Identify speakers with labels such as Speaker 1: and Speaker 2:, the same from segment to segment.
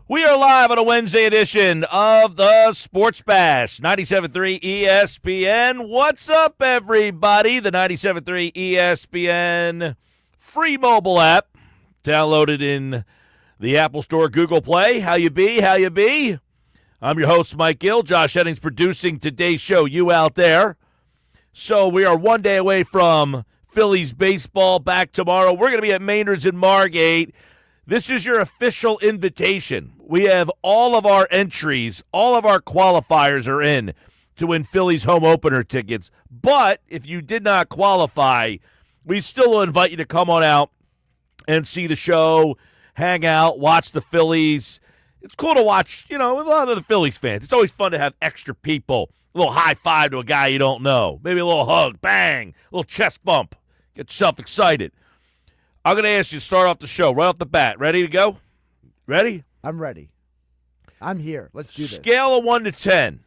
Speaker 1: We are live on a Wednesday edition of the Sports Bash, 97.3 ESPN. What's up, everybody? The 97.3 ESPN free mobile app, downloaded in the Apple Store, Google Play. How you be? How you be? I'm your host, Mike Gill. Josh Hennings producing today's show. You out there. So we are one day away from Phillies baseball back tomorrow. We're going to be at Maynard's in Margate. This is your official invitation. We have all of our entries, all of our qualifiers are in to win Phillies home opener tickets. But if you did not qualify, we still will invite you to come on out and see the show, hang out, watch the Phillies. It's cool to watch, with a lot of the Phillies fans. It's always fun to have extra people. A little high five to a guy you don't know. Maybe a little hug, bang, a little chest bump. Get yourself excited. I'm going to ask you to start off the show right off the bat. Ready to go? Ready?
Speaker 2: I'm ready. I'm here. Let's do this.
Speaker 1: Scale of 1 to 10.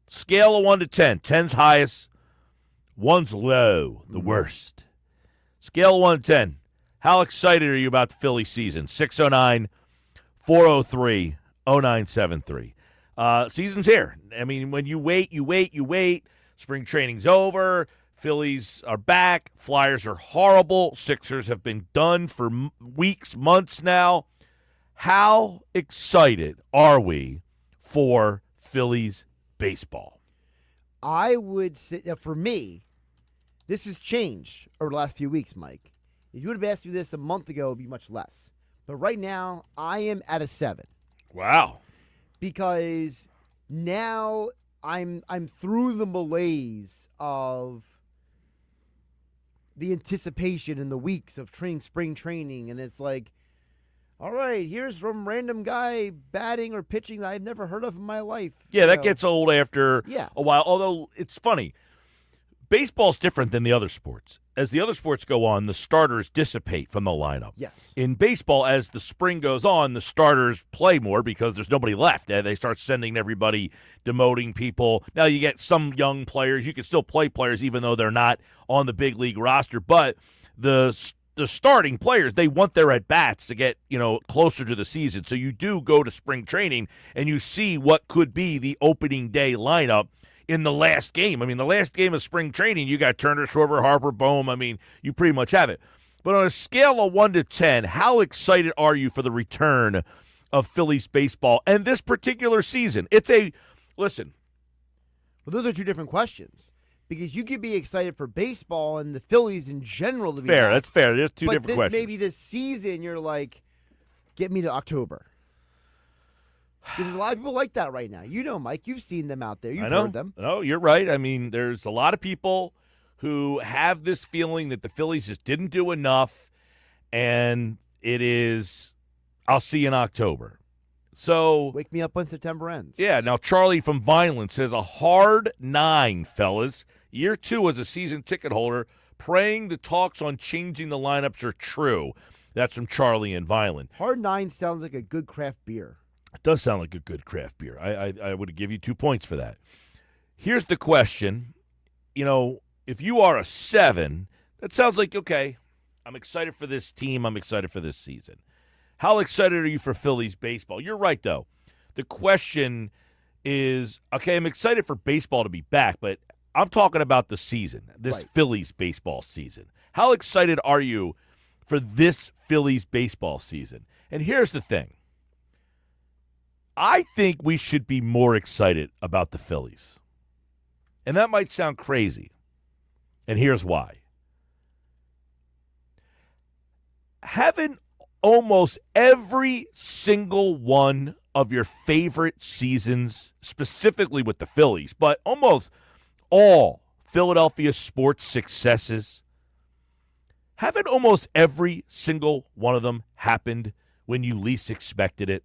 Speaker 1: Scale of 1 to 10. 10's highest. 1's low, the worst. Scale of 1 to 10. How excited are you about the Philly season? 609-403-0973. Season's here. I mean, when you wait. Spring training's over. Phillies are back. Flyers are horrible. Sixers have been done for weeks, months now. How excited are we for Phillies baseball?
Speaker 2: I would say, for me, this has changed over the last few weeks, Mike. If you would have asked me this a month ago, it would be much less. But right now, I am at a 7.
Speaker 1: Wow.
Speaker 2: Because now I'm through the malaise of the anticipation in the weeks of spring training, and it's like, all right, here's some random guy batting or pitching that I've never heard of in my life.
Speaker 1: Yeah, that gets old after a while, although it's funny. Baseball's different than the other sports. As the other sports go on, the starters dissipate from the lineup.
Speaker 2: Yes.
Speaker 1: In baseball, as the spring goes on, the starters play more because there's nobody left. They start sending everybody, demoting people. Now you get some young players. You can still play players even though they're not on the big league roster. But the starting players, they want their at-bats to get, closer to the season. So you do go to spring training and you see what could be the opening day lineup in the last game. I mean, the last game of spring training, you got Turner, Schwarber, Harper, Bohm. I mean, you pretty much have it. But on a scale of 1 to 10, how excited are you for the return of Phillies baseball and this particular season? Listen.
Speaker 2: Well, those are two different questions. Because you could be excited for baseball and the Phillies in general to be
Speaker 1: fair.
Speaker 2: back.
Speaker 1: That's fair. There's two different questions.
Speaker 2: Maybe this season, you're like, get me to October. Because there's a lot of people like that right now. Mike, you've seen them out there. You've heard them.
Speaker 1: No, you're right. I mean, there's a lot of people who have this feeling that the Phillies just didn't do enough, and it is, I'll see you in October. So
Speaker 2: wake me up when September ends.
Speaker 1: Yeah, now Charlie from Vineland says a hard 9, fellas. Year 2 as a season ticket holder, praying the talks on changing the lineups are true. That's from Charlie in Vineland.
Speaker 2: Hard 9 sounds like a good craft beer.
Speaker 1: It does sound like a good craft beer. I would give you 2 points for that. Here's the question. If you are a 7, that sounds like, okay, I'm excited for this team. I'm excited for this season. How excited are you for Phillies baseball? You're right, though. The question is, okay, I'm excited for baseball to be back, but I'm talking about the season, this Phillies baseball season. How excited are you for this Phillies baseball season? And here's the thing. I think we should be more excited about the Phillies. And that might sound crazy. And here's why. Haven't almost every single one of your favorite seasons, specifically with the Phillies, but almost all Philadelphia sports successes, haven't almost every single one of them happened when you least expected it?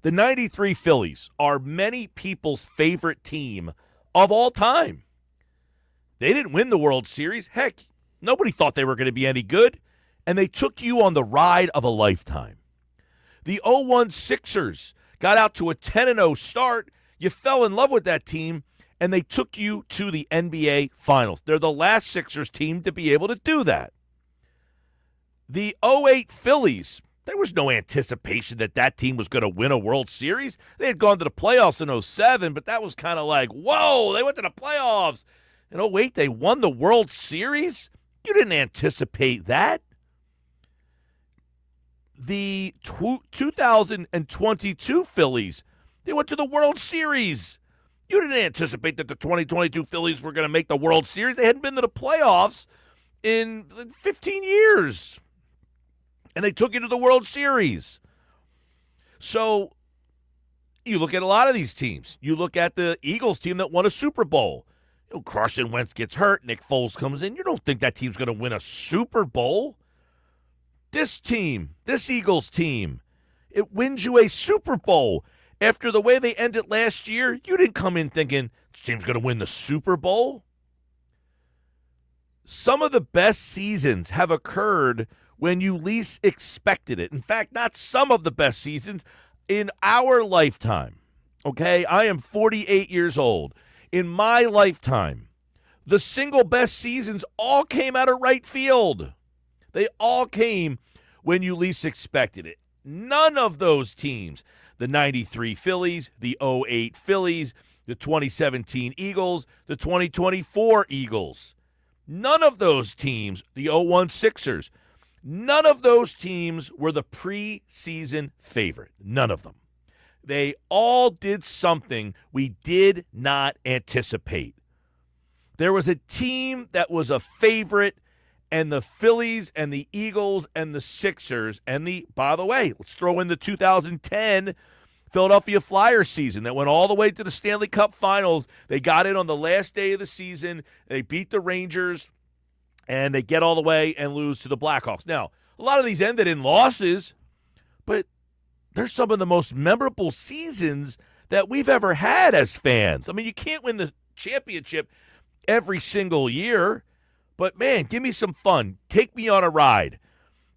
Speaker 1: The 93 Phillies are many people's favorite team of all time. They didn't win the World Series. Heck, nobody thought they were going to be any good, and they took you on the ride of a lifetime. The 0-1 Sixers got out to a 10-0 start. You fell in love with that team, and they took you to the NBA Finals. They're the last Sixers team to be able to do that. The 08 Phillies There was no anticipation that that team was going to win a World Series. They had gone to the playoffs in '07, but that was kind of like, whoa, they went to the playoffs. And oh, wait, they won the World Series? You didn't anticipate that. The 2022 Phillies, they went to the World Series. You didn't anticipate that the 2022 Phillies were going to make the World Series. They hadn't been to the playoffs in 15 years. And they took you to the World Series. So you look at a lot of these teams. You look at the Eagles team that won a Super Bowl. Carson Wentz gets hurt. Nick Foles comes in. You don't think that team's going to win a Super Bowl. This team, this Eagles team, it wins you a Super Bowl. After the way they ended last year, you didn't come in thinking this team's going to win the Super Bowl. Some of the best seasons have occurred when you least expected it. In fact, not some of the best seasons, in our lifetime. Okay, I am 48 years old. In my lifetime, the single best seasons all came out of right field. They all came when you least expected it. None of those teams, the 93 Phillies, the 08 Phillies, the 2017 Eagles, the 2024 Eagles, none of those teams, the 01 Sixers, none of those teams were the preseason favorite. None of them. They all did something we did not anticipate. There was a team that was a favorite, and the Phillies and the Eagles and the Sixers and by the way, let's throw in the 2010 Philadelphia Flyers season that went all the way to the Stanley Cup Finals. They got in on the last day of the season. They beat the Rangers, and they get all the way and lose to the Blackhawks. Now, a lot of these ended in losses, but they're some of the most memorable seasons that we've ever had as fans. I mean, you can't win the championship every single year, but, man, give me some fun. Take me on a ride.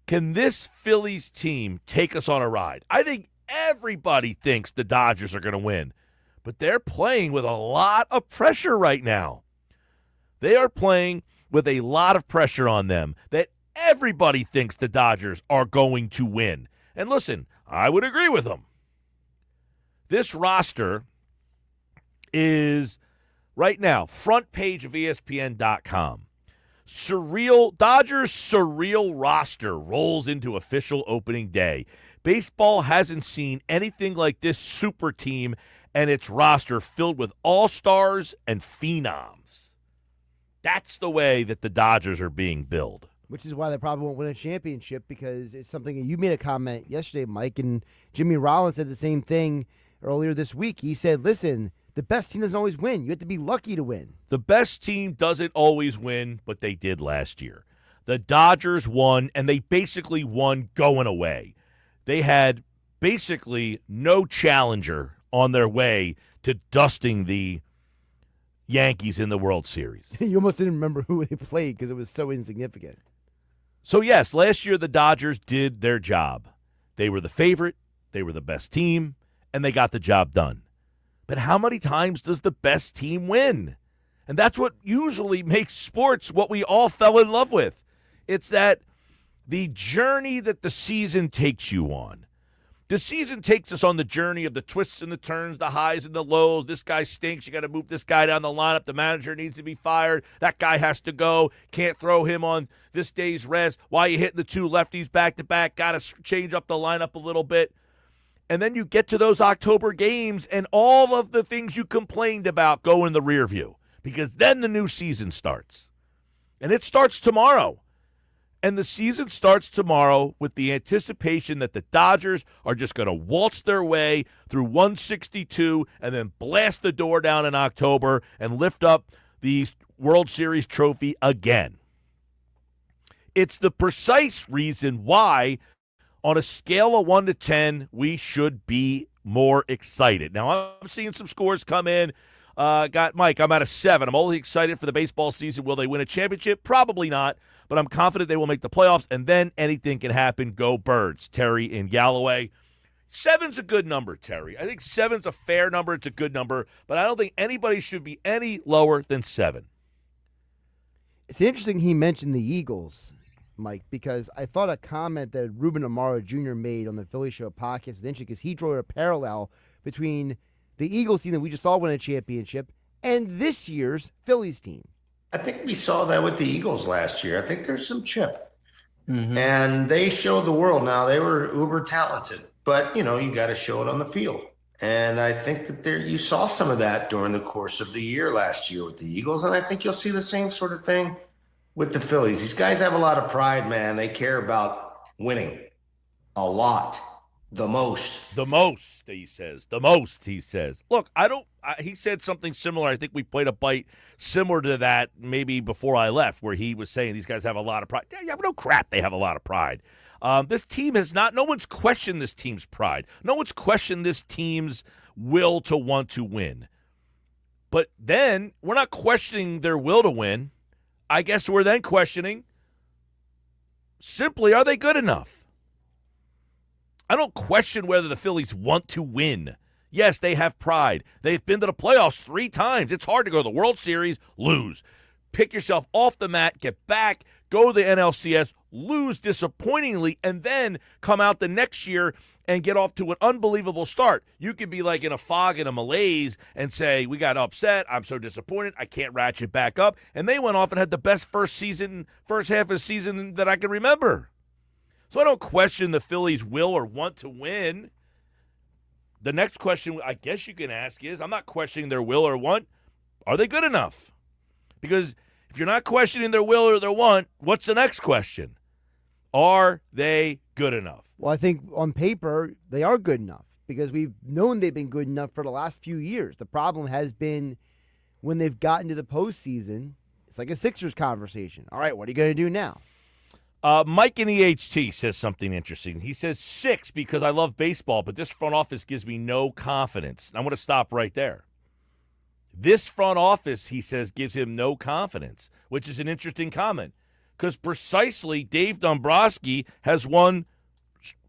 Speaker 1: Can this Phillies team take us on a ride? I think everybody thinks the Dodgers are going to win, but they're playing with a lot of pressure right now. They are playing with a lot of pressure on them that everybody thinks the Dodgers are going to win. And listen, I would agree with them. This roster is right now front page of ESPN.com. Dodgers surreal roster rolls into official opening day. Baseball hasn't seen anything like this super team and its roster filled with all-stars and phenoms. That's the way that the Dodgers are being billed.
Speaker 2: Which is why they probably won't win a championship, because it's something that you made a comment yesterday, Mike, and Jimmy Rollins said the same thing earlier this week. He said, listen, the best team doesn't always win. You have to be lucky to win.
Speaker 1: The best team doesn't always win, but they did last year. The Dodgers won, and they basically won going away. They had basically no challenger on their way to dusting the Yankees in the World Series.
Speaker 2: You almost didn't remember who they played because it was so insignificant.
Speaker 1: So, yes, last year the Dodgers did their job. They were the favorite, they were the best team, and they got the job done. But how many times does the best team win? And that's what usually makes sports what we all fell in love with. It's that the journey that the season takes you on. The season takes us on the journey of the twists and the turns, the highs and the lows. This guy stinks. You got to move this guy down the lineup. The manager needs to be fired. That guy has to go. Can't throw him on this day's rest. Why are you hitting the two lefties back-to-back? Got to change up the lineup a little bit. And then you get to those October games, and all of the things you complained about go in the rear view, because then the new season starts. And it starts tomorrow. And the season starts tomorrow with the anticipation that the Dodgers are just going to waltz their way through 162 and then blast the door down in October and lift up the World Series trophy again. It's the precise reason why, on a scale of 1 to 10, we should be more excited. Now, I'm seeing some scores come in. Mike, I'm at a 7. I'm only excited for the baseball season. Will they win a championship? Probably not, but I'm confident they will make the playoffs, and then anything can happen. Go Birds, Terry in Galloway. 7's a good number, Terry. I think 7's a fair number. It's a good number, but I don't think anybody should be any lower than 7.
Speaker 2: It's interesting he mentioned the Eagles. Mike, because I thought a comment that Ruben Amaro Jr. made on the Philly Show podcast was interesting because he drew a parallel between the Eagles team that we just saw win a championship and this year's Phillies team.
Speaker 3: I think we saw that with the Eagles last year. I think there's some chip.
Speaker 4: Mm-hmm.
Speaker 3: And they showed the world. Now, they were uber talented, but, you got to show it on the field. And I think that you saw some of that during the course of the year last year with the Eagles. And I think you'll see the same sort of thing with the Phillies. These guys have a lot of pride, man. They care about winning a lot. The most.
Speaker 1: The most, he says. The most, he says. Look, he said something similar. I think we played a bite similar to that maybe before I left, where he was saying these guys have a lot of pride. Yeah, no crap, they have a lot of pride. This team has not, no one's questioned this team's pride. No one's questioned this team's will to want to win. But then, we're not questioning their will to win. I guess we're then questioning, simply, are they good enough? I don't question whether the Phillies want to win. Yes, they have pride. They've been to the playoffs 3 times. It's hard to go to the World Series, lose. Pick yourself off the mat, get back, go to the NLCS, lose disappointingly, and then come out the next year and get off to an unbelievable start. You could be like in a fog and a malaise and say, we got upset, I'm so disappointed, I can't ratchet back up. And they went off and had the best first half of the season that I can remember. So I don't question the Phillies' will or want to win. The next question I guess you can ask is, I'm not questioning their will or want. Are they good enough? Because if you're not questioning their will or their want, what's the next question? Are they good enough?
Speaker 2: Well, I think on paper, they are good enough because we've known they've been good enough for the last few years. The problem has been when they've gotten to the postseason, it's like a Sixers conversation. All right, what are you going to do now?
Speaker 1: Mike in EHT says something interesting. He says 6 because I love baseball, but this front office gives me no confidence. I'm going to stop right there. This front office, he says, gives him no confidence, which is an interesting comment because precisely Dave Dombrowski has won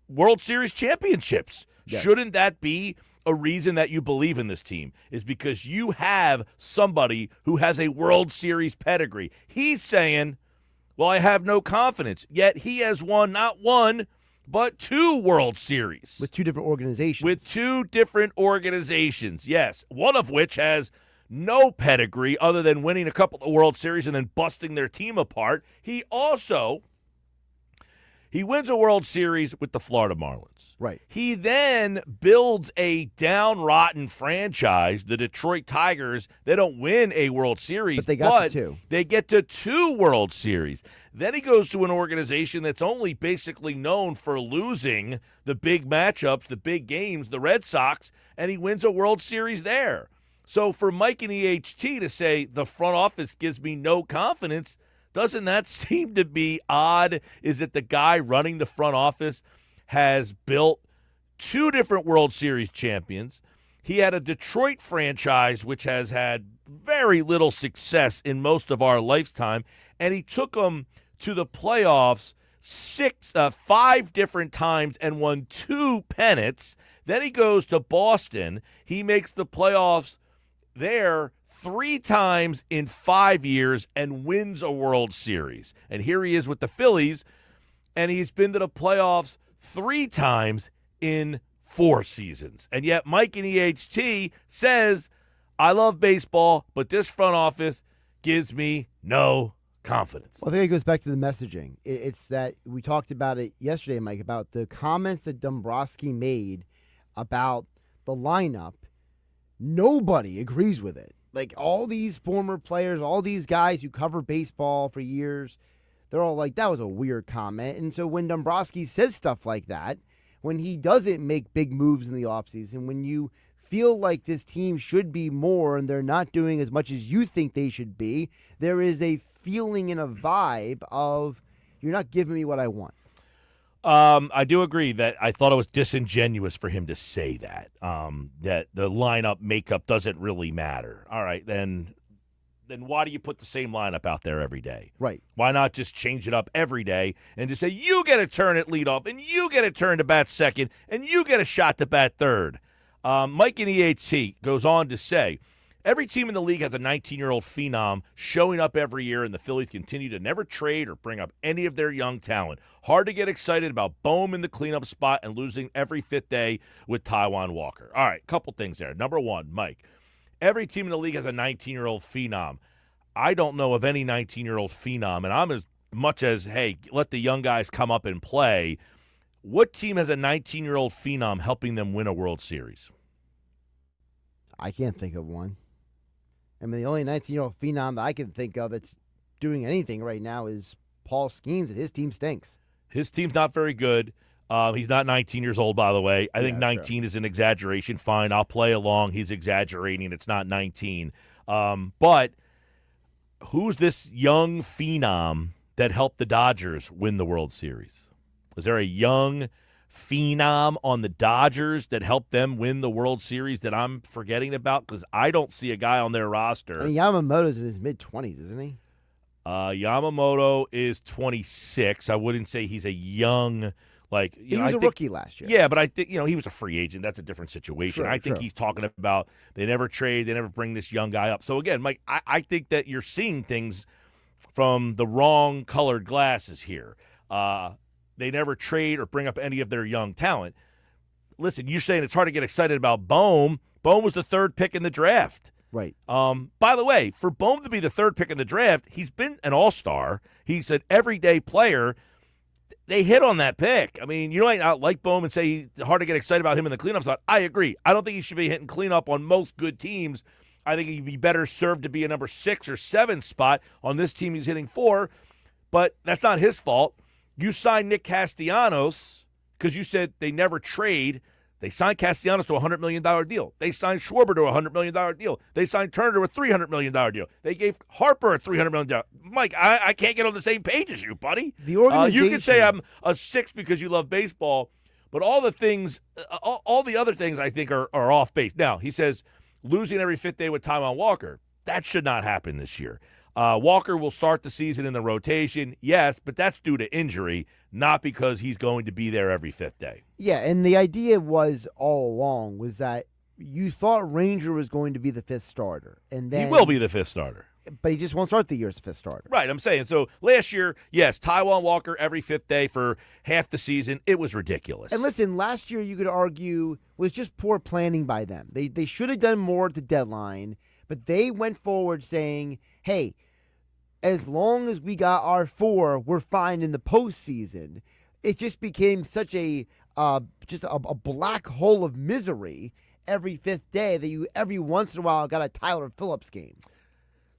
Speaker 1: World Series championships. Yes. Shouldn't that be a reason that you believe in this team? Is because you have somebody who has a World Series pedigree. He's saying, well, I have no confidence. Yet he has won not 1, but 2 World Series.
Speaker 2: With 2 different organizations.
Speaker 1: With 2 different organizations, yes. One of which has no pedigree other than winning a couple of World Series and then busting their team apart. He wins a World Series with the Florida Marlins.
Speaker 2: Right.
Speaker 1: He then builds a down-rotten franchise, the Detroit Tigers. They don't win a World Series,
Speaker 2: but they got to 2.
Speaker 1: They get to 2 World Series. Then he goes to an organization that's only basically known for losing the big matchups, the big games, the Red Sox, and he wins a World Series there. So for Mike and EHT to say the front office gives me no confidence, doesn't that seem to be odd? Is it the guy running the front office has built 2 different World Series champions? He had a Detroit franchise which has had very little success in most of our lifetime, and he took them to the playoffs 5 different times and won 2 pennants. Then he goes to Boston. He makes the playoffs there 3 times in 5 years and wins a World Series. And here he is with the Phillies, and he's been to the playoffs 3 times in 4 seasons. And yet Mike in EHT says, I love baseball, but this front office gives me no confidence.
Speaker 2: Well, I think it goes back to the messaging. It's that we talked about it yesterday, Mike, about the comments that Dombrowski made about the lineup. Nobody agrees with it. Like all these former players, all these guys who cover baseball for years, they're all like, that was a weird comment. And so when Dombrowski says stuff like that, when he doesn't make big moves in the offseason, when you feel like this team should be more and they're not doing as much as you think they should be, there is a feeling and a vibe of, you're not giving me what I want.
Speaker 1: I do agree that I thought it was disingenuous for him to say that, that the lineup makeup doesn't really matter. All right, then why do you put the same lineup out there every day?
Speaker 2: Right.
Speaker 1: Why not just change it up every day and just say, you get a turn at leadoff, and you get a turn to bat second, and you get a shot to bat third? Mike in EHT goes on to say, Every team in the league has a 19-year-old phenom showing up every year, and the Phillies continue to never trade or bring up any of their young talent. Hard to get excited about Bohm in the cleanup spot and losing every fifth day with Taijuan Walker. All right, couple things there. Number one, Mike, every team in the league has a 19-year-old phenom. I don't know of any 19-year-old phenom, and I'm as much as, hey, let the young guys come up and play. What team has a 19-year-old phenom helping them win a World Series?
Speaker 2: I can't think of one. I mean, the only 19-year-old phenom that I can think of that's doing anything right now is Paul Skeens, and his team stinks.
Speaker 1: His team's not very good. He's not 19 years old, by the way. I think 19
Speaker 2: true.
Speaker 1: is an exaggeration. Fine, I'll play along. He's exaggerating. It's not 19. But who's this young phenom that helped the Dodgers win the World Series? Is there a young phenom on the Dodgers that helped them win the World Series that I'm forgetting about? Because I don't see a guy on their roster.
Speaker 2: I mean, Yamamoto's in his mid-20s, isn't he?
Speaker 1: Yamamoto is 26. I wouldn't say he's a young, like,
Speaker 2: He was a rookie last year.
Speaker 1: Yeah, but I think, he was a free agent. That's a different situation.
Speaker 2: True,
Speaker 1: I think he's talking about they never trade, they never bring this young guy up. So, again, Mike, I think that you're seeing things from the wrong colored glasses here. They never trade or bring up any of their young talent. Listen, you're saying it's hard to get excited about Bohm. Bohm was the third pick in the draft.
Speaker 2: Right.
Speaker 1: By the way, for Bohm to be the third pick in the draft, he's been an all-star. He's an everyday player. They hit on that pick. I mean, you might not like Bohm and say it's hard to get excited about him in the cleanup spot. I agree. I don't think he should be hitting cleanup on most good teams. I think he'd be better served to be a number 6 or 7 spot. On this team, he's hitting 4. But that's not his fault. You signed Nick Castellanos because you said they never trade. They signed Castellanos to a $100 million deal. They signed Schwarber to a $100 million deal. They signed Turner to a $300 million deal. They gave Harper a $300 million deal. Mike, I can't get on the same page as you, buddy.
Speaker 2: The organization.
Speaker 1: You can say I'm a 6 because you love baseball, but all the things, all the other things I think are off base. Now, he says losing every fifth day with Taijuan Walker, that should not happen this year. Walker will start the season in the rotation, yes, but that's due to injury, not because he's going to be there every fifth day.
Speaker 2: Yeah, and the idea was all along was that you thought Ranger was going to be the 5th starter. And then
Speaker 1: He will be the 5th starter.
Speaker 2: But he just won't start the year as the 5th starter.
Speaker 1: Right, I'm saying. So last year, yes, Taijuan Walker every fifth day for half the season. It was ridiculous.
Speaker 2: And listen, last year you could argue was just poor planning by them. They should have done more at the deadline, but they went forward saying, hey, as long as we got our 4, we're fine in the postseason. It just became such a black hole of misery every fifth day that you every once in a while got a Tyler Phillips game.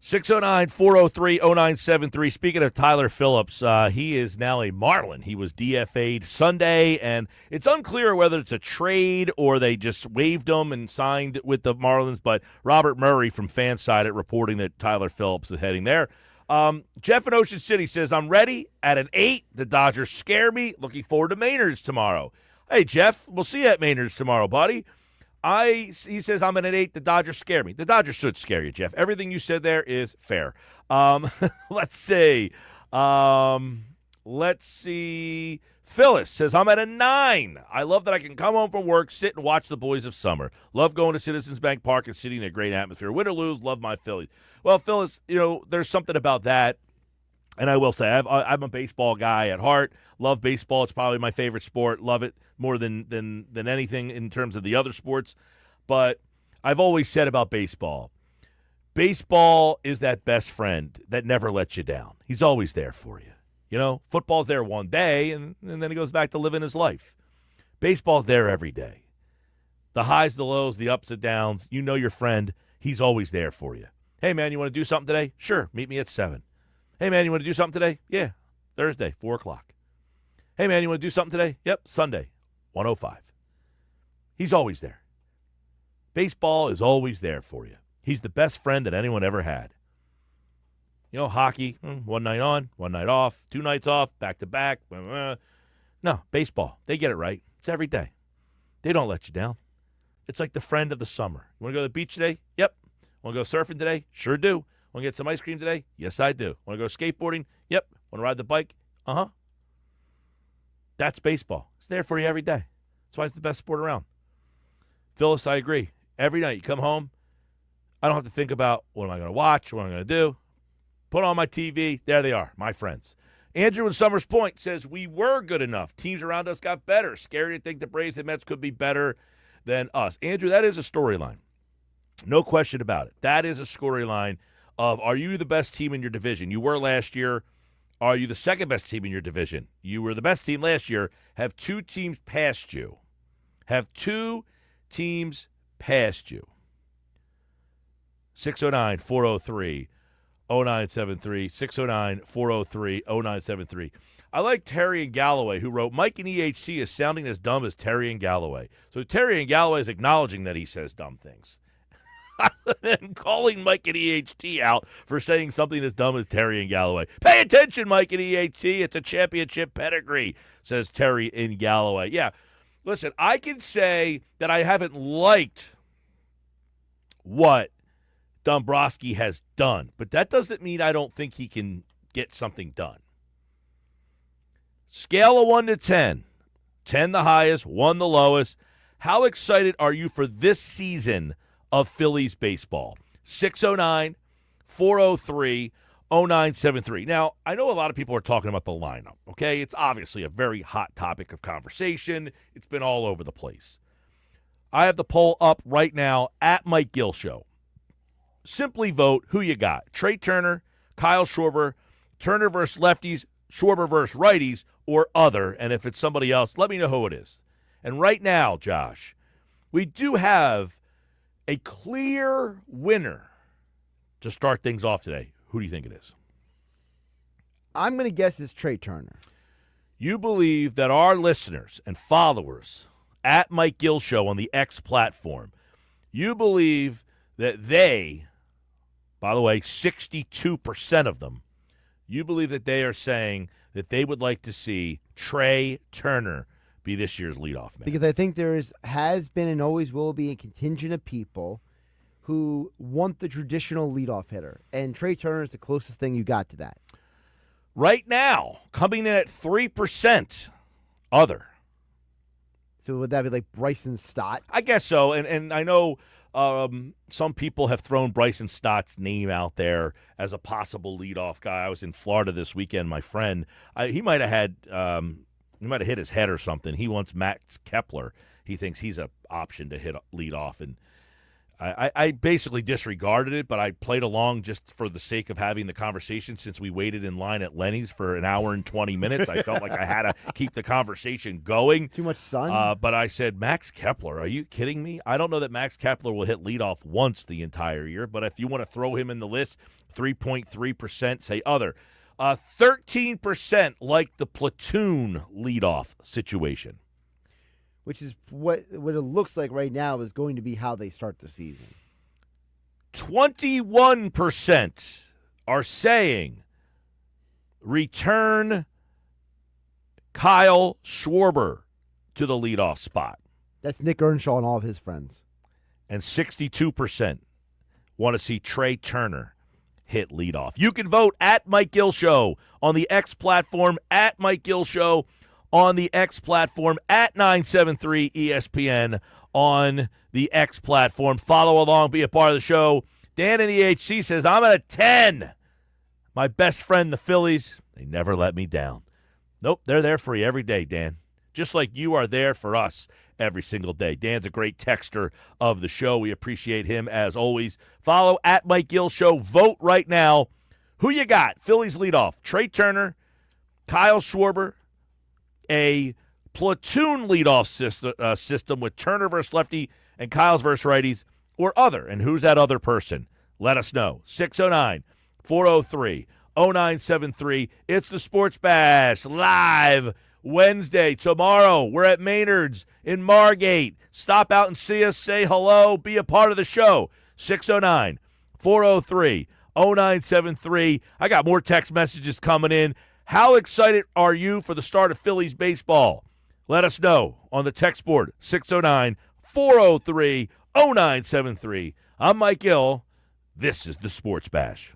Speaker 1: 609-403-0973. Speaking of Tyler Phillips, he is now a Marlin. He was DFA'd Sunday, and it's unclear whether it's a trade or they just waived him and signed with the Marlins, but Robert Murray from Fansided reporting that Tyler Phillips is heading there. Jeff in Ocean City says, I'm ready at an 8. The Dodgers scare me. Looking forward to Maynard's tomorrow. Hey, Jeff, we'll see you at Maynard's tomorrow, buddy. He says, I'm at an 8. The Dodgers scare me. The Dodgers should scare you, Jeff. Everything you said there is fair. Let's see. Phyllis says, I'm at a 9. I love that I can come home from work, sit and watch the boys of summer. Love going to Citizens Bank Park and sitting in a great atmosphere. Win or lose, love my Phillies. Well, Phyllis, there's something about that. And I will say, I'm a baseball guy at heart. Love baseball. It's probably my favorite sport. Love it more than anything in terms of the other sports. But I've always said about baseball is that best friend that never lets you down. He's always there for you. Football's there one day, and then he goes back to living his life. Baseball's there every day. The highs, the lows, the ups and downs. You know your friend. He's always there for you. Hey, man, you want to do something today? Sure, meet me at 7. Hey, man, you want to do something today? Yeah, Thursday, 4 o'clock. Hey, man, you want to do something today? Yep, Sunday, 1:05. He's always there. Baseball is always there for you. He's the best friend that anyone ever had. Hockey, one night on, one night off, 2 nights off, back-to-back. No, baseball, they get it right. It's every day. They don't let you down. It's like the friend of the summer. You want to go to the beach today? Yep. Want to go surfing today? Sure do. Want to get some ice cream today? Yes, I do. Want to go skateboarding? Yep. Want to ride the bike? Uh-huh. That's baseball. It's there for you every day. That's why it's the best sport around. Phyllis, I agree. Every night you come home, I don't have to think about what am I going to watch, what am I going to do. Put on my TV. There they are, my friends. Andrew in Summers Point says, we were good enough. Teams around us got better. Scary to think the Braves and Mets could be better than us. Andrew, that is a storyline. No question about it. That is a storyline of, are you the best team in your division? You were last year. Are you the second best team in your division? You were the best team last year. Have two teams passed you? Have two teams passed you? 609-403-0973. 609-403-0973. I like Terry and Galloway, who wrote, Mike and EHC is sounding as dumb as Terry and Galloway. So Terry and Galloway is acknowledging that he says dumb things. And calling Mike and EHT out for saying something as dumb as Terry and Galloway. Pay attention, Mike and EHT. It's a championship pedigree, says Terry in Galloway. Yeah, listen, I can say that I haven't liked what Dombrowski has done, but that doesn't mean I don't think he can get something done. Scale of 1 to 10. 10 the highest, 1 the lowest. How excited are you for this season of Phillies baseball? 609-403-0973. Now, I know a lot of people are talking about the lineup, okay? It's obviously a very hot topic of conversation. It's been all over the place. I have the poll up right now at Mike Gill Show. Simply vote who you got. Trey Turner, Kyle Schwarber, Turner versus lefties, Schwarber versus righties, or other. And if it's somebody else, let me know who it is. And right now, Josh, we do have a clear winner to start things off today. Who do you think it is?
Speaker 2: I'm going to guess it's Trey Turner.
Speaker 1: You believe that our listeners and followers at Mike Gill Show on the X platform, you believe that they, by the way, 62% of them, you believe that they are saying that they would like to see Trey Turner be this year's leadoff man.
Speaker 2: Because I think has been and always will be a contingent of people who want the traditional leadoff hitter. And Trey Turner is the closest thing you got to that.
Speaker 1: Right now, coming in at 3%, other.
Speaker 2: So would that be like Bryson Stott?
Speaker 1: I guess so. And I know some people have thrown Bryson Stott's name out there as a possible leadoff guy. I was in Florida this weekend. My friend, he might have hit his head or something. He wants Max Kepler. He thinks he's an option to hit lead off. And I basically disregarded it, but I played along just for the sake of having the conversation since we waited in line at Lenny's for an hour and 20 minutes. I felt like I had to keep the conversation going.
Speaker 2: Too much sun?
Speaker 1: But I said, Max Kepler, are you kidding me? I don't know that Max Kepler will hit leadoff once the entire year, but if you want to throw him in the list, 3.3% say other. 13% like the platoon leadoff situation.
Speaker 2: Which is what it looks like right now is going to be how they start the season.
Speaker 1: 21% are saying return Kyle Schwarber to the leadoff spot.
Speaker 2: That's Nick Earnshaw and all of his friends.
Speaker 1: And 62% want to see Trey Turner hit leadoff. You can vote at Mike Gill Show on the X platform, at Mike Gill Show on the X platform, at 973 ESPN on the X platform. Follow along, be a part of the show. Dan in EHC says, I'm at a 10. My best friend, the Phillies, they never let me down. Nope, they're there for you every day, Dan. Just like you are there for us every single day. Dan's a great texter of the show. We appreciate him as always. Follow at Mike Gill Show. Vote right now. Who you got? Phillies leadoff. Trey Turner, Kyle Schwarber, a platoon leadoff system with Turner versus lefty and Kyle's versus righties, or other. And who's that other person? Let us know. 609-403-0973. It's the Sports Bash live Wednesday. Tomorrow, we're at Maynard's in Margate. Stop out and see us. Say hello. Be a part of the show. 609-403-0973. I got more text messages coming in. How excited are you for the start of Phillies baseball? Let us know on the text board, 609-403-0973. I'm Mike Gill. This is the Sports Bash.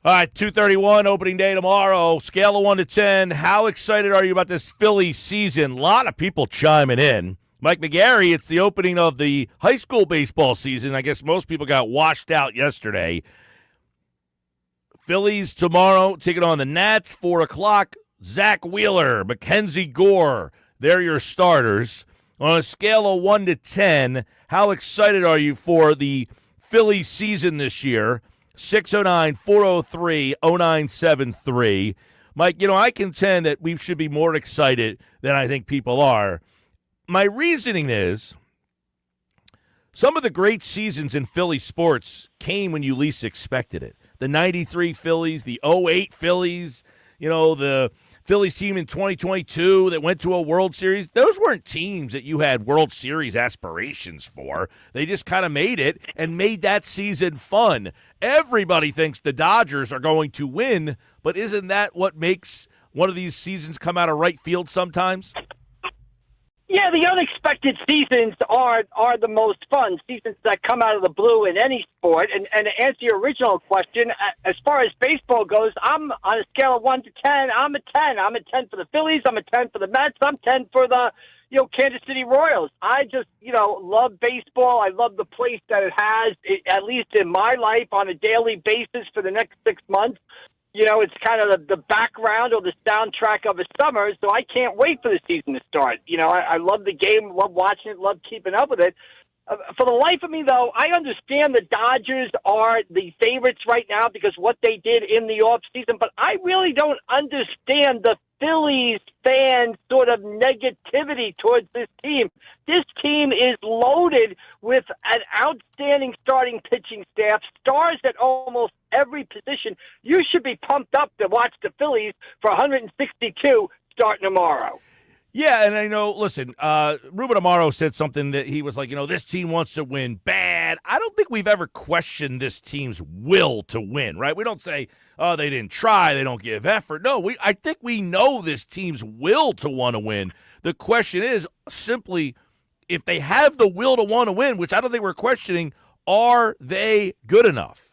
Speaker 1: All right, 2:31, opening day tomorrow. Scale of 1 to 10. How excited are you about this Phillies season? A lot of people chiming in. Mike McGarry, it's the opening of the high school baseball season. I guess most people got washed out yesterday. Phillies tomorrow taking on the Nats, 4 o'clock. Zach Wheeler, Mackenzie Gore, they're your starters. On a scale of 1 to 10, how excited are you for the Phillies season this year? 609-403-0973. Mike, I contend that we should be more excited than I think people are. My reasoning is some of the great seasons in Philly sports came when you least expected it. The 93 Phillies, the 08 Phillies, the Phillies team in 2022 that went to a World Series. Those weren't teams that you had World Series aspirations for. They just kind of made it and made that season fun. Everybody thinks the Dodgers are going to win, but isn't that what makes one of these seasons come out of right field sometimes?
Speaker 4: Yeah, the unexpected seasons are the most fun, seasons that come out of the blue in any sport. And to answer your original question, as far as baseball goes, I'm on a scale of 1 to 10. I'm a 10. I'm a 10 for the Phillies. I'm a 10 for the Mets. I'm 10 for the Kansas City Royals. I just love baseball. I love the place that it has, at least in my life, on a daily basis for the next 6 months. It's kind of the background or the soundtrack of a summer, so I can't wait for the season to start. I love the game, love watching it, love keeping up with it. For the life of me, though, I understand the Dodgers are the favorites right now because what they did in the offseason, but I really don't understand the Phillies fans' sort of negativity towards this team. This team is loaded with an outstanding starting pitching staff, stars at almost every position. You should be pumped up to watch the Phillies for 162 starting tomorrow.
Speaker 1: Yeah, and I know, listen, Ruben Amaro said something that he was like, this team wants to win bad. I don't think we've ever questioned this team's will to win, right? We don't say, oh, they didn't try, they don't give effort. No, I think we know this team's will to want to win. The question is simply, if they have the will to want to win, which I don't think we're questioning, are they good enough?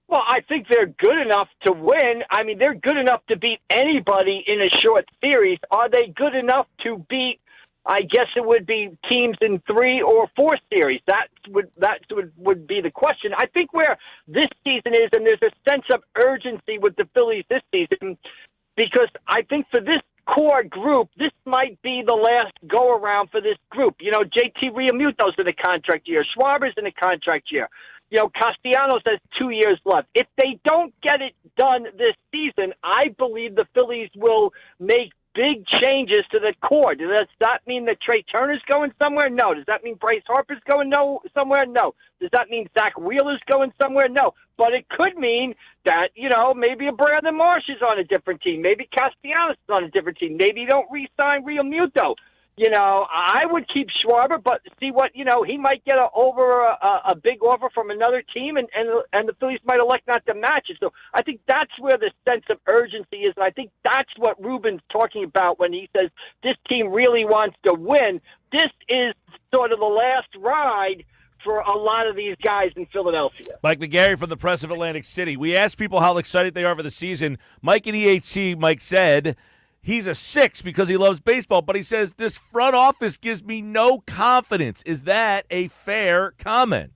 Speaker 4: Well, I think they're good enough to win. I mean, they're good enough to beat anybody in a short series. Are they good enough to beat, I guess it would be teams in 3 or 4 series? That would be the question. I think where this season is, and there's a sense of urgency with the Phillies this season, because I think for this core group, this might be the last go-around for this group. JT Realmuto's in a contract year. Schwarber's in a contract year. Castellanos has 2 years left. If they don't get it done this season, I believe the Phillies will make big changes to the core. Does that mean that Trey Turner's going somewhere? No. Does that mean Bryce Harper's going somewhere? No. Does that mean Zach Wheeler's going somewhere? No. But it could mean that, maybe a Brandon Marsh is on a different team. Maybe Castellanos is on a different team. Maybe you don't re-sign Realmuto. I would keep Schwarber, but see what, he might get a big offer from another team, and the Phillies might elect not to match it. So I think that's where the sense of urgency is, and I think that's what Ruben's talking about when he says this team really wants to win. This is sort of the last ride for a lot of these guys in Philadelphia.
Speaker 1: Mike McGarry from the Press of Atlantic City. We asked people how excited they are for the season. Mike in EHT, Mike said he's a 6 because he loves baseball, but he says this front office gives me no confidence. Is that a fair comment?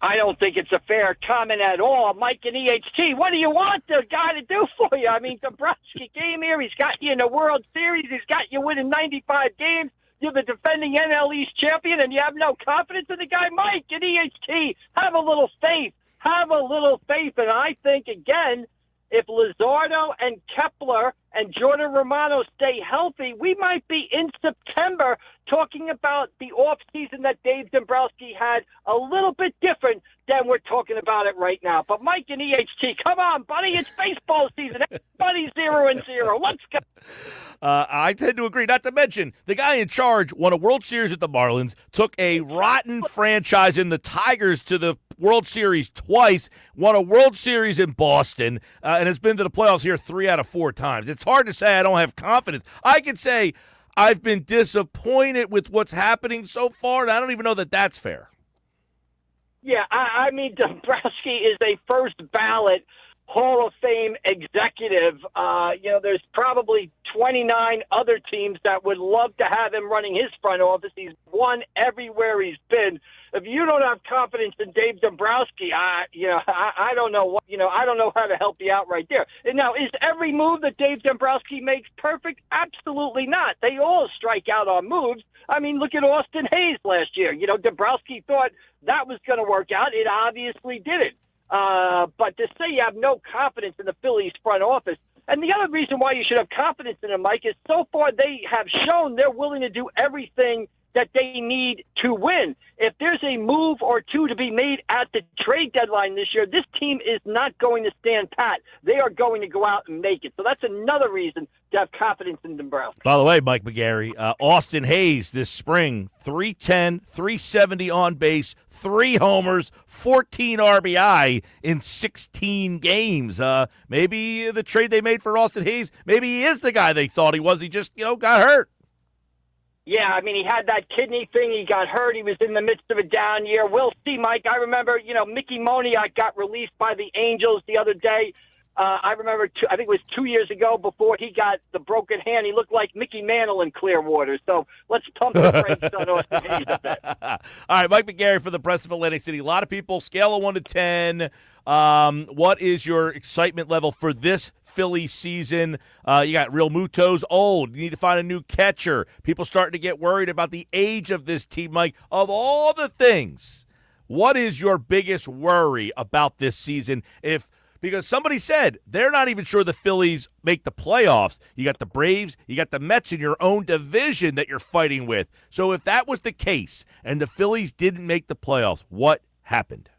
Speaker 4: I don't think it's a fair comment at all. Mike in EHT, what do you want the guy to do for you? I mean, Dombrowski came here. He's got you in the World Series. He's got you winning 95 games. You're the defending NL East champion, and you have no confidence in the guy. Mike in EHT, have a little faith. Have a little faith. And I think, again, if Luzardo and Kepler and Jordan Romano stay healthy, we might be in September talking about the offseason that Dave Dombrowski had a little bit different than we're talking about it right now. But Mike and EHT, come on, buddy, it's baseball season. Everybody's 0-0. Let's go.
Speaker 1: I tend to agree. Not to mention, the guy in charge won a World Series with the Marlins, took a rotten franchise in the Tigers to the World Series twice, won a World Series in Boston, and has been to the playoffs here 3 out of 4 times. It's hard to say I don't have confidence. I can say I've been disappointed with what's happening so far, and I don't even know that that's fair.
Speaker 4: Yeah, I mean, Dombrowski is a first ballot Hall of Fame executive. There's probably 29 other teams that would love to have him running his front office. He's won everywhere he's been. If you don't have confidence in Dave Dombrowski, I don't know I don't know how to help you out right there. And now, is every move that Dave Dombrowski makes perfect? Absolutely not. They all strike out on moves. I mean, look at Austin Hayes last year. Dombrowski thought that was going to work out. It obviously didn't. But to say you have no confidence in the Phillies front office, and the other reason why you should have confidence in them, Mike, is so far they have shown they're willing to do everything that they need to win. If there's a move or two to be made at the trade deadline this year, this team is not going to stand pat. They are going to go out and make it. So that's another reason to have confidence in Dombrowski.
Speaker 1: By the way, Mike McGarry, Austin Hayes this spring, 310, 370 on base, 3 homers, 14 RBI in 16 games. Maybe the trade they made for Austin Hayes, maybe he is the guy they thought he was. He just, got hurt.
Speaker 4: Yeah, I mean, he had that kidney thing. He got hurt. He was in the midst of a down year. We'll see, Mike. I remember, Mickey Moniak got released by the Angels the other day. I remember, I think it was 2 years ago before he got the broken hand. He looked like Mickey Mantle in Clearwater. So let's pump the brakes on Austin Hayes a bit.
Speaker 1: All right, Mike McGarry for the Press of Atlantic City. A lot of people, scale of 1 to 10. What is your excitement level for this Philly season? You got Real Muto's old. You need to find a new catcher. People starting to get worried about the age of this team, Mike. Of all the things, what is your biggest worry about this season? Because somebody said they're not even sure the Phillies make the playoffs. You got the Braves, you got the Mets in your own division that you're fighting with. So if that was the case and the Phillies didn't make the playoffs, what happened?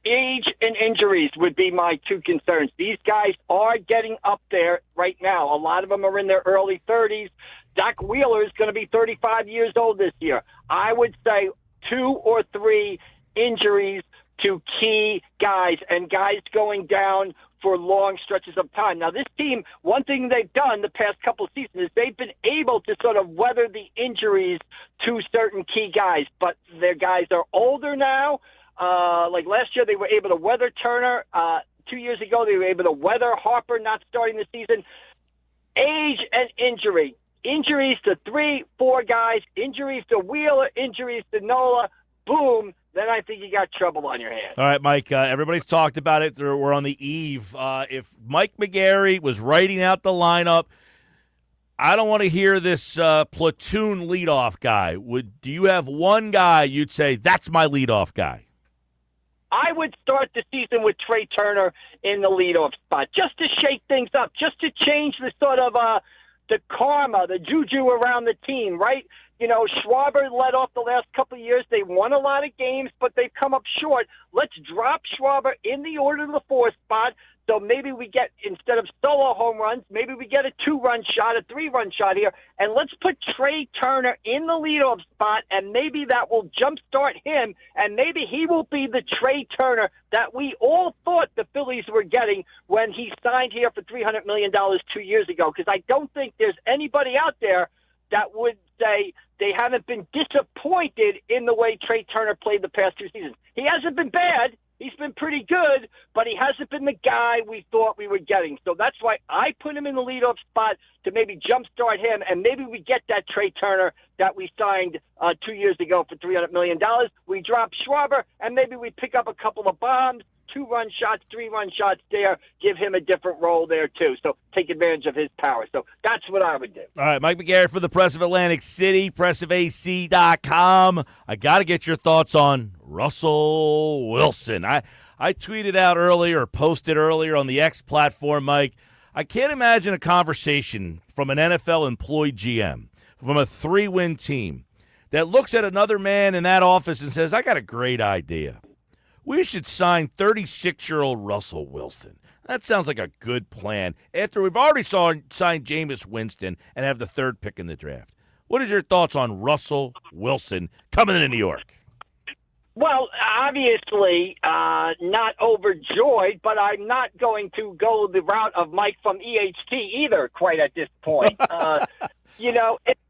Speaker 4: Age and injuries would be my two concerns. These guys are getting up there right now. A lot of them are in their early 30s. Doc Wheeler is going to be 35 years old this year. I would say 2 or 3 injuries to key guys and guys going down for long stretches of time. Now, this team, one thing they've done the past couple of seasons is they've been able to sort of weather the injuries to certain key guys, but their guys are older now. Like last year, they were able to weather Turner. 2 years ago, they were able to weather Harper not starting the season. Age and injury. Injuries to 3, 4 guys. Injuries to Wheeler. Injuries to Nola. Boom. Then I think you got trouble on your hands.
Speaker 1: All right, Mike, everybody's talked about it. We're on the eve. If Mike McGarry was writing out the lineup, I don't want to hear this platoon leadoff guy. Do you have one guy you'd say, that's my leadoff guy?
Speaker 4: I would start the season with Trey Turner in the leadoff spot, just to shake things up, just to change the sort of the karma, the juju around the team, right? Schwarber led off the last couple of years. They won a lot of games, but they've come up short. Let's drop Schwarber in the order to the 4th spot. So maybe we get, instead of solo home runs, maybe we get a 2-run shot, a 3-run shot here. And let's put Trey Turner in the leadoff spot, and maybe that will jumpstart him, and maybe he will be the Trey Turner that we all thought the Phillies were getting when he signed here for $300 million 2 years ago. Because I don't think there's anybody out there that would say they haven't been disappointed in the way Trey Turner played the past 2 seasons. He hasn't been bad. He's been pretty good, but he hasn't been the guy we thought we were getting. So that's why I put him in the leadoff spot to maybe jumpstart him, and maybe we get that Trey Turner that we signed 2 years ago for $300 million. We drop Schwarber, and maybe we pick up a couple of bombs, 2-run shots, 3-run shots there, give him a different role there too. So take advantage of his power. So that's what I would do.
Speaker 1: All right, Mike McGarry for the Press of Atlantic City, pressofac.com. I got to get your thoughts on Russell Wilson. I tweeted out earlier or posted earlier on the X platform, Mike. I can't imagine a conversation from an NFL employed GM, from a 3-win team, that looks at another man in that office and says, I got a great idea. We should sign 36-year-old Russell Wilson. That sounds like a good plan after we've already signed Jameis Winston and have the 3rd pick in the draft. What is your thoughts on Russell Wilson coming into New York?
Speaker 4: Well, obviously not overjoyed, but I'm not going to go the route of Mike from EHT either quite at this point.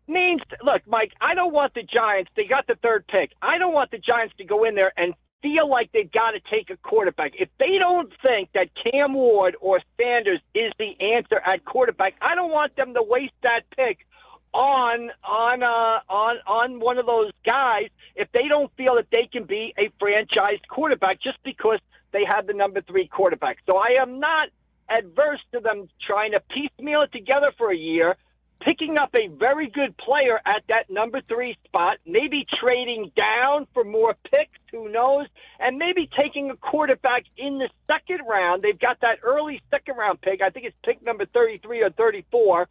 Speaker 4: means, look, Mike, I don't want the Giants. They got the third pick. I don't want the Giants to go in there and feel like they've got to take a quarterback. If they don't think that Cam Ward or Sanders is the answer at quarterback, I don't want them to waste that pick on one of those guys if they don't feel that they can be a franchise quarterback just because they have the number 3 quarterback. So I am not adverse to them trying to piecemeal it together for a year, picking up a very good player at that number 3 spot, maybe trading down for more picks, who knows, and maybe taking a quarterback in the second round. They've got that early second round pick. I think it's pick number 33 or 34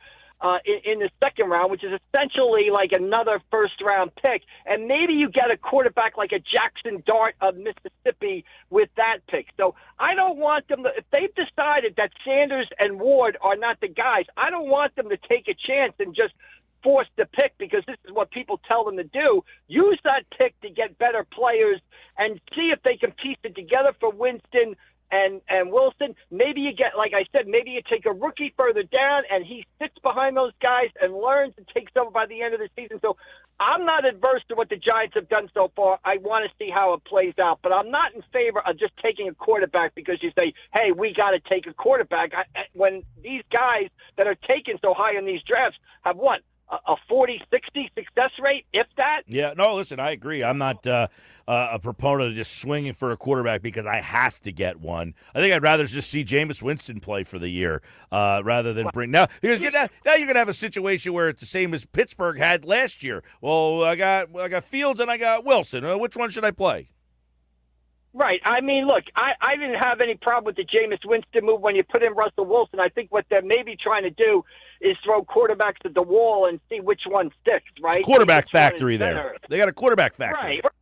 Speaker 4: in the second round, which is essentially like another first-round pick. And maybe you get a quarterback like a Jackson Dart of Mississippi with that pick. So I don't want them to – if they've decided that Sanders and Ward are not the guys, I don't want them to take a chance and just force the pick because this is what people tell them to do. Use that pick to get better players and see if they can piece it together for Winston and Wilson. Maybe you get, like I said, maybe you take a rookie further down and he sits behind those guys and learns and takes over by the end of the season. So I'm not adverse to what the Giants have done so far. I want to see how it plays out, but I'm not in favor of just taking a quarterback because you say, hey, we got to take a quarterback. When these guys that are taken so high in these drafts have what? A 40-60 success rate, if that?
Speaker 1: Yeah, no, listen, I agree. I'm not a proponent of just swinging for a quarterback because I have to get one. I think I'd rather just see Jameis Winston play for the year rather than bring – now you're going to have a situation where it's the same as Pittsburgh had last year. Well, I got Fields and I got Wilson. Which one should I play?
Speaker 4: Right. I mean, look, I didn't have any problem with the Jameis Winston move when you put in Russell Wilson. I think what they're maybe trying to do is throw quarterbacks at the wall and see which one sticks, right?
Speaker 1: It's quarterback factory there. They got a quarterback factory.
Speaker 4: Right.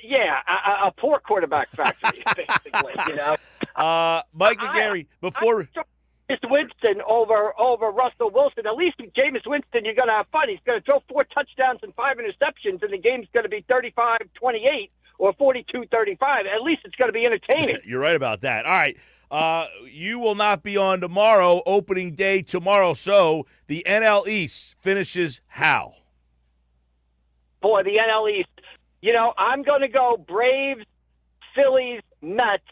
Speaker 4: Yeah, a poor quarterback factory, basically, you know.
Speaker 1: Mike McGarry, before –
Speaker 4: Jameis Winston over Russell Wilson. At least with Jameis Winston, you're going to have fun. He's going to throw 4 touchdowns and 5 interceptions, and the game's going to be 35-28 or 42-35. At least it's going to be entertaining.
Speaker 1: You're right about that. All right. You will not be on tomorrow, opening day tomorrow. So the NL East finishes how?
Speaker 4: Boy, the NL East. You know, I'm going to go Braves, Phillies, Mets,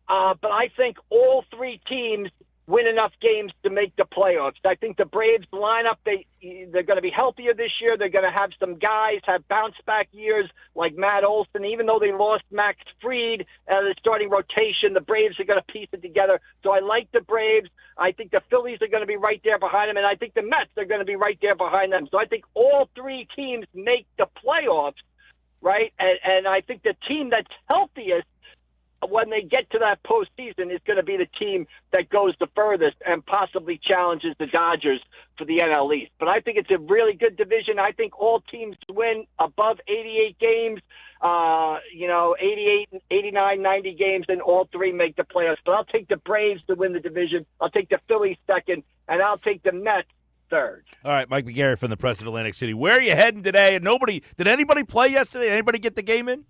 Speaker 4: but I think all 3 teams win enough games to make the playoffs. I think the Braves lineup, they're going to be healthier this year. They're going to have some guys have bounce-back years like Matt Olson. Even though they lost Max Fried, the starting rotation, the Braves are going to piece it together. So I like the Braves. I think the Phillies are going to be right there behind them, and I think the Mets are going to be right there behind them. So I think all 3 teams make the playoffs, right? And I think the team that's healthiest when they get to that postseason is going to be the team that goes the furthest and possibly challenges the Dodgers for the NL East. But I think it's a really good division. I think all teams win above 88 games, 88, 89, 90 games, and all 3 make the playoffs. But I'll take the Braves to win the division. I'll take the Phillies second, and I'll take the Mets third.
Speaker 1: All right, Mike McGarry from the Press of Atlantic City. Where are you heading today? And did anybody play yesterday? Anybody get the game in?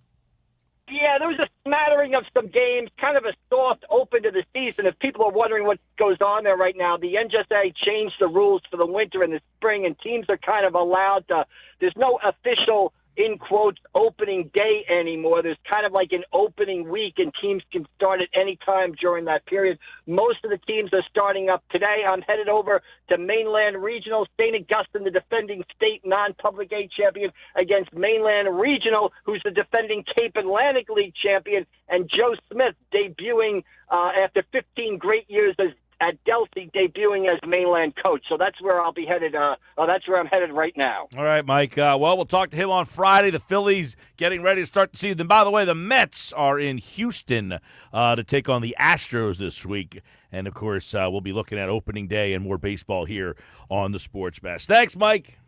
Speaker 4: Yeah, there was a smattering of some games, kind of a soft open to the season. If people are wondering what goes on there right now, the NJSA changed the rules for the winter and the spring, and teams are kind of allowed to – there's no official, in quotes, opening day anymore. There's kind of like an opening week, and teams can start at any time during that period. Most of the teams are starting up today. I'm headed over to Mainland Regional, St. Augustine, the defending state non-public A champion, against Mainland Regional, who's the defending Cape Atlantic League champion, and Joe Smith debuting after 15 great years at Delsey, debuting as Mainland coach. So that's where I'll be headed. That's where I'm headed right now.
Speaker 1: All right, Mike. We'll talk to him on Friday. The Phillies getting ready to start the season. By the way, the Mets are in Houston to take on the Astros this week. And, of course, we'll be looking at opening day and more baseball here on the Sports Bash. Thanks, Mike.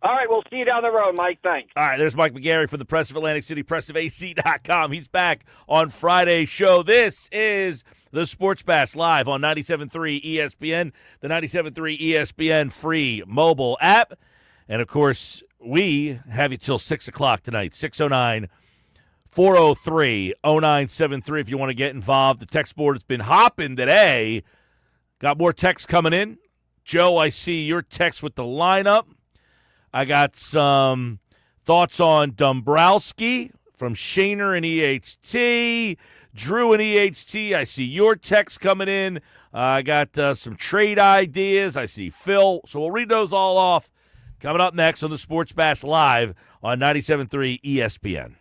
Speaker 4: All right, we'll see you down the road, Mike. Thanks.
Speaker 1: All right, there's Mike McGarry from the Press of Atlantic City, pressofac.com. He's back on Friday's show. This is the Sports Bash live on 97.3 ESPN, the 97.3 ESPN free mobile app. And, of course, we have you till 6 o'clock tonight, 609-403-0973 if you want to get involved. The text board has been hopping today. Got more texts coming in. Joe, I see your text with the lineup. I got some thoughts on Dombrowski from Shaner and EHT, Drew and EHT. I see your text coming in. I got some trade ideas. I see Phil. So we'll read those all off coming up next on the Sports Bash Live on 97.3 ESPN.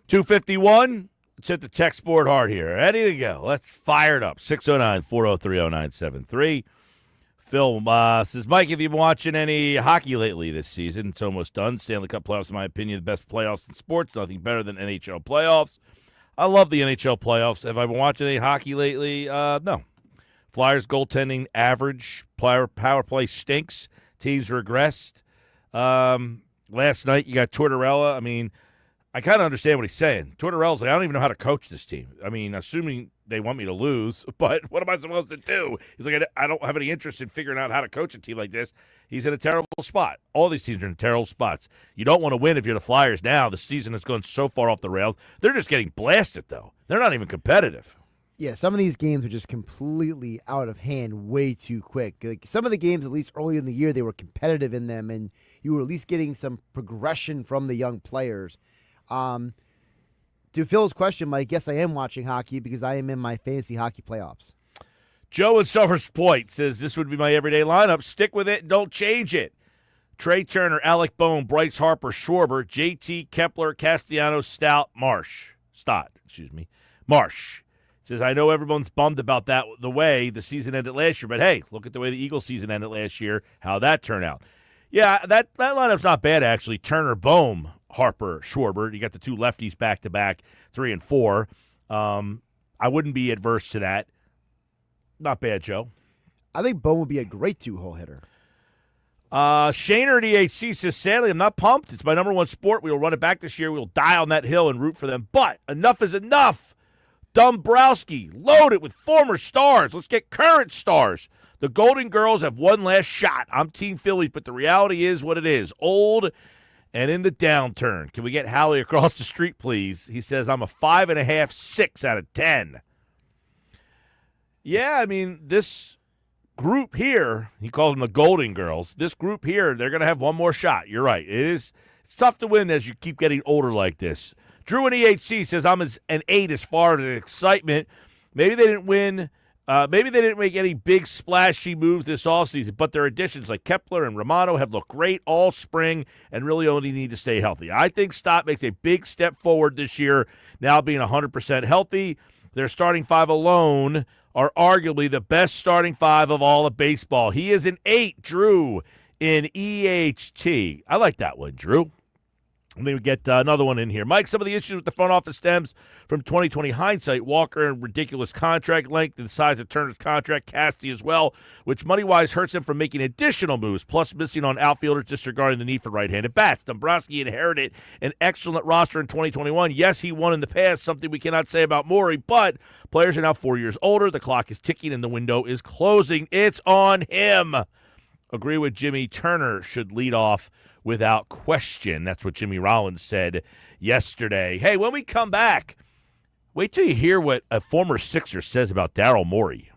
Speaker 1: 251. Let's hit the text board hard here. Ready to go. Let's fire it up. 609-403-0973. Phil says, Mike, have you been watching any hockey lately this season? It's almost done. Stanley Cup playoffs, in my opinion, the best playoffs in sports. Nothing better than NHL playoffs. I love the NHL playoffs. Have I been watching any hockey lately? No. Flyers goaltending average. Power play stinks. Teams regressed. Last night you got Tortorella. I mean, I kind of understand what he's saying. Tortorella's like, I don't even know how to coach this team. I mean, assuming they want me to lose, but what am I supposed to do? He's like, I don't have any interest in figuring out how to coach a team like this. He's in a terrible spot. All these teams are in terrible spots. You don't want to win if you're the Flyers now. The season has gone so far off the rails. They're just getting blasted, though. They're not even competitive.
Speaker 2: Yeah, some of these games are just completely out of hand way too quick. Like some of the games, at least early in the year, they were competitive in them, and you were at least getting some progression from the young players. To Phil's question, Mike, yes, I am watching hockey because I am in my fantasy hockey playoffs.
Speaker 1: Joe in Summers Point says, this would be my everyday lineup. Stick with it and don't change it. Trey Turner, Alec Bohm, Bryce Harper, Schwarber, JT, Kepler, Castellanos, Stott. Marsh. Says, I know everyone's bummed about that, the way the season ended last year, but hey, look at the way the Eagles season ended last year, how that turned out. Yeah, that lineup's not bad, actually. Turner, Bohm, Harper, Schwarber. You got the two lefties back-to-back, 3 and 4. I wouldn't be adverse to that. Not bad, Joe.
Speaker 2: I think Bohm would be a great two-hole hitter.
Speaker 1: Shaner DHC says, sadly, I'm not pumped. It's my number one sport. We will run it back this year. We will die on that hill and root for them. But enough is enough. Dombrowski, loaded with former stars. Let's get current stars. The Golden Girls have one last shot. I'm Team Phillies, but the reality is what it is. Old and in the downturn. Can we get Hallie across the street, please? He says, I'm a 5.5, 6 out of 10. Yeah, I mean, this group here, he calls them the Golden Girls. This group here, they're going to have one more shot. You're right. It's tough to win as you keep getting older like this. Drew in EHC says, I'm an 8 as far as excitement. Maybe they didn't win. Maybe they didn't make any big splashy moves this offseason, but their additions like Kepler and Romano have looked great all spring and really only need to stay healthy. I think Stott makes a big step forward this year, now being 100% healthy. Their starting five alone are arguably the best starting five of all of baseball. He is an 8, Drew, in EHT. I like that one, Drew. Let me get another one in here. Mike, some of the issues with the front office stems from 2020 hindsight. Walker and ridiculous contract length and the size of Turner's contract, Casty as well, which money-wise hurts him from making additional moves, plus missing on outfielders, disregarding the need for right-handed bats. Dombrowski inherited an excellent roster in 2021. Yes, he won in the past, something we cannot say about Morey, but players are now 4 years older. The clock is ticking and the window is closing. It's on him. Agree with Jimmy. Turner should lead off without question. That's what Jimmy Rollins said yesterday. Hey, when we come back, wait till you hear what a former Sixer says about Daryl Morey.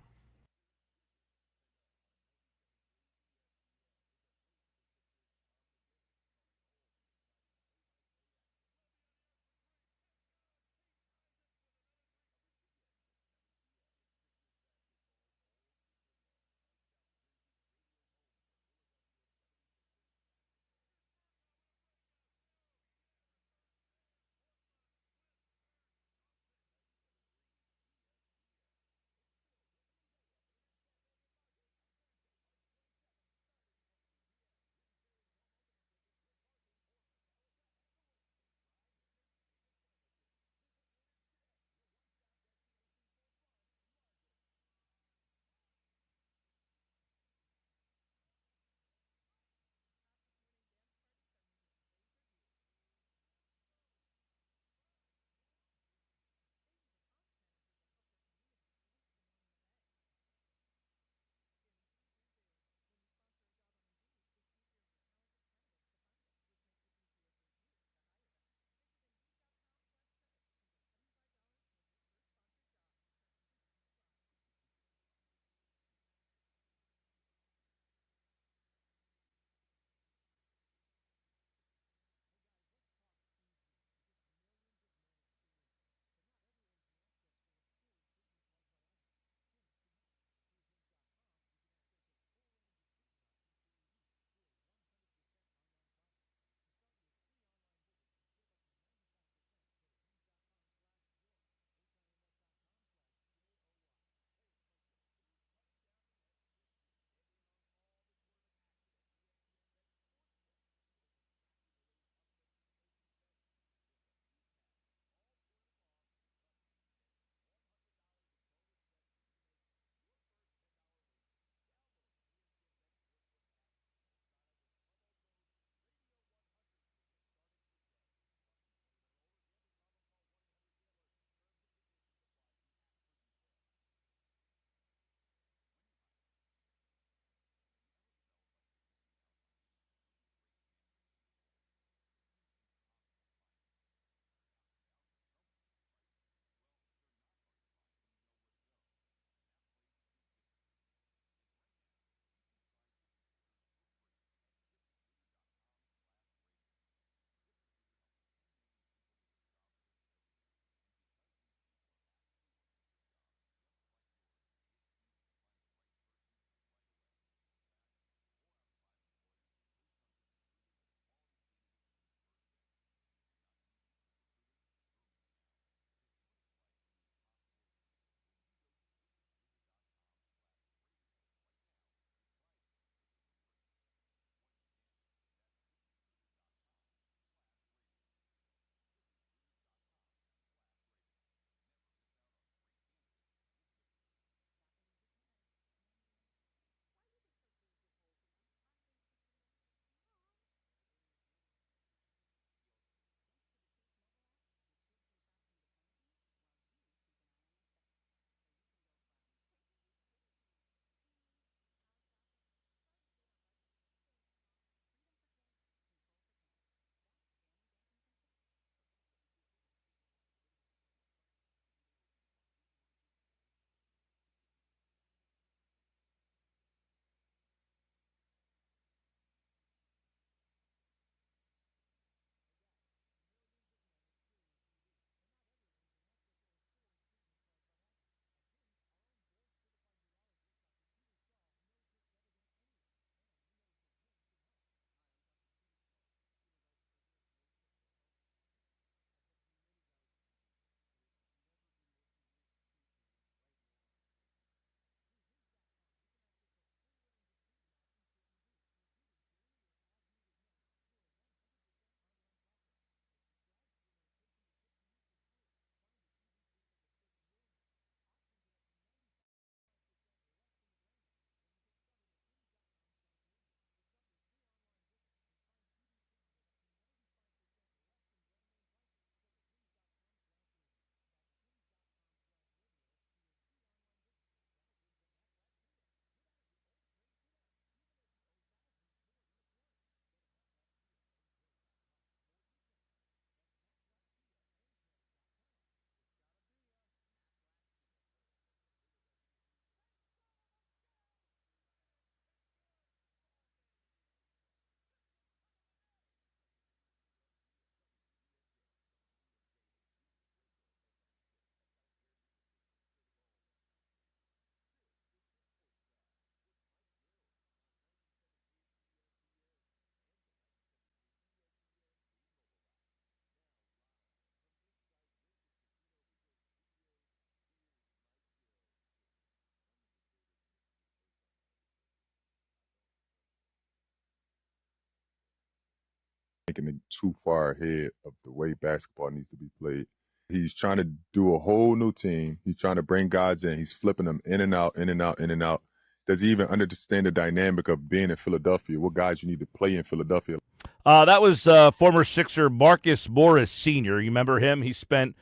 Speaker 5: thinking too far ahead of the way basketball needs to be played. He's trying to do a whole new team. He's trying to bring guys in. He's flipping them in and out, in and out, in and out. Does he even understand the dynamic of being in Philadelphia? What guys you need to play in Philadelphia?
Speaker 1: That was former Sixer Marcus Morris Sr. You remember him? He spent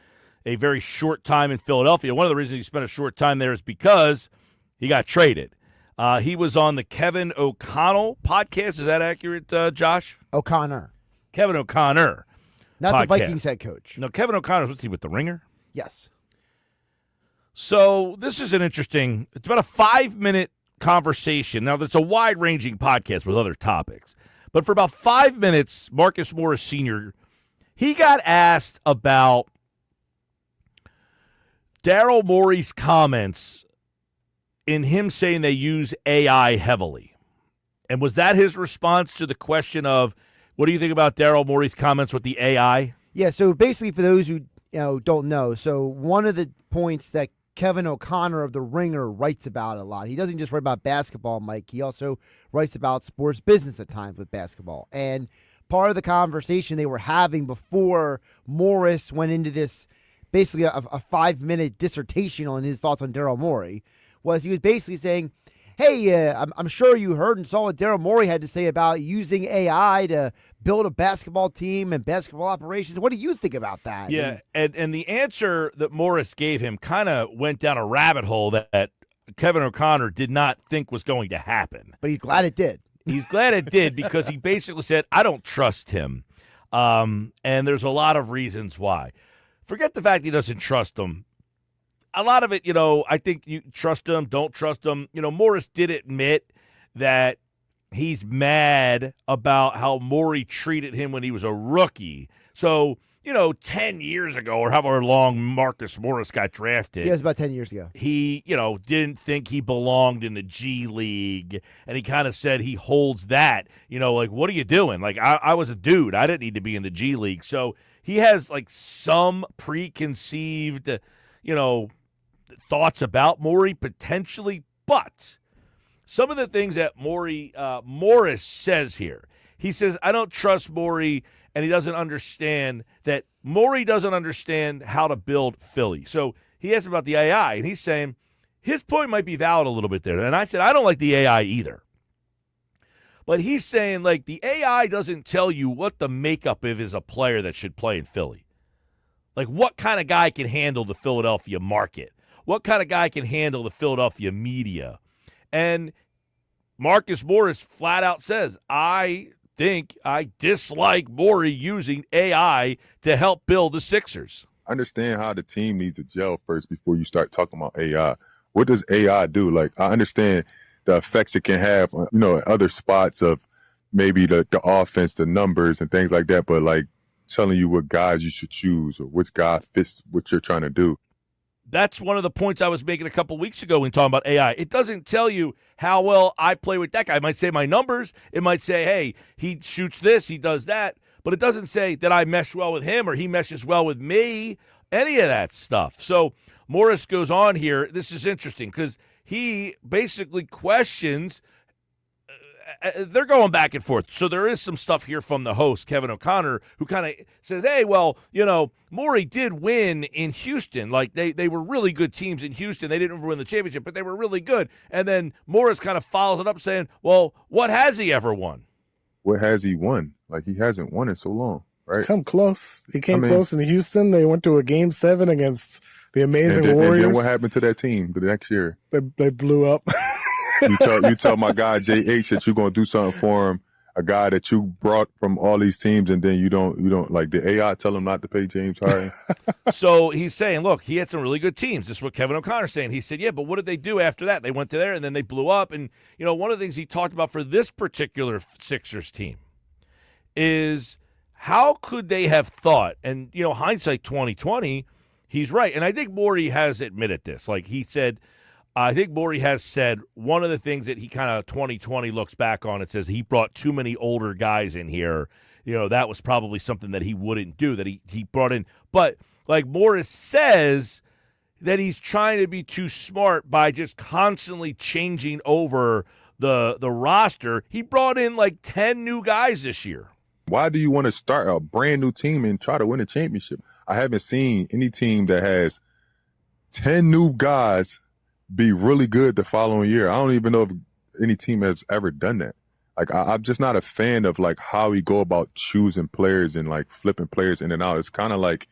Speaker 1: a very short time in Philadelphia. One of the reasons he spent a short time there is because he got traded. He was on the Kevin O'Connell podcast. Is that accurate, Josh?
Speaker 2: O'Connor.
Speaker 1: Kevin O'Connor.
Speaker 2: Not
Speaker 1: podcast.
Speaker 2: the Vikings head coach.
Speaker 1: No, Kevin O'Connor, what's he with, The Ringer?
Speaker 2: Yes.
Speaker 1: So this is it's about a 5-minute conversation. Now, that's a wide-ranging podcast with other topics. But for about 5 minutes, Marcus Morris Sr., he got asked about Daryl Morey's comments in him saying they use AI heavily. And was that his response to the question of, what do you think about Daryl Morey's comments with the AI?
Speaker 2: Yeah, so basically for those who don't know, so one of the points that Kevin O'Connor of The Ringer writes about a lot, he doesn't just write about basketball, Mike, he also writes about sports business at times with basketball. And part of the conversation they were having before Morris went into this, basically a 5-minute dissertation on his thoughts on Daryl Morey, was he was basically saying, hey, I'm sure you heard and saw what Daryl Morey had to say about using AI to build a basketball team and basketball operations. What do you think about that?
Speaker 1: Yeah, and the answer that Morris gave him kind of went down a rabbit hole that Kevin O'Connor did not think was going to happen.
Speaker 2: But he's glad it did.
Speaker 1: He's glad it did because he basically said, I don't trust him. And there's a lot of reasons why. Forget the fact he doesn't trust him. A lot of it, I think you trust him, don't trust him. Morris did admit that he's mad about how Morey treated him when he was a rookie. So, 10 years ago or however long Marcus Morris got drafted.
Speaker 2: Yeah, it was about 10 years ago.
Speaker 1: He, didn't think he belonged in the G League. And he kind of said he holds that, like, what are you doing? Like, I was a dude. I didn't need to be in the G League. So he has, like, some preconceived, thoughts about Morey potentially, but some of the things that Morris says here, he says, I don't trust Morey, and he doesn't understand that Morey doesn't understand how to build Philly. So he asked about the AI, and he's saying his point might be valid a little bit there. And I said, I don't like the AI either. But he's saying, like, the AI doesn't tell you what the makeup of is a player that should play in Philly. Like, what kind of guy can handle the Philadelphia market? What kind of guy can handle the Philadelphia media? And Marcus Morris flat out says, I dislike Morey using AI to help build the Sixers.
Speaker 5: Understand how the team needs to gel first before you start talking about AI. What does AI do? Like, I understand the effects it can have on, other spots of maybe the offense, the numbers and things like that, but like telling you what guys you should choose or which guy fits what you're trying to do.
Speaker 1: That's one of the points I was making a couple weeks ago when talking about AI. It doesn't tell you how well I play with that guy. It might say my numbers. It might say, hey, he shoots this, he does that. But it doesn't say that I mesh well with him or he meshes well with me, any of that stuff. So Morris goes on here. This is interesting because he basically questions they're going back and forth. So there is some stuff here from the host, Kevin O'Connor, who kind of says, hey, well, Morey did win in Houston. Like, they were really good teams in Houston. They didn't win the championship, but they were really good. And then Morris kind of follows it up saying, well, what has he ever won?
Speaker 5: What has he won? Like, he hasn't won in so long, right?
Speaker 6: He's come close. He came close in Houston. They went to a Game 7 against the amazing Warriors.
Speaker 5: And then what happened to that team the next year?
Speaker 6: They blew up.
Speaker 5: You tell my guy JH that you're gonna do something for him, a guy that you brought from all these teams, and then you don't like the AI tell him not to pay James Harden.
Speaker 1: So he's saying, look, he had some really good teams. This is what Kevin O'Connor's saying. He said, yeah, but what did they do after that? They went to there and then they blew up. And one of the things he talked about for this particular Sixers team is how could they have thought? And hindsight 2020, he's right. And I think Morey has admitted this. Like he said. I think Morey has said one of the things that he kind of 2020 looks back on, it says he brought too many older guys in here. That was probably something that he wouldn't do, that he brought in. But like Morris says that he's trying to be too smart by just constantly changing over the roster. He brought in like 10 new guys this year.
Speaker 5: Why do you want to start a brand new team and try to win a championship? I haven't seen any team that has 10 new guys be really good the following year. I don't even know if any team has ever done that. Like, I'm just not a fan of like how he go about choosing players and like flipping players in and out. It's kind of like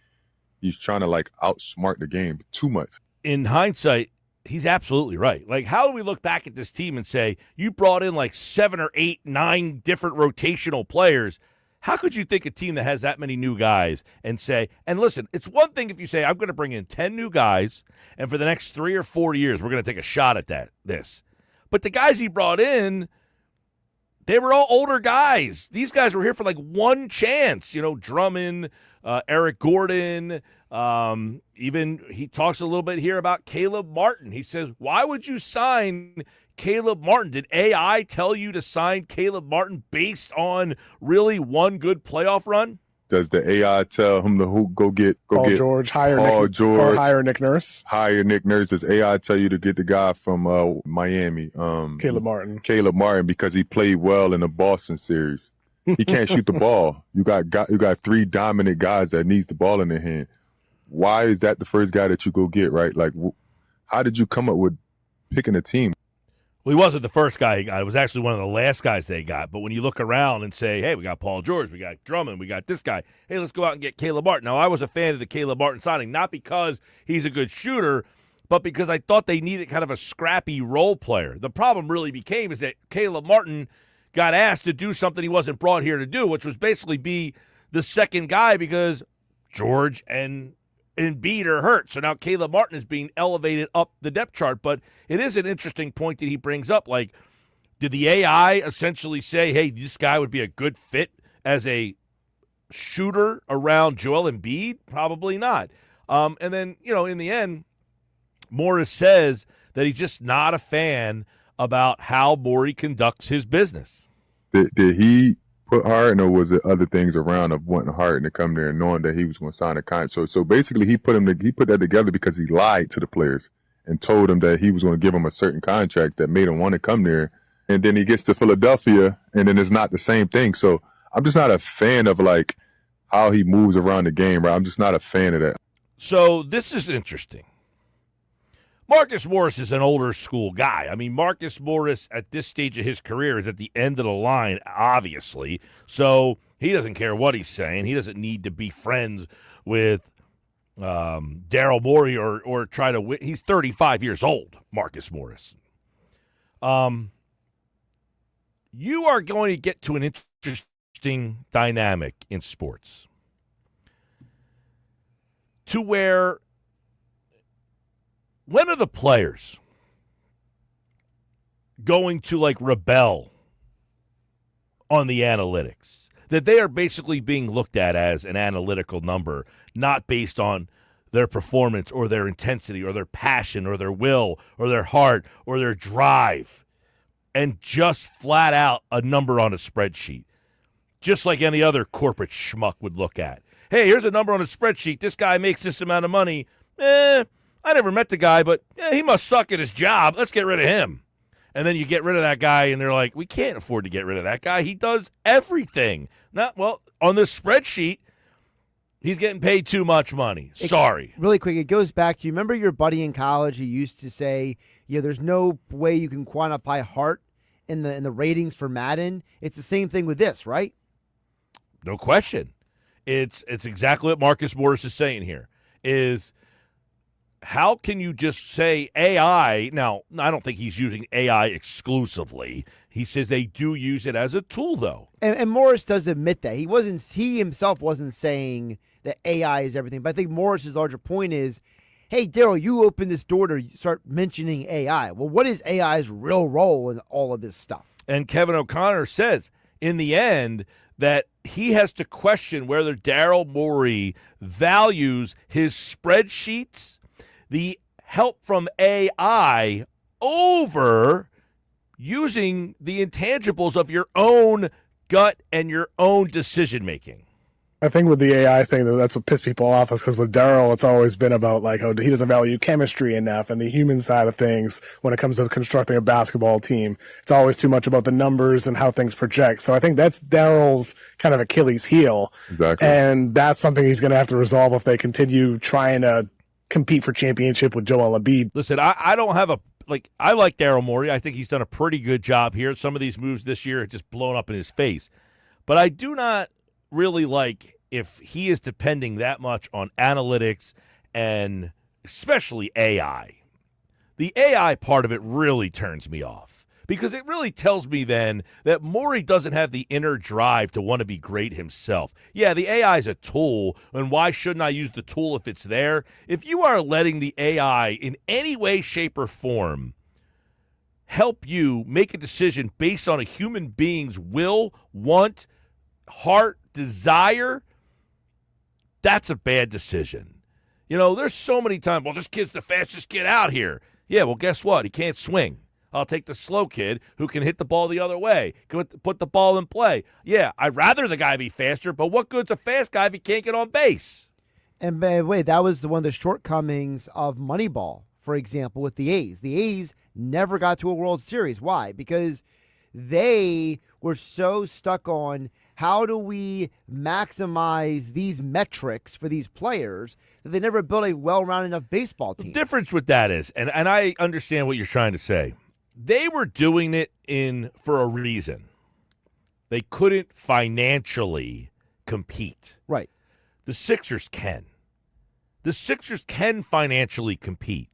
Speaker 5: he's trying to like outsmart the game too much.
Speaker 1: In hindsight, he's absolutely right. Like, how do we look back at this team and say, you brought in like 7 or 8, 9 different rotational players? How could you think a team that has that many new guys and say, and listen, it's one thing if you say, I'm going to bring in 10 new guys, and for the next 3 or 4 years, we're going to take a shot at this. But the guys he brought in, they were all older guys. These guys were here for like one chance. You know, Drummond, Eric Gordon, even he talks a little bit here about Caleb Martin. He says, why would you sign Caleb Martin? Did AI tell you to sign Caleb Martin based on really one good playoff run?
Speaker 5: Does the AI tell him to go get
Speaker 6: Paul George, hire Nick Nurse?
Speaker 5: Hire Nick Nurse. Does AI tell you to get the guy from Miami,
Speaker 6: Caleb Martin?
Speaker 5: Caleb Martin, because he played well in the Boston series. He can't shoot the ball. You got 3 dominant guys that needs the ball in their hand. Why is that the first guy that you go get, right? Like, how did you come up with picking a team?
Speaker 1: Well, he wasn't the first guy he got. It was actually one of the last guys they got. But when you look around and say, hey, we got Paul George, we got Drummond, we got this guy. Hey, let's go out and get Caleb Martin. Now, I was a fan of the Caleb Martin signing, not because he's a good shooter, but because I thought they needed kind of a scrappy role player. The problem really became is that Caleb Martin got asked to do something he wasn't brought here to do, which was basically be the second guy because George and Embiid are hurt. So now Caleb Martin is being elevated up the depth chart. But it is an interesting point that he brings up. Like, did the AI essentially say, hey, this guy would be a good fit as a shooter around Joel Embiid? Probably not. And then, you know, in the end, Morris says that he's just not a fan about how Morey conducts his business.
Speaker 5: Did he put Harden, or was it other things around of wanting Harden to come there and knowing that he was going to sign a contract? So basically, he put that together because he lied to the players and told them that he was going to give them a certain contract that made him want to come there. And then he gets to Philadelphia, and then it's not the same thing. So I'm just not a fan of like how he moves around the game, right? I'm just not a fan of that.
Speaker 1: So this is interesting. Marcus Morris is an older school guy. I mean, Marcus Morris at this stage of his career is at the end of the line, obviously. So he doesn't care what he's saying. He doesn't need to be friends with Daryl Morey or try to win. He's 35 years old, Marcus Morris. You are going to get to an interesting dynamic in sports to where when are the players going to like rebel on the analytics? That they are basically being looked at as an analytical number, not based on their performance or their intensity or their passion or their will or their heart or their drive, and just flat out a number on a spreadsheet, just like any other corporate schmuck would look at. Hey, here's a number on a spreadsheet. This guy makes this amount of money. I never met the guy, but he must suck at his job. Let's get rid of him. And then you get rid of that guy, and they're like, we can't afford to get rid of that guy. He does everything. On this spreadsheet, he's getting paid too much money. Sorry.
Speaker 2: Really quick, it goes back to, you remember your buddy in college who used to say, there's no way you can quantify heart in the ratings for Madden? It's the same thing with this, right?
Speaker 1: No question. It's exactly what Marcus Morris is saying here, is how can you just say AI? Now, I don't think he's using AI exclusively. He says they do use it as a tool, though. And
Speaker 2: Morris does admit that. He himself wasn't saying that AI is everything. But I think Morris's larger point is, hey, Daryl, you open this door to start mentioning AI. Well, what is AI's real role in all of this stuff? And
Speaker 1: Kevin O'Connor says, in the end, that he has to question whether Daryl Morey values his spreadsheets, the help from AI, over using the intangibles of your own gut and your own decision-making.
Speaker 6: I think with the AI thing, that's what pissed people off, is because with Daryl, it's always been about like how he doesn't value chemistry enough and the human side of things when it comes to constructing a basketball team. It's always too much about the numbers and how things project. So I think that's Daryl's kind of Achilles heel.
Speaker 5: Exactly.
Speaker 6: And that's something he's going to have to resolve if they continue trying to compete for championship with Joel Embiid.
Speaker 1: Listen, I don't have a I like Daryl Morey. I think he's done a pretty good job here. Some of these moves this year have just blown up in his face. But I do not really like if he is depending that much on analytics and especially AI. The AI part of it really turns me off because it really tells me then that Morey doesn't have the inner drive to want to be great himself. Yeah, the AI is a tool, and why shouldn't I use the tool if it's there? If you are letting the AI in any way, shape, or form help you make a decision based on a human being's will, want, heart, desire, that's a bad decision. You know, there's so many times, well, this kid's the fastest kid out here. Yeah, well, guess what? He can't swing. I'll take the slow kid who can hit the ball the other way, can put the ball in play. Yeah, I'd rather the guy be faster, but what good's a fast guy if he can't get on base?
Speaker 2: And by the way, that was one of the shortcomings of Moneyball, for example, with the A's. The A's never got to a World Series. Why? Because they were so stuck on how do we maximize these metrics for these players that they never built a well-rounded enough baseball team.
Speaker 1: The difference with that is, and I understand what you're trying to say, they were doing it for a reason. They couldn't financially compete.
Speaker 2: Right.
Speaker 1: The Sixers can. The Sixers can financially compete.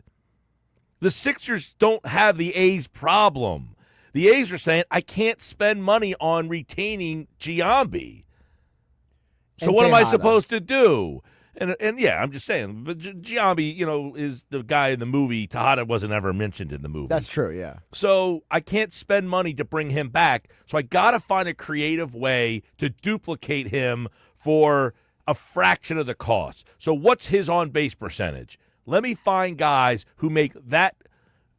Speaker 1: The Sixers don't have the A's problem. The A's are saying, I can't spend money on retaining Giambi. So
Speaker 2: And
Speaker 1: what am I
Speaker 2: Tejada.
Speaker 1: supposed to do? And yeah, I'm just saying, but Giambi, is the guy in the movie. Tejada wasn't ever mentioned in the movie.
Speaker 2: That's true, yeah.
Speaker 1: So I can't spend money to bring him back. So I got to find a creative way to duplicate him for a fraction of the cost. So what's his on-base percentage? Let me find guys who make that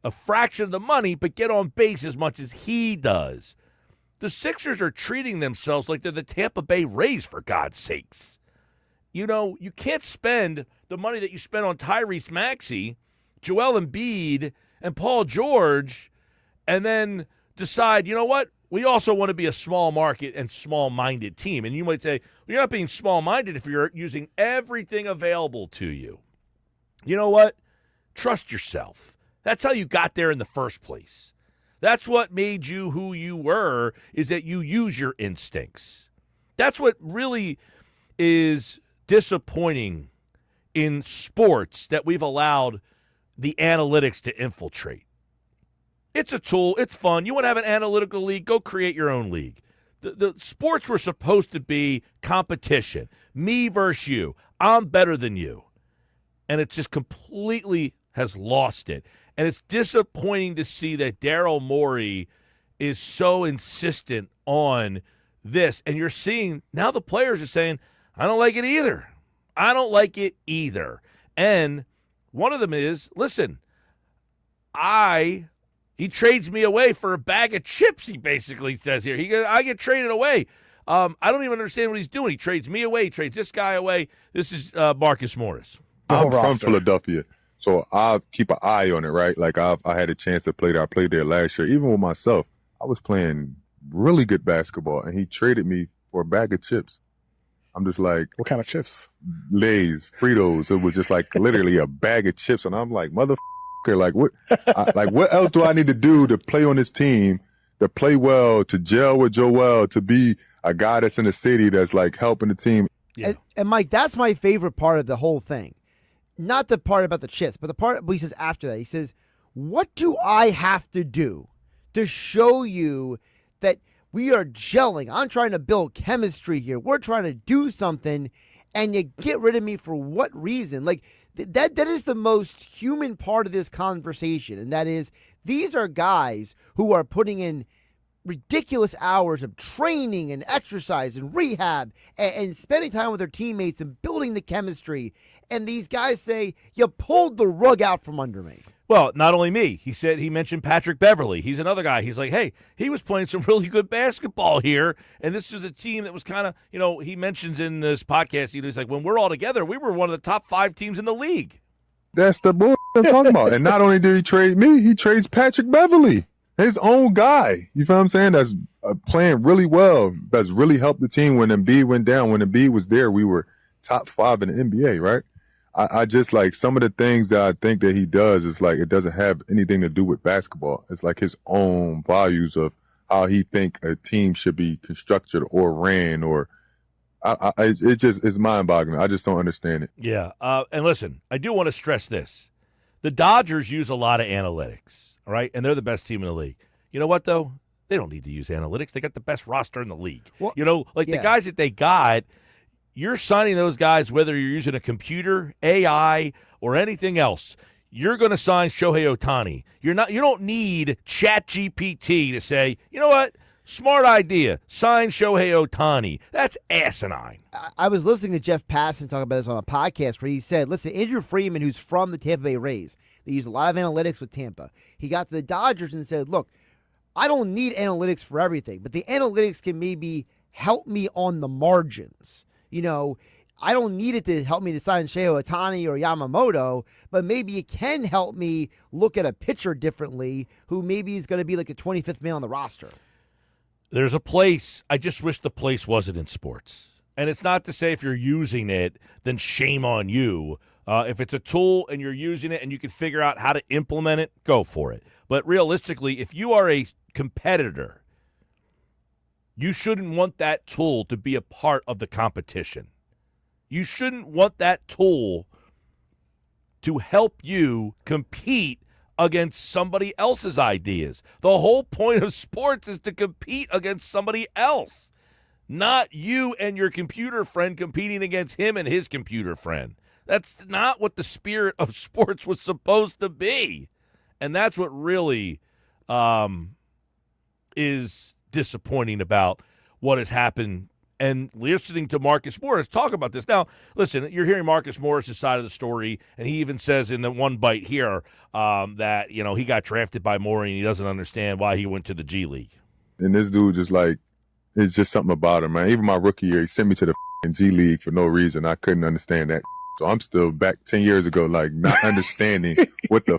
Speaker 1: a fraction of the money but get on base as much as he does. The Sixers are treating themselves like they're the Tampa Bay Rays, for God's sakes. You can't spend the money that you spent on Tyrese Maxey, Joel Embiid, and Paul George, and then decide, you know what? We also want to be a small market and small-minded team. And you might say, well, you're not being small-minded if you're using everything available to you. You know what? Trust yourself. That's how you got there in the first place. That's what made you who you were, is that you use your instincts. That's what really is disappointing in sports, that we've allowed the analytics to infiltrate. It's a tool. It's fun. You want to have an analytical league? Go create your own league. The sports were supposed to be competition. Me versus you. I'm better than you. And it just completely has lost it. And it's disappointing to see that Daryl Morey is so insistent on this. And you're seeing now the players are saying, I don't like it either. I don't like it either. And one of them is, listen, he trades me away for a bag of chips, he basically says here. He goes, I get traded away. I don't even understand what he's doing. He trades me away. He trades this guy away. This is Marcus Morris.
Speaker 5: I'm from Philadelphia, so I keep an eye on it, right? Like I had a chance to play there. I played there last year. Even with myself, I was playing really good basketball, and he traded me for a bag of chips. I'm just like,
Speaker 6: what kind of chips?
Speaker 5: Lay's, Fritos. It was just like literally a bag of chips, and I'm like, motherfucker, like what? What else do I need to do to play on this team, to play well, to gel with Joel, to be a guy that's in the city that's like helping the team?
Speaker 1: Yeah.
Speaker 2: And Mike, that's my favorite part of the whole thing. Not the part about the chips, but the part he says after that. He says, what do I have to do to show you that we are gelling? I'm trying to build chemistry here. We're trying to do something, and you get rid of me for what reason? Like, that is the most human part of this conversation, and that is these are guys who are putting in ridiculous hours of training and exercise and rehab and spending time with their teammates and building the chemistry. And these guys say, you pulled the rug out from under me.
Speaker 1: Well, not only me. He mentioned Patrick Beverley. He's another guy. He's like, hey, he was playing some really good basketball here, and this is a team that was kind of, he mentions in this podcast, he's like, when we're all together, we were one of the top 5 teams in the league.
Speaker 5: That's the bull I'm talking about. And not only did he trade me, he trades Patrick Beverley, his own guy. You feel what I'm saying? That's playing really well. That's really helped the team when Embiid went down. When Embiid was there, we were top 5 in the NBA, right? I just like some of the things that I think that he does is like it doesn't have anything to do with basketball. It's like his own values of how he think a team should be constructed or ran, or it just is mind-boggling. I just don't understand it.
Speaker 1: Yeah, and listen, I do want to stress this: the Dodgers use a lot of analytics, all right, and they're the best team in the league. You know what though? They don't need to use analytics. They got the best roster in the league. Well, the guys that they got. You're signing those guys whether you're using a computer, AI, or anything else. You're going to sign Shohei Ohtani. You don't need ChatGPT to say, you know what? Smart idea. Sign Shohei Ohtani. That's asinine.
Speaker 2: I was listening to Jeff Passan talk about this on a podcast where he said, listen, Andrew Freeman, who's from the Tampa Bay Rays, they use a lot of analytics with Tampa. He got to the Dodgers and said, look, I don't need analytics for everything, but the analytics can maybe help me on the margins. I don't need it to help me to sign Shohei Ohtani or Yamamoto, but maybe it can help me look at a pitcher differently who maybe is going to be like a 25th man on the roster.
Speaker 1: There's a place. I just wish the place wasn't in sports. And it's not to say if you're using it, then shame on you. If it's a tool and you're using it and you can figure out how to implement it, go for it. But realistically, if you are a competitor, you shouldn't want that tool to be a part of the competition. You shouldn't want that tool to help you compete against somebody else's ideas. The whole point of sports is to compete against somebody else, not you and your computer friend competing against him and his computer friend. That's not what the spirit of sports was supposed to be. And that's what really is disappointing about what has happened. And listening to Marcus Morris talk about this. Now, listen, you're hearing Marcus Morris' side of the story, and he even says in the one bite here that, he got drafted by Morey and he doesn't understand why he went to the G League.
Speaker 5: And this dude just like, it's just something about him, man. Even my rookie year, he sent me to the G League for no reason. I couldn't understand that. So I'm still back 10 years ago, like not understanding what the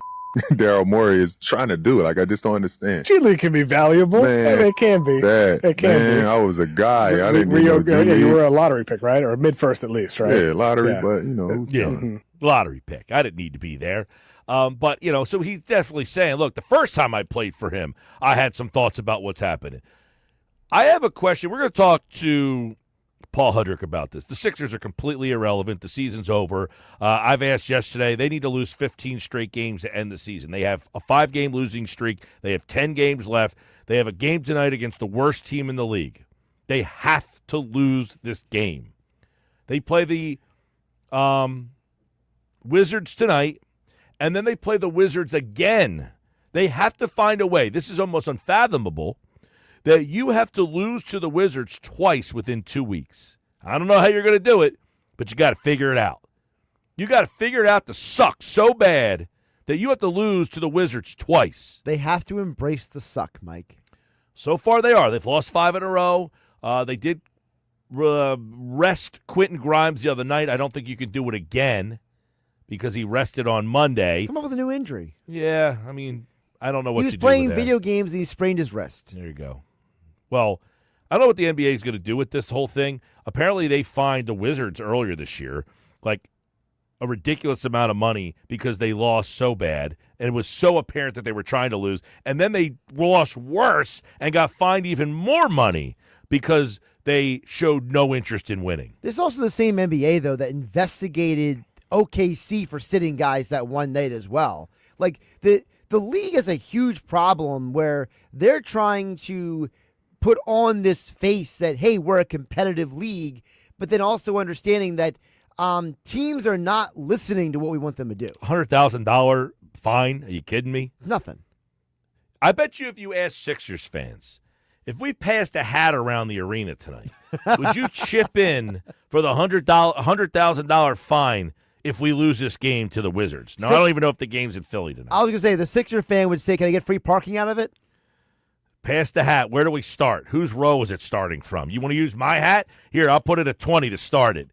Speaker 5: Daryl Morey is trying to do. Like, I just don't understand.
Speaker 6: G League can be valuable.
Speaker 5: Man,
Speaker 6: it can be.
Speaker 5: It can be. I was a guy. I didn't know
Speaker 6: you were a lottery pick, right? Or mid-first at least, right?
Speaker 5: Yeah, lottery, but,
Speaker 1: lottery pick. I didn't need to be there. But, so he's definitely saying, look, the first time I played for him, I had some thoughts about what's happening. I have a question. We're going to talk to Paul Hudrick about this. The Sixers are completely irrelevant. The season's over. I've asked yesterday, they need to lose 15 straight games to end the season. They have a 5-game losing streak. They have 10 games left. They have a game tonight against the worst team in the league. They have to lose this game. They play the Wizards tonight, and then they play the Wizards again. They have to find a way. This is almost unfathomable that you have to lose to the Wizards twice within 2 weeks. I don't know how you're going to do it, but you got to figure it out. You got to figure it out to suck so bad that you have to lose to the Wizards twice.
Speaker 2: They have to embrace the suck, Mike.
Speaker 1: So far they are. They've lost 5 in a row. They did rest Quentin Grimes the other night. I don't think you can do it again because he rested on Monday.
Speaker 2: Come up with a new injury.
Speaker 1: Yeah, I mean, I don't know what to do.
Speaker 2: He was playing video games and he sprained his wrist.
Speaker 1: There you go. Well, I don't know what the NBA is going to do with this whole thing. Apparently, they fined the Wizards earlier this year, like a ridiculous amount of money because they lost so bad, and it was so apparent that they were trying to lose. And then they lost worse and got fined even more money because they showed no interest in winning.
Speaker 2: This is also the same NBA, though, that investigated OKC for sitting guys that one night as well. Like, the league has a huge problem where they're trying to put on this face that, hey, we're a competitive league, but then also understanding that teams are not listening to what we want them to do.
Speaker 1: $100,000 fine? Are you kidding me?
Speaker 2: Nothing.
Speaker 1: I bet you if you ask Sixers fans, If we passed a hat around the arena tonight, would you chip in for the $100,000 fine if we lose this game to the Wizards? No, I don't even know if the game's in Philly tonight.
Speaker 2: I was going to say, the Sixer fan would say, can I get free parking out of it?
Speaker 1: Pass the hat. Where do we start? Whose row is it starting from? You want to use my hat? Here, I'll put it at 20 to start it.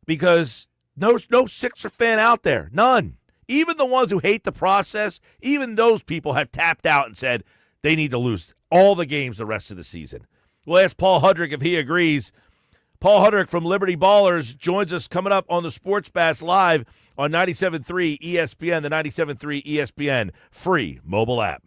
Speaker 1: Because no Sixer fan out there. None. Even the ones who hate the process, even those people have tapped out and said they need to lose all the games the rest of the season. We'll ask Paul Hudrick if he agrees. Paul Hudrick from Liberty Ballers joins us coming up on the Sports Bash Live on 97.3 ESPN, the 97.3 ESPN free mobile app.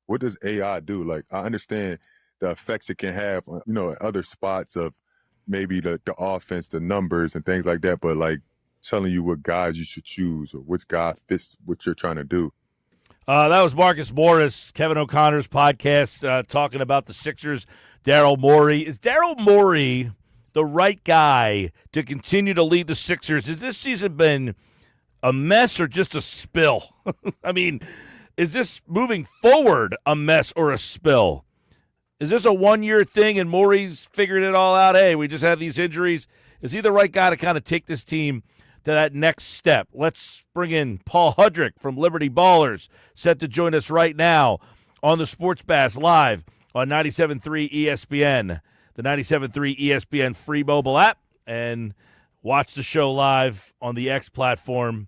Speaker 5: what does AI do? Like, I understand the effects it can have on, other spots of maybe the offense, the numbers and things like that, but like telling you what guys you should choose or which guy fits what you're trying to do.
Speaker 1: That was Marcus Morris, Kevin O'Connor's podcast, talking about the Sixers. Daryl Morey. Is Daryl Morey the right guy to continue to lead the Sixers? Has this season been a mess or just a spill? I mean, is this moving forward a mess or a spill? Is this a one-year thing and Morey's figured it all out? Hey, we just have these injuries. Is he the right guy to kind of take this team to that next step? Let's bring in Paul Hudrick from Liberty Ballers, set to join us right now on the Sports Bass live on 97.3 ESPN, the 97.3 ESPN free mobile app, and watch the show live on the X platform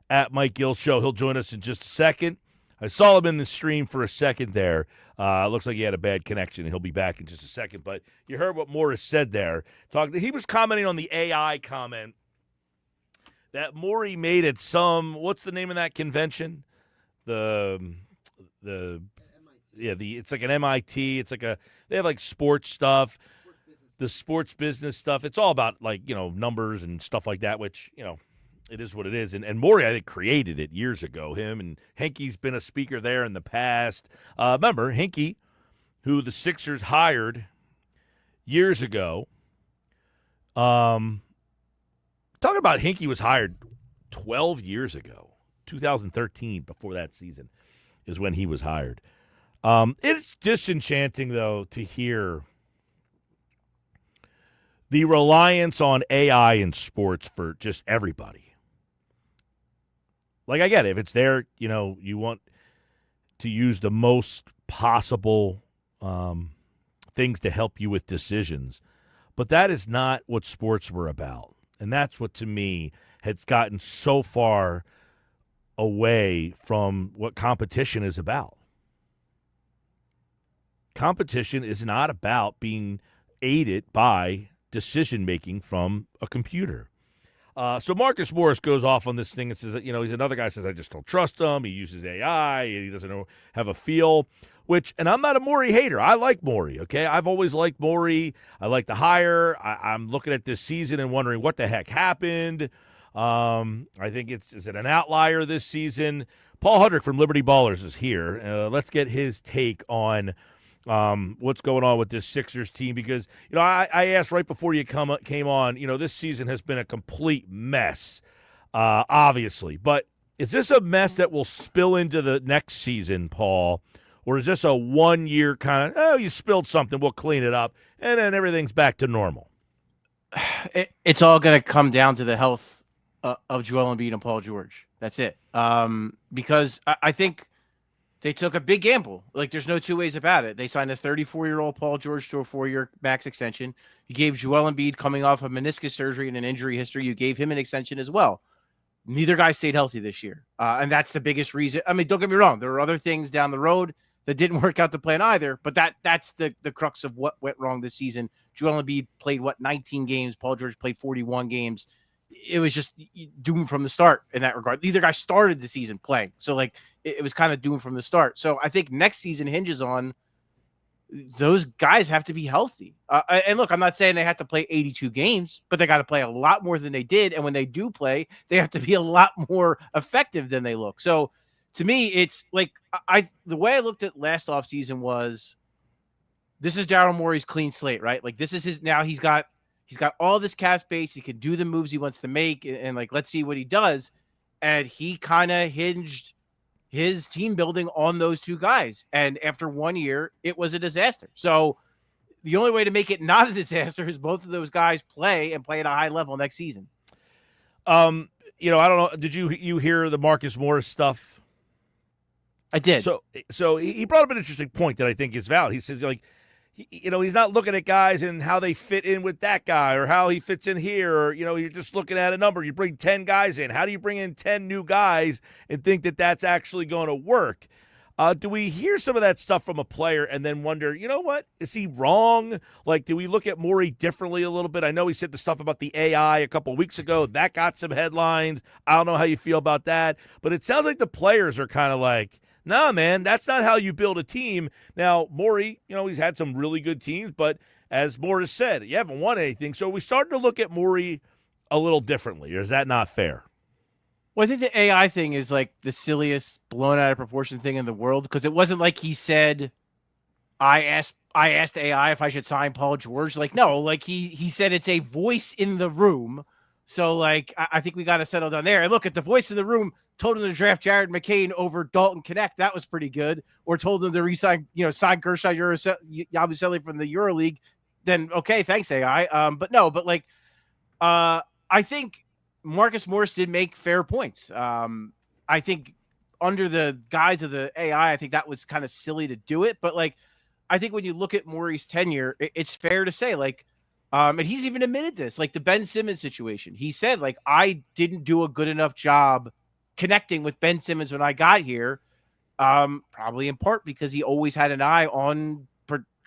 Speaker 1: at Mike Gill Show. He'll join us in just a second. I saw him in the stream for a second there. Looks like he had a bad connection, and he'll be back in just a second. But you heard what Morris said there. He was commenting on the AI comment that Morey made at what's the name of that convention? It's like an MIT. It's like they have like sports stuff, the sports business stuff. It's all about numbers and stuff like that, which, it is what it is. And Morey, I think, created it years ago. Him and Henke's been a speaker there in the past. Remember, Henke, who the Sixers hired years ago. Talking about Henke was hired 12 years ago, 2013, before that season is when he was hired. It's disenchanting, though, to hear the reliance on AI in sports for just everybody. Like, I get it. If it's there, you want to use the most possible things to help you with decisions. But that is not what sports were about. And that's what, to me, has gotten so far away from what competition is about. Competition is not about being aided by decision-making from a computer. So Marcus Morris goes off on this thing and says that, he's another guy says, I just don't trust him. He uses AI, and he doesn't have a feel, and I'm not a Morey hater. I like Morey, okay? I've always liked Morey. I like the hire. I'm looking at this season and wondering what the heck happened. I think is it an outlier this season? Paul Hudrick from Liberty Ballers is here. Let's get his take on what's going on with this Sixers team, because I asked right before you came on, this season has been a complete mess, obviously. But is this a mess that will spill into the next season, Paul? Or is this a one-year kind of, you spilled something, we'll clean it up, and then everything's back to normal?
Speaker 7: It's all going to come down to the health of Joel Embiid and Paul George. That's it. Because I think they took a big gamble. Like, there's no two ways about it. They signed a 34-year-old Paul George to a 4-year max extension. You gave Joel Embiid, coming off of meniscus surgery and an injury history, you gave him an extension as well. Neither guy stayed healthy this year. And that's the biggest reason. I mean, don't get me wrong. There were other things down the road that didn't work out to plan either, but that's the crux of what went wrong this season. Joel Embiid played, 19 games? Paul George played 41 games. It was just doomed from the start in that regard. Neither guy started the season playing. So, it was kind of doomed from the start. So I think next season hinges on those guys have to be healthy. And look, I'm not saying they have to play 82 games, but they got to play a lot more than they did. And when they do play, they have to be a lot more effective than they look. So to me, it's like the way I looked at last offseason was, this is Daryl Morey's clean slate, right? Like, this is his, now he's got all this cap space. He can do the moves he wants to make, and let's see what he does. And he kind of hinged his team building on those two guys. And after 1 year, it was a disaster. So the only way to make it not a disaster is both of those guys play at a high level next season.
Speaker 1: I don't know. Did you hear the Marcus Morris stuff?
Speaker 7: I did.
Speaker 1: So he brought up an interesting point that I think is valid. He says, he's not looking at guys and how they fit in with that guy or how he fits in here. Or, you're just looking at a number. You bring 10 guys in. How do you bring in 10 new guys and think that that's actually going to work? Do we hear some of that stuff from a player and then wonder, what? Is he wrong? Do we look at Morey differently a little bit? I know he said the stuff about the AI a couple of weeks ago. That got some headlines. I don't know how you feel about that. But it sounds like the players are kind of like, No, man, that's not how you build a team. Now, Morey, he's had some really good teams, but as Morris said, you haven't won anything. So we started to look at Morey a little differently, or is that not fair?
Speaker 7: Well, I think the AI thing is like the silliest, blown out of proportion thing in the world, because it wasn't like he said, I asked AI if I should sign Paul George. Like, no, like he said it's a voice in the room. So, like, I think we got to settle down there. And look, at the voice in the room told him to draft Jared McCain over Dalton Connect. That was pretty good. Or told him to resign, sign Gershon Yabusele from the EuroLeague. Then, okay, thanks, AI. I think Marcus Morris did make fair points. I think under the guise of the AI, I think that was kind of silly to do it. But, like, I think when you look at Morey's tenure, it's fair to say, like, and he's even admitted this, like the Ben Simmons situation. He said, like, I didn't do a good enough job connecting with Ben Simmons when I got here, probably in part because he always had an eye on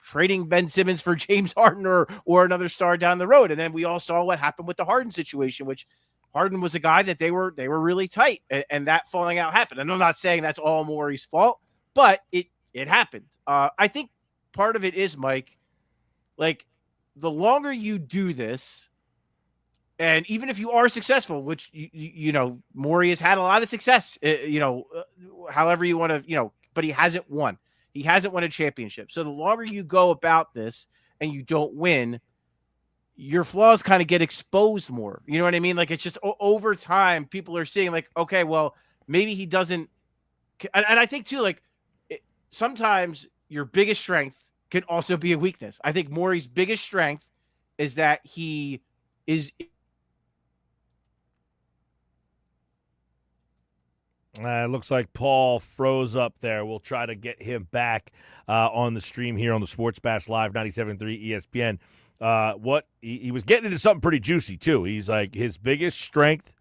Speaker 7: trading Ben Simmons for James Harden or another star down the road. And then we all saw what happened with the Harden situation, which Harden was a guy that they were really tight, and that falling out happened. And I'm not saying that's all Morey's fault, but it happened. I think part of it is, Mike, like, the longer you do this, and even if you are successful, which, Morey has had a lot of success, however you want to, but he hasn't won. He hasn't won a championship. So the longer you go about this and you don't win, your flaws kind of get exposed more. You know what I mean? Like, it's just over time, people are seeing, like, okay, well, maybe he doesn't. And I think, too, like, sometimes your biggest strength can also be a weakness. I think Morey's biggest strength is that he is.
Speaker 1: It looks like Paul froze up there. We'll try to get him back on the stream here on the Sports Bash Live 97.3 ESPN. He was getting into something pretty juicy, too. He's like, his biggest strength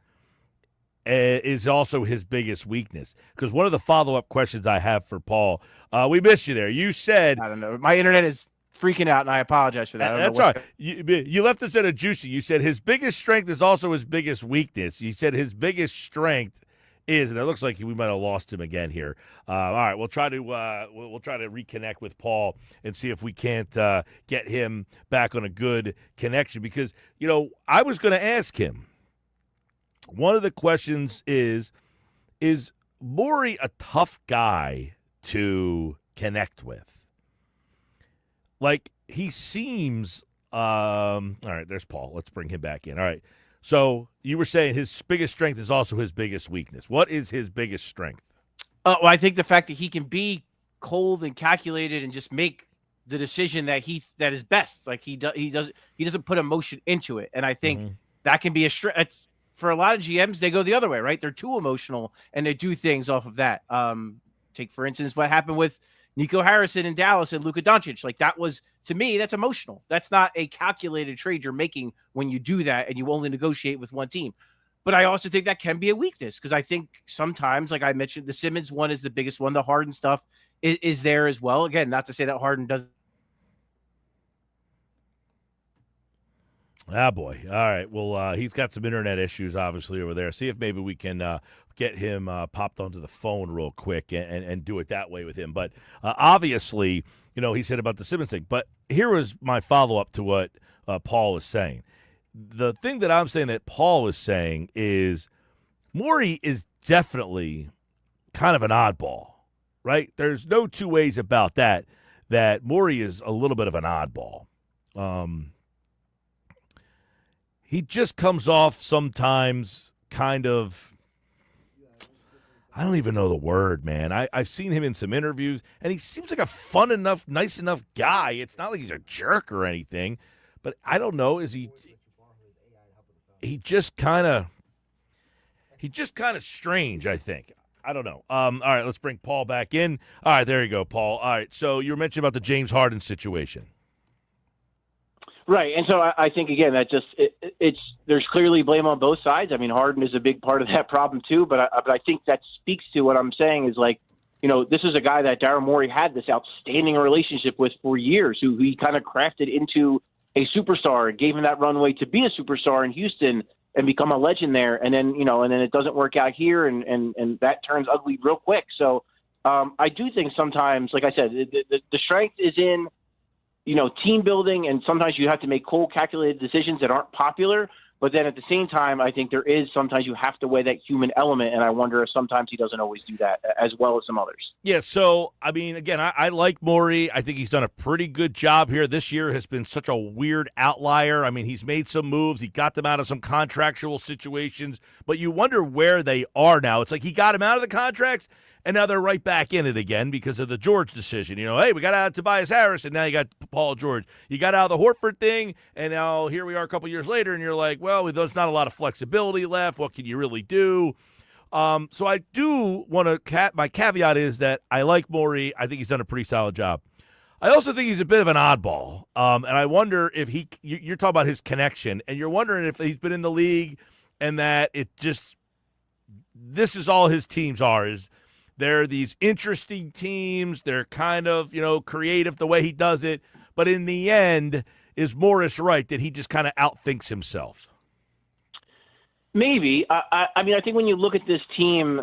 Speaker 1: is also his biggest weakness. Because one of the follow-up questions I have for Paul, we missed you there. You said...
Speaker 7: I don't know. My internet is freaking out, and I apologize for that.
Speaker 1: That's all right. You left us at a juicy. You said his biggest strength is also his biggest weakness. You said his biggest strength is, and it looks like we might have lost him again here. All right, we'll try to reconnect with Paul and see if we can't get him back on a good connection, because I was going to ask him. One of the questions is Morey a tough guy to connect with? Like, he seems all right, there's Paul. Let's bring him back in. All right. So you were saying his biggest strength is also his biggest weakness. What is his biggest strength?
Speaker 7: Well, I think the fact that he can be cold and calculated and just make the decision that is best. Like, he doesn't put emotion into it, and I think that can be a strength. For a lot of GMs, they go the other way, right? They're too emotional and they do things off of that. Take, for instance, what happened with Nico Harrison in Dallas and Luka Doncic. Like, that was, to me, that's emotional. That's not a calculated trade you're making when you do that and you only negotiate with one team. But I also think that can be a weakness, because I think sometimes, like I mentioned, the Simmons one is the biggest one. The Harden stuff is there as well. Again, not to say that Harden doesn't.
Speaker 1: Ah, boy. All right. Well, he's got some internet issues, obviously, over there. See if maybe we can get him popped onto the phone real quick and do it that way with him. But obviously, he said about the Simmons thing. But here was my follow-up to what Paul is saying. The thing that I'm saying that Paul is saying is Morey is definitely kind of an oddball, right? There's no two ways about that Morey is a little bit of an oddball. He just comes off sometimes kind of, I don't even know the word, man. I've seen him in some interviews, and he seems like a fun enough, nice enough guy. It's not like he's a jerk or anything, but I don't know. He just kind of strange, I think. I don't know. All right, let's bring Paul back in. All right, there you go, Paul. All right, so you were mentioning about the James Harden situation.
Speaker 8: Right, and so I think, again, that just there's clearly blame on both sides. I mean, Harden is a big part of that problem too, but I think that speaks to what I'm saying is, like, this is a guy that Daryl Morey had this outstanding relationship with for years, who he kind of crafted into a superstar and gave him that runway to be a superstar in Houston and become a legend there. And then, and then it doesn't work out here, and that turns ugly real quick. So I do think sometimes, like I said, the strength is in, team building, and sometimes you have to make cold, calculated decisions that aren't popular. But then at the same time, I think there is sometimes you have to weigh that human element, and I wonder if sometimes he doesn't always do that as well as some others.
Speaker 1: Yeah, so, I mean, again, I like Morey. I think he's done a pretty good job here. This year has been such a weird outlier. I mean, he's made some moves. He got them out of some contractual situations, but you wonder where they are now. It's like he got him out of the contracts, and now they're right back in it again because of the George decision. Hey, we got out of Tobias Harris, and now you got Paul George. You got out of the Horford thing, and now here we are a couple years later, and you're like, well, there's not a lot of flexibility left. What can you really do? So I do want to my caveat is that I like Morey. I think he's done a pretty solid job. I also think he's a bit of an oddball, and I wonder if you're talking about his connection, and you're wondering if he's been in the league and that this is all his teams are. They're these interesting teams. They're kind of, creative the way he does it. But in the end, is Morris right that he just kind of outthinks himself?
Speaker 8: Maybe. I mean, I think when you look at this team,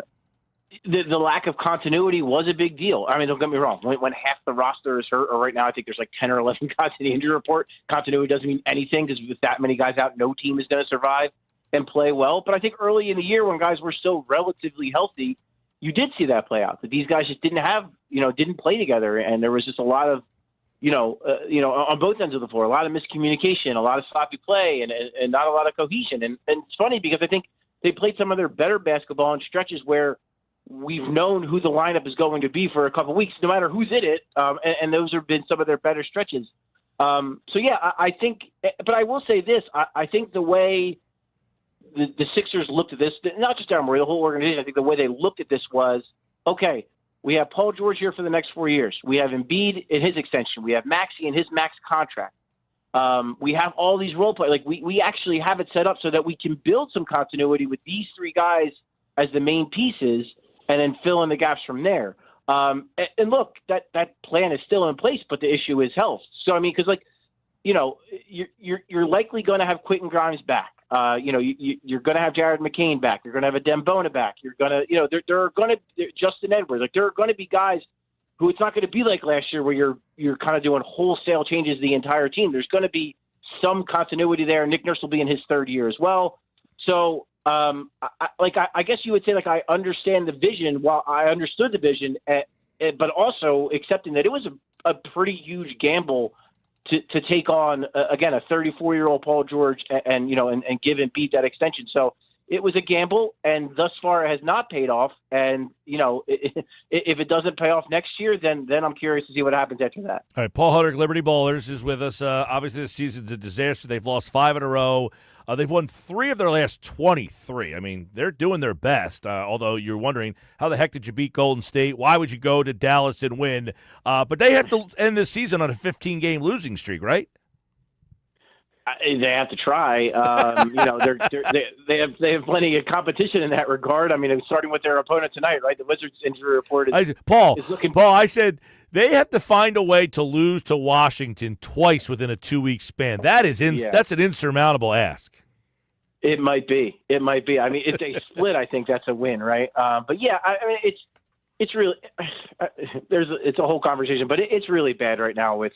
Speaker 8: the lack of continuity was a big deal. I mean, don't get me wrong. When half the roster is hurt, or right now I think there's like 10 or 11 guys in the injury report, continuity doesn't mean anything because with that many guys out, no team is going to survive and play well. But I think early in the year when guys were still relatively healthy, you did see that play out, that these guys just didn't play together. And there was just a lot of, on both ends of the floor, a lot of miscommunication, a lot of sloppy play, and not a lot of cohesion. And it's funny because I think they played some of their better basketball in stretches where we've known who the lineup is going to be for a couple of weeks, no matter who's in it. And those have been some of their better stretches. I think, but I will say this, I think the way the Sixers looked at this, not just Daryl Morey, the whole organization, I think the way they looked at this was, okay, we have Paul George here for the next 4 years. We have Embiid in his extension. We have Maxey in his max contract. We have all these role players. Like we actually have it set up so that we can build some continuity with these three guys as the main pieces and then fill in the gaps from there. And look, that plan is still in place, but the issue is health. So, I mean, because you're likely going to have Quentin Grimes back. You're going to have Jared McCain back. You're going to have a Dembona back. You're going to, there are going to Justin Edwards. Like there are going to be guys who it's not going to be like last year where you're kind of doing wholesale changes to the entire team. There's going to be some continuity there. Nick Nurse will be in his third year as well. So, I guess you would say like I understand the vision. While I understood the vision, but also accepting that it was a pretty huge gamble to take on again a 34-year-old Paul George and give Embiid that extension. So it was a gamble, and thus far it has not paid off. And if it doesn't pay off next year, then I'm curious to see what happens after that.
Speaker 1: All right, Paul Hudrick, Liberty Ballers, is with us. Obviously, this season's a disaster. They've lost 5 in a row. They've won 3 of their last 23. I mean, they're doing their best, although you're wondering, how the heck did you beat Golden State? Why would you go to Dallas and win? But they have to end this season on a 15-game losing streak, right?
Speaker 8: They have to try. They have plenty of competition in that regard. I mean, starting with their opponent tonight, right? The Wizards injury report is looking.
Speaker 1: Paul, I said they have to find a way to lose to Washington twice within a 2-week span. That's an insurmountable ask.
Speaker 8: It might be. I mean, if they split, I think that's a win, right? But yeah, I mean, it's really it's a whole conversation, but it's really bad right now with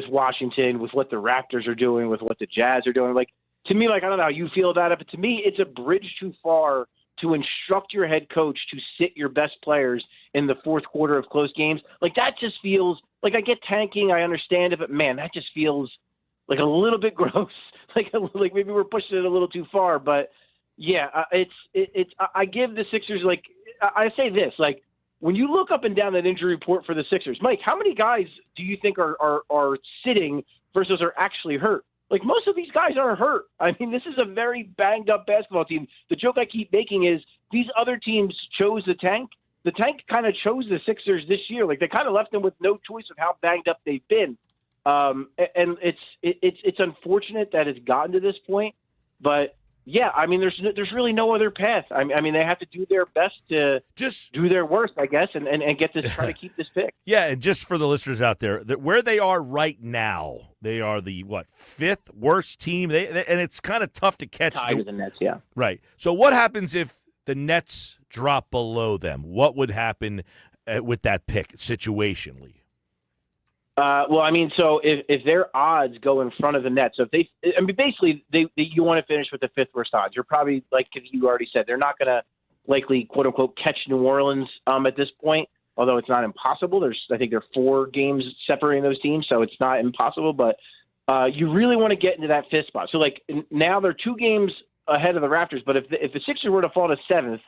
Speaker 8: Washington, with what the Raptors are doing, with what the Jazz are doing. Like, to me, like, I don't know how you feel about it, but to me, it's a bridge too far to instruct your head coach to sit your best players in the fourth quarter of close games. Like, that just feels like, I get tanking, I understand it, but man, that just feels like a little bit gross. like maybe we're pushing it a little too far, but yeah, I give the Sixers, like, I say this, like, when you look up and down that injury report for the Sixers, Mike, how many guys do you think are sitting versus are actually hurt? Like, most of these guys aren't hurt. I mean, this is a very banged up basketball team. The joke I keep making is these other teams chose the tank. The tank kind of chose the Sixers this year. Like, they kind of left them with no choice of how banged up they've been. And it's unfortunate that it's gotten to this point, but yeah, I mean, there's really no other path. I mean, they have to do their best to just do their worst, I guess, and get this, try to keep this pick.
Speaker 1: Yeah, and just for the listeners out there, where they are right now, they are the 5th worst team. And it's kind of tough to catch.
Speaker 8: Tied with the Nets, yeah.
Speaker 1: Right. So what happens if the Nets drop below them? What would happen? with that pick situationally?
Speaker 8: Well, I mean, so if their odds go in front of the Nets, so if basically you want to finish with the fifth worst odds. You're probably, like you already said, they're not going to likely, quote unquote, catch New Orleans at this point. Although it's not impossible. I think there are 4 games separating those teams, so it's not impossible. But you really want to get into that fifth spot. So like now they're 2 games ahead of the Raptors. But if the Sixers were to fall to 7th,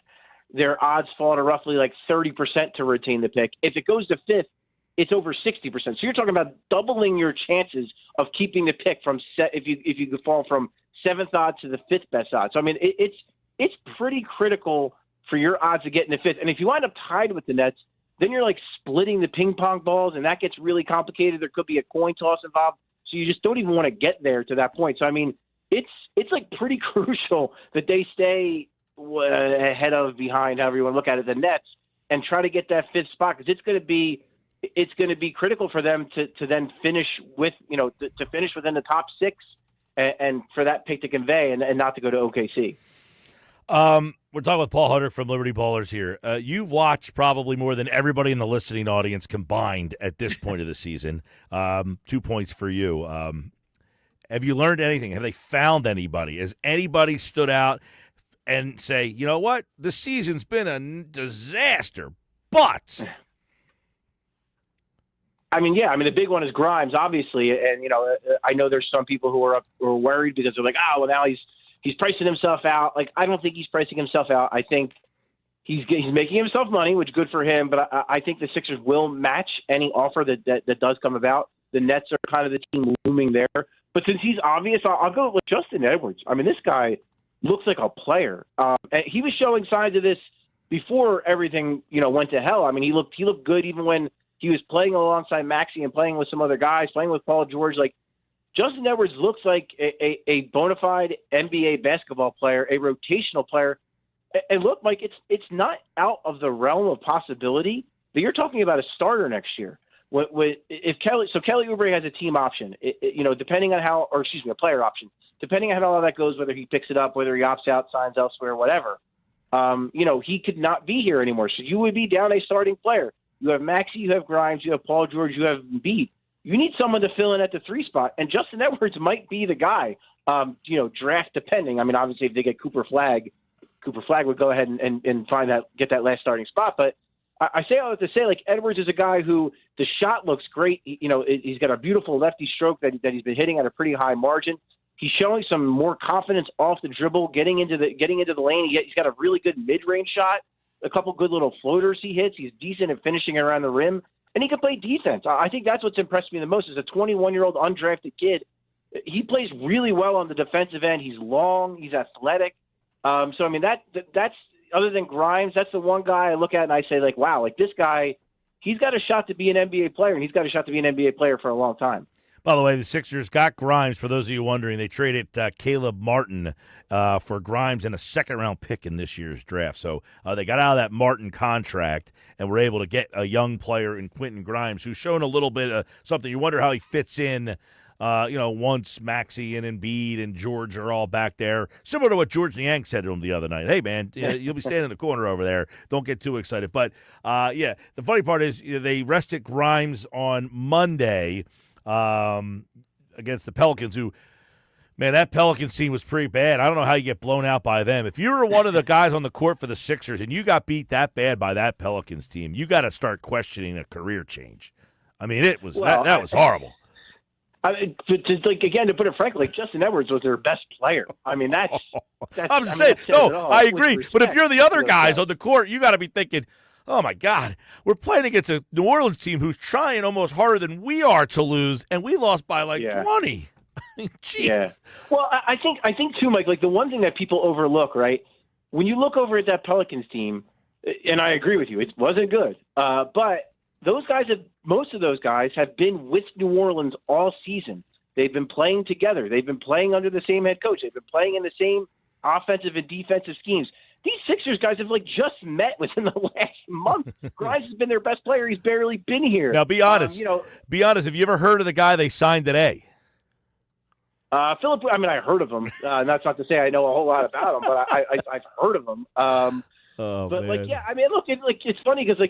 Speaker 8: their odds fall to roughly like 30% to retain the pick. If it goes to 5th, it's over 60%. So you're talking about doubling your chances of keeping the pick from if you could fall from 7th odds to the 5th best odds. So I mean, it's pretty critical for your odds of getting the 5th. And if you wind up tied with the Nets, then you're like splitting the ping pong balls, and that gets really complicated. There could be a coin toss involved, so you just don't even want to get there to that point. So I mean, it's like pretty crucial that they stay ahead of, behind, however you want to look at it, the Nets, and try to get that 5th spot, because it's going to be critical for them to then finish with, to finish within the top 6 and for that pick to convey and not to go to OKC.
Speaker 1: We're talking with Paul Hudrick from Liberty Ballers here. You've watched probably more than everybody in the listening audience combined at this point of the season. 2 points for you. Have you learned anything? Have they found anybody? Has anybody stood out and say, you know what, the season's been a disaster, but...
Speaker 8: I mean, yeah. I mean, the big one is Grimes, obviously, and I know there's some people who are worried because they're like, well, now he's pricing himself out. Like, I don't think he's pricing himself out. I think he's making himself money, which is good for him. But I think the Sixers will match any offer that does come about. The Nets are kind of the team looming there. But since he's obvious, I'll go with Justin Edwards. I mean, this guy looks like a player. And he was showing signs of this before everything went to hell. I mean, he looked good even when he was playing alongside Maxey and playing with some other guys, playing with Paul George. Like, Justin Edwards looks like a bona fide NBA basketball player, a rotational player. And look, Mike, it's not out of the realm of possibility that you're talking about a starter next year. If Kelly Oubre has a team option, depending on a player option, depending on how all that goes, whether he picks it up, whether he opts out, signs elsewhere, whatever, he could not be here anymore. So you would be down a starting player. You have Maxey, you have Grimes, you have Paul George, you have Embiid. You need someone to fill in at the 3 spot, and Justin Edwards might be the guy. Draft depending. I mean, obviously, if they get Cooper Flagg would go ahead and get that last starting spot. But I say all that to say, like, Edwards is a guy who the shot looks great. He's got a beautiful lefty stroke that he's been hitting at a pretty high margin. He's showing some more confidence off the dribble, getting into the lane. He's got a really good mid-range shot. A couple good little floaters he hits. He's decent at finishing around the rim, and he can play defense. I think that's what's impressed me the most is a 21-year-old undrafted kid. He plays really well on the defensive end. He's long. He's athletic. So, I mean, that's other than Grimes, that's the one guy I look at and I say, like, wow, like this guy, he's got a shot to be an NBA player, and he's got a shot to be an NBA player for a long time.
Speaker 1: By the way, the Sixers got Grimes. For those of you wondering, they traded Caleb Martin for Grimes and a second-round pick in this year's draft. So they got out of that Martin contract and were able to get a young player in Quentin Grimes who's shown a little bit of something. You wonder how he fits in, once Maxey and Embiid and George are all back there. Similar to what George Niang said to him the other night. Hey, man, you'll be standing in the corner over there. Don't get too excited. But, the funny part is they rested Grimes on Monday against the Pelicans, who, man, that Pelicans team was pretty bad. I don't know how you get blown out by them. If you were one of the guys on the court for the Sixers and you got beat that bad by that Pelicans team, you got to start questioning a career change. I mean, it was that was horrible.
Speaker 8: I mean, to put it frankly, Justin Edwards was their best player. I mean, that's
Speaker 1: I'm just saying. No, I agree. But if you're the other guys on the court, you got to be thinking, oh, my God, we're playing against a New Orleans team who's trying almost harder than we are to lose, and we lost by 20. I mean, jeez.
Speaker 8: Yeah. Well, I think too, Mike, like the one thing that people overlook, right, when you look over at that Pelicans team, and I agree with you, it wasn't good, but most of those guys have been with New Orleans all season. They've been playing together. They've been playing under the same head coach. They've been playing in the same offensive and defensive schemes. These Sixers guys have just met within the last month. Grimes has been their best player. He's barely been here.
Speaker 1: Now, be honest. Be honest. Have you ever heard of the guy they signed today?
Speaker 8: Philip. I mean, I heard of him. That's not to say I know a whole lot about him, but I've heard of him.
Speaker 1: Oh,
Speaker 8: But
Speaker 1: man.
Speaker 8: I mean, look, it's funny because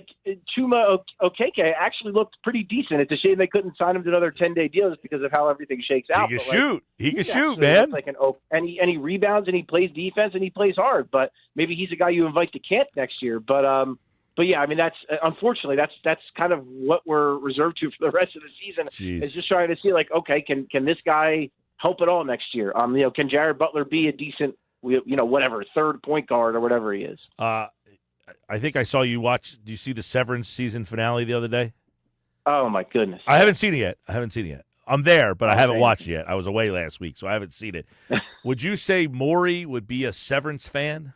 Speaker 8: Chuma Okeke actually looked pretty decent. It's a shame they couldn't sign him to another 10-day deal just because of how everything shakes out.
Speaker 1: He can
Speaker 8: But,
Speaker 1: shoot. He can shoot,
Speaker 8: actually
Speaker 1: man.
Speaker 8: looks like and he rebounds and he plays defense and he plays hard. But maybe he's a guy you invite to camp next year. But yeah, I mean, that's unfortunately that's kind of what we're reserved to for the rest of the season.
Speaker 1: Jeez.
Speaker 8: Is just trying to see okay, can this guy help at all next year? Can Jared Butler be a decent whatever third point guard or whatever he is?
Speaker 1: I think I saw you watch. Do you see the Severance season finale the other day?
Speaker 8: Oh my goodness!
Speaker 1: I haven't seen it yet. I'm there, but I haven't
Speaker 8: man.
Speaker 1: watched it yet. I was away last week, so I haven't seen it. Would you say Morey would be a Severance fan?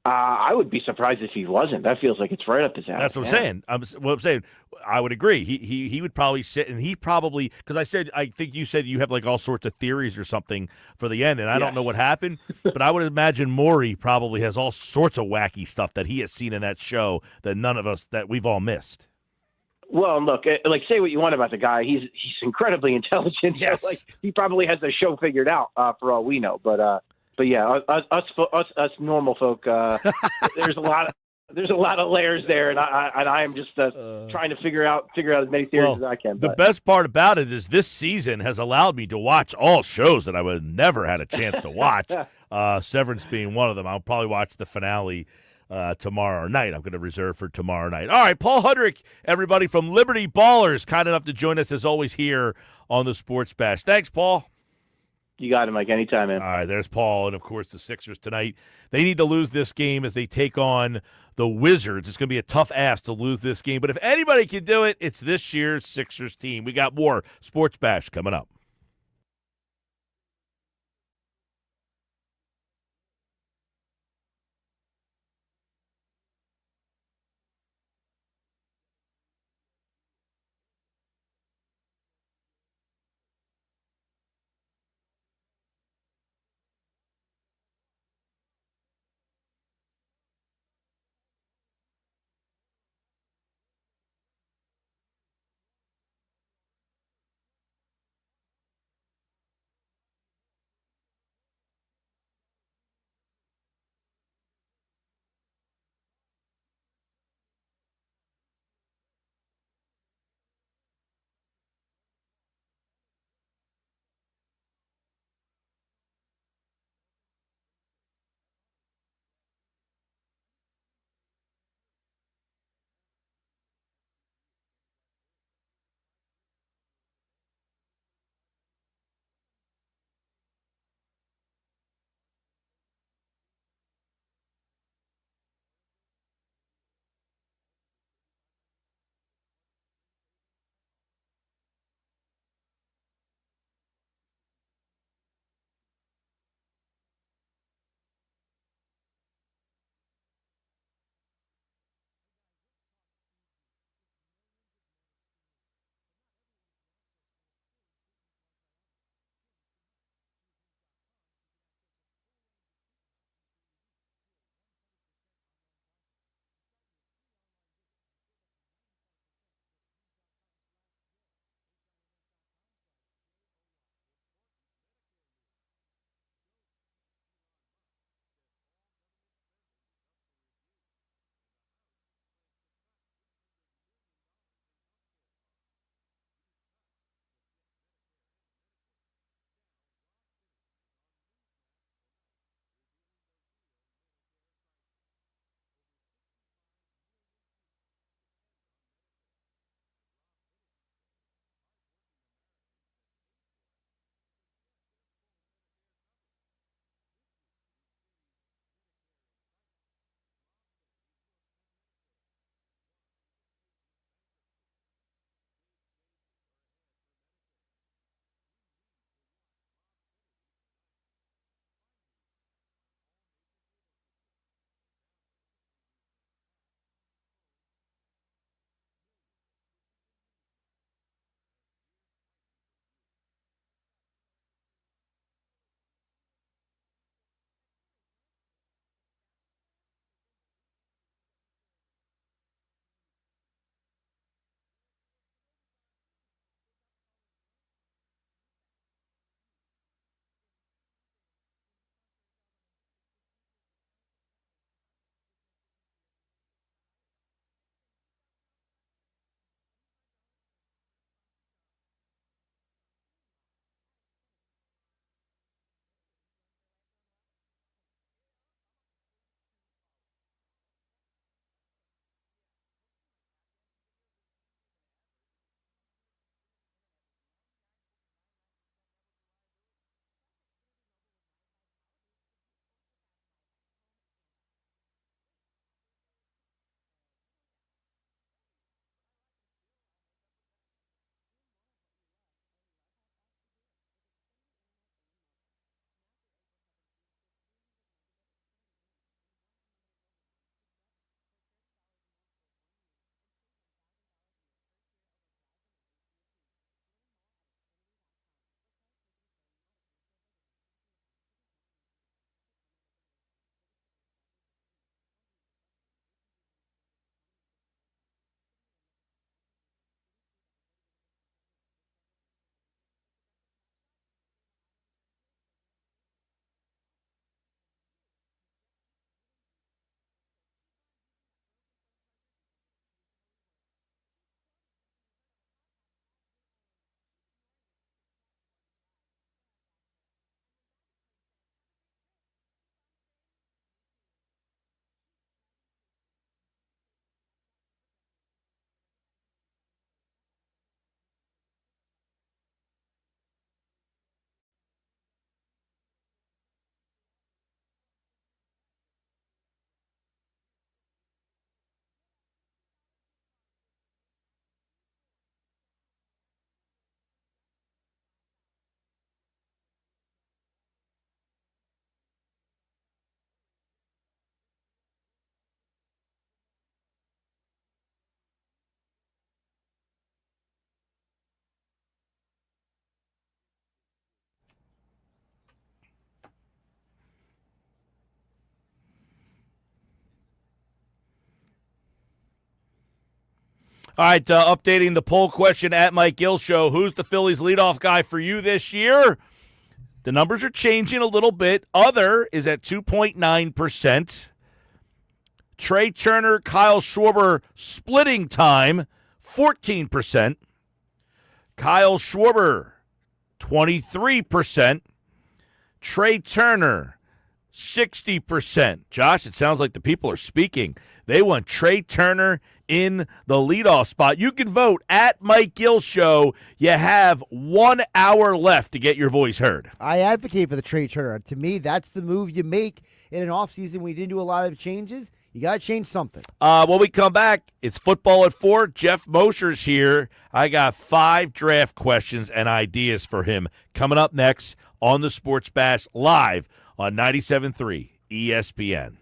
Speaker 8: I would be surprised if he wasn't. That feels like it's right up his alley.
Speaker 1: That's what I'm saying. I would agree. He would probably sit, and he probably, because I think you said you have like all sorts of theories or something for the end, and I don't know what happened, but I would imagine Morey probably has all sorts of wacky stuff that he has seen in that show that we've all missed.
Speaker 8: Well, look, say what you want about the guy. He's incredibly intelligent.
Speaker 1: Yes.
Speaker 8: So, he probably has the show figured out for all we know. But yeah, us normal folk, there's a lot of layers there, and I am just trying to figure out as many theories as I can.
Speaker 1: The best part about it is this season has allowed me to watch all shows that I would have never had a chance to watch. Severance being one of them. I'll probably watch the finale tomorrow night. I'm going to reserve for tomorrow night. All right, Paul Hudrick, everybody from Liberty Ballers, kind enough to join us as always here on the Sports Bash. Thanks, Paul.
Speaker 8: You got it, Mike. Anytime, man.
Speaker 1: All right, there's Paul. And, of course, the Sixers tonight. They need to lose this game as they take on the Wizards. It's going to be a tough ask to lose this game. But if anybody can do it, it's this year's Sixers team. We got more Sports Bash coming up. All right, updating the poll question at Mike Gill Show. Who's the Phillies leadoff guy for you this year? The numbers are changing a little bit. Other is at 2.9%. Trey Turner, Kyle Schwarber splitting time, 14%. Kyle Schwarber, 23%. Trey Turner, 60%. Josh, it sounds like the people are speaking. They want Trey Turner in the leadoff spot. You can vote at Mike Gill Show. You have 1 hour left to get your voice heard.
Speaker 2: I advocate for the Trey Turner. To me, that's the move you make in an offseason when you didn't do a lot of changes. You got to change something.
Speaker 1: When we come back, it's football at 4. Geoff Mosher's here. I got 5 draft questions and ideas for him coming up next on the Sports Bash live on 97.3 ESPN.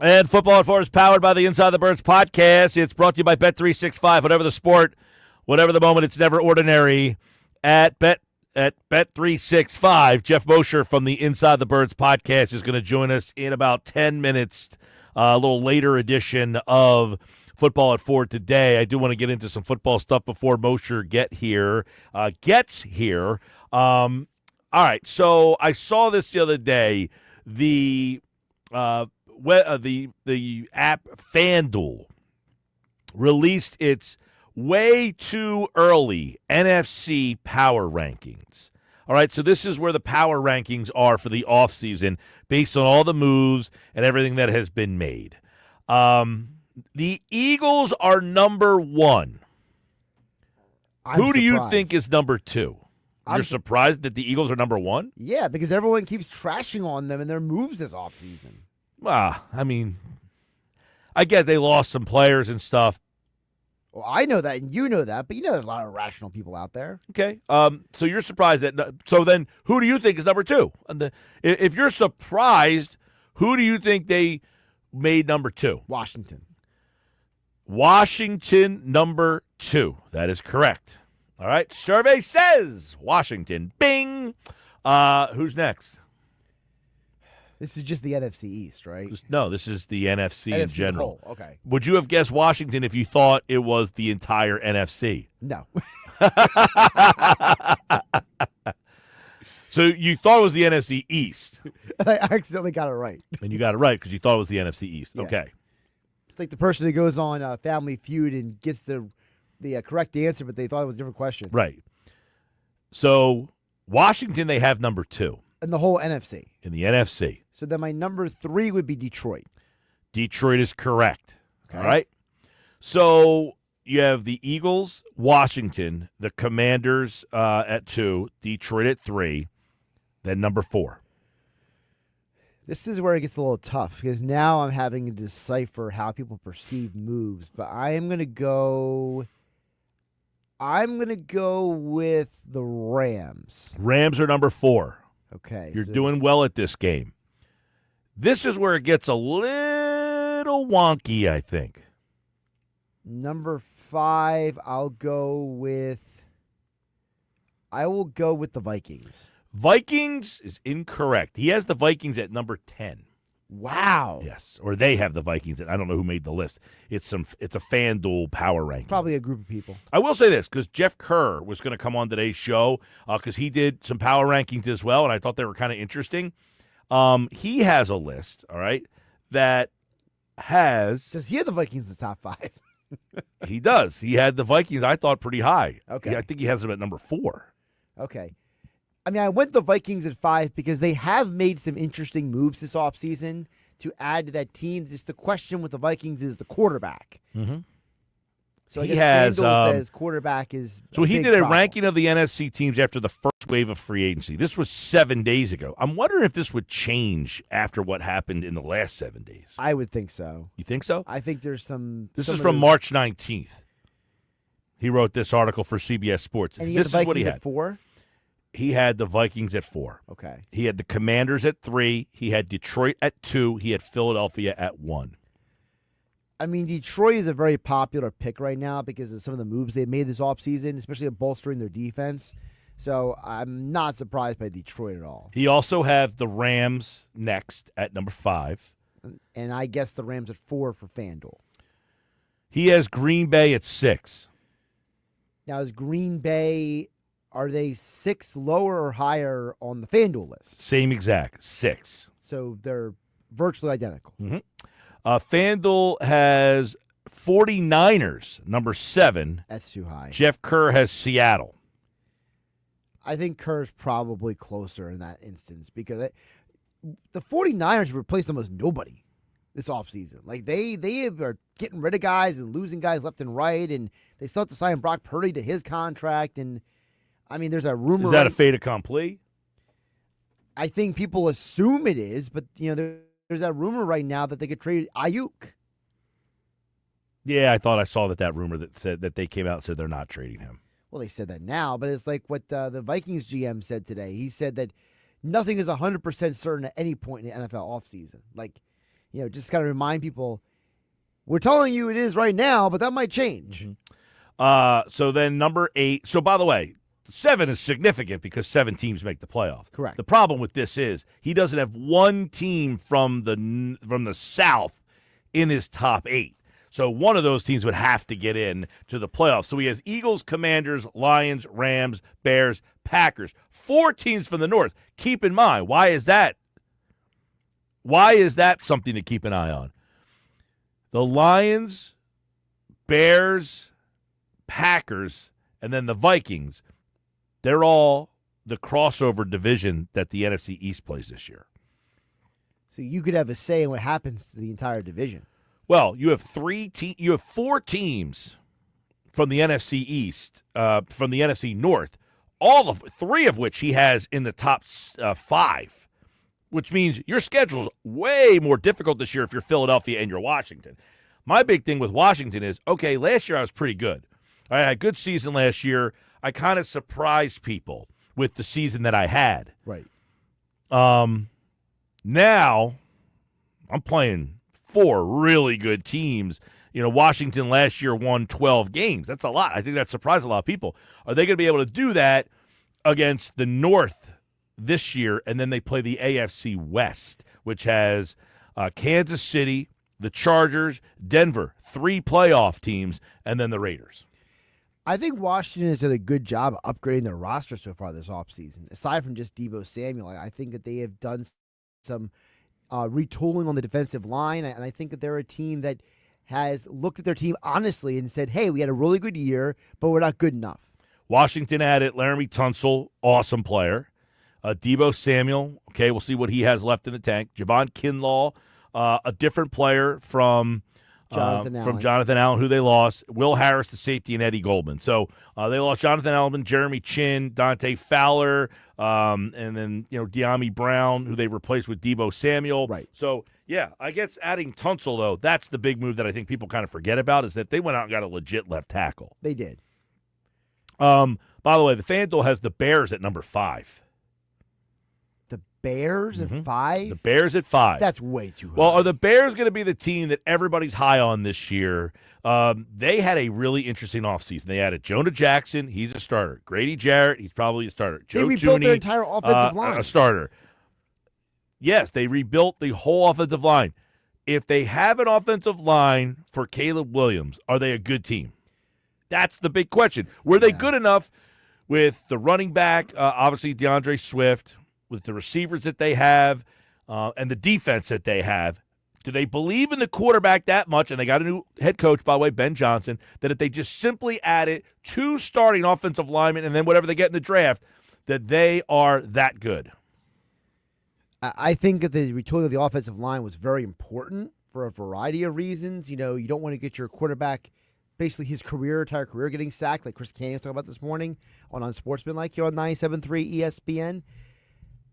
Speaker 1: And Football at 4 is powered by the Inside the Birds podcast. It's brought to you by Bet365. Whatever the sport, whatever the moment, it's never ordinary at Bet365. Geoff Mosher from the Inside the Birds podcast is going to join us in about 10 minutes, a little later edition of Football at 4 today. I do want to get into some football stuff before Mosher gets here. All right, so I saw this the other day. The app FanDuel released its way too early NFC power rankings. All right, so this is where the power rankings are for the offseason based on all the moves and everything that has been made. The Eagles are number 1. Who do you think is number 2? You're surprised that the Eagles are number 1?
Speaker 2: Yeah, because everyone keeps trashing on them and their moves this offseason.
Speaker 1: Well, I mean, I get they lost some players and stuff.
Speaker 2: Well, I know that, and you know that, but you know there's a lot of rational people out there.
Speaker 1: Okay, so you're surprised that. So then, who do you think is number 2? If you're surprised, who do you think they made number 2? Washington, number 2. That is correct. All right, survey says Washington. Bing. Who's next?
Speaker 2: This is just the NFC East, right?
Speaker 1: This is the NFC in general.
Speaker 2: Okay.
Speaker 1: Would you have guessed Washington if you thought it was the entire NFC?
Speaker 2: No.
Speaker 1: So you thought it was the NFC East.
Speaker 2: I accidentally got it right.
Speaker 1: And you got it right because you thought it was the NFC East.
Speaker 2: Yeah.
Speaker 1: Okay.
Speaker 2: It's like the person who goes on Family Feud and gets the correct answer, but they thought it was a different question.
Speaker 1: Right. So Washington, they have number 2.
Speaker 2: In the whole NFC.
Speaker 1: In the NFC.
Speaker 2: So then my number 3 would be Detroit.
Speaker 1: Detroit is correct.
Speaker 2: Okay.
Speaker 1: All right. So you have the Eagles, Washington, the Commanders at 2, Detroit at 3, then number 4.
Speaker 2: This is where it gets a little tough because now I'm having to decipher how people perceive moves. But I am going to go. I'm going to go with the Rams.
Speaker 1: Rams are number 4.
Speaker 2: Okay.
Speaker 1: You're doing well at this game. This is where it gets a little wonky, I think.
Speaker 2: Number 5, I will go with the Vikings.
Speaker 1: Vikings is incorrect. He has the Vikings at number 10.
Speaker 2: Wow.
Speaker 1: Yes, or they have the Vikings. I don't know who made the list. It's a FanDuel power ranking.
Speaker 2: Probably a group of people.
Speaker 1: I will say this, because Jeff Kerr was going to come on today's show because he did some power rankings as well, and I thought they were kind of interesting. He has a list, all right, that has...
Speaker 2: Does he have the Vikings in the top 5?
Speaker 1: He does. He had the Vikings, I thought, pretty high.
Speaker 2: Okay.
Speaker 1: I think he has them at number 4.
Speaker 2: Okay. I mean, I went the Vikings at 5 because they have made some interesting moves this offseason to add to that team. Just the question with the Vikings is the quarterback.
Speaker 1: Mm-hmm.
Speaker 2: So I guess FanDuel says quarterback is
Speaker 1: So he did a ranking of the NFC teams after the first wave of free agency. This was 7 days ago. I'm wondering if this would change after what happened in the last 7 days.
Speaker 2: I would think so.
Speaker 1: You think so?
Speaker 2: I think there's some...
Speaker 1: This is from March 19th. He wrote this article for CBS Sports.
Speaker 2: And he
Speaker 1: this
Speaker 2: had the
Speaker 1: is what he
Speaker 2: Vikings
Speaker 1: had.
Speaker 2: at 4?
Speaker 1: He had the Vikings at 4.
Speaker 2: Okay.
Speaker 1: He had the Commanders at 3. He had Detroit at 2. He had Philadelphia at 1.
Speaker 2: I mean, Detroit is a very popular pick right now because of some of the moves they made this offseason, especially bolstering their defense. So I'm not surprised by Detroit at all.
Speaker 1: He also had the Rams next at number 5.
Speaker 2: And I guess the Rams at 4 for FanDuel.
Speaker 1: He has Green Bay at 6.
Speaker 2: Now, is Green Bay... Are they 6 lower or higher on the FanDuel list?
Speaker 1: Same exact, 6.
Speaker 2: So they're virtually identical.
Speaker 1: Mm-hmm. FanDuel has 49ers, number 7.
Speaker 2: That's too high.
Speaker 1: Jeff Kerr has Seattle.
Speaker 2: I think Kerr's probably closer in that instance because the 49ers replaced almost nobody this offseason. Like, they are getting rid of guys and losing guys left and right, and they still have to sign Brock Purdy to his contract, and I mean, there's a rumor.
Speaker 1: Is that a fait accompli?
Speaker 2: I think people assume it is, but there's that rumor right now that they could trade Ayuk.
Speaker 1: Yeah, I thought I saw that rumor that said that they came out and said they're not trading him.
Speaker 2: Well, they said that now, but it's like what the Vikings GM said today. He said that nothing is 100% certain at any point in the NFL offseason. Like, just kind of remind people, we're telling you it is right now, but that might change.
Speaker 1: So then number 8. So by the way, 7 is significant because 7 teams make the playoffs.
Speaker 2: Correct.
Speaker 1: The problem with this is he doesn't have one team from the South in his top 8. So one of those teams would have to get in to the playoffs. So he has Eagles, Commanders, Lions, Rams, Bears, Packers. 4 teams from the North. Keep in mind, why is that? Why is that something to keep an eye on? The Lions, Bears, Packers, and then the Vikings, they're all the crossover division that the NFC East plays this year.
Speaker 2: So you could have a say in what happens to the entire division.
Speaker 1: Well, you have 4 teams from the NFC East, from the NFC North, 3 of which he has in the top 5, which means your schedule's way more difficult this year if you're Philadelphia and you're Washington. My big thing with Washington is, okay, last year I was pretty good. I had a good season last year. I kind of surprised people with the season that I had.
Speaker 2: Right.
Speaker 1: Now I'm playing 4 really good teams. Washington last year won 12 games. That's a lot. I think that surprised a lot of people. Are they going to be able to do that against the North this year? And then they play the AFC West, which has Kansas City, the Chargers, Denver, 3 playoff teams, and then the Raiders.
Speaker 2: I think Washington has done a good job of upgrading their roster so far this offseason. Aside from just Deebo Samuel, I think that they have done some retooling on the defensive line, and I think that they're a team that has looked at their team honestly and said, hey, we had a really good year, but we're not good enough.
Speaker 1: Washington added Laramie Tunsil, awesome player. Deebo Samuel, okay, we'll see what he has left in the tank. Javon Kinlaw, a different player from Jonathan Allen, who they lost. Will Harris, the safety, and Eddie Goldman. So they lost Jonathan Allen, Jeremy Chin, Dante Fowler, and then De'Ami Brown, who they replaced with Deebo Samuel.
Speaker 2: Right.
Speaker 1: So, yeah, I guess adding Tunsil, though, that's the big move that I think people kind of forget about, is that they went out and got a legit left tackle.
Speaker 2: They did.
Speaker 1: By the way, the FanDuel has the Bears at number 5.
Speaker 2: The Bears at 5?
Speaker 1: The Bears at 5.
Speaker 2: That's way too high.
Speaker 1: Well, are the Bears going to be the team that everybody's high on this year? They had a really interesting offseason. They added Jonah Jackson. He's a starter. Grady Jarrett, he's probably a starter. Joe
Speaker 2: they rebuilt
Speaker 1: Thuney,
Speaker 2: their entire offensive line.
Speaker 1: A starter. Yes, they rebuilt the whole offensive line. If they have an offensive line for Caleb Williams, are they a good team? That's the big question. Were they good enough with the running back, obviously DeAndre Swift, with the receivers that they have, and the defense that they have? Do they believe in the quarterback that much, and they got a new head coach, by the way, Ben Johnson, that if they just simply added 2 starting offensive linemen and then whatever they get in the draft, that they are that good?
Speaker 2: I think that the retooling of the offensive line was very important for a variety of reasons. You don't want to get your quarterback, basically his entire career getting sacked, like Chris Canyon was talking about this morning on Unsportsmanlike here on 97.3 ESPN.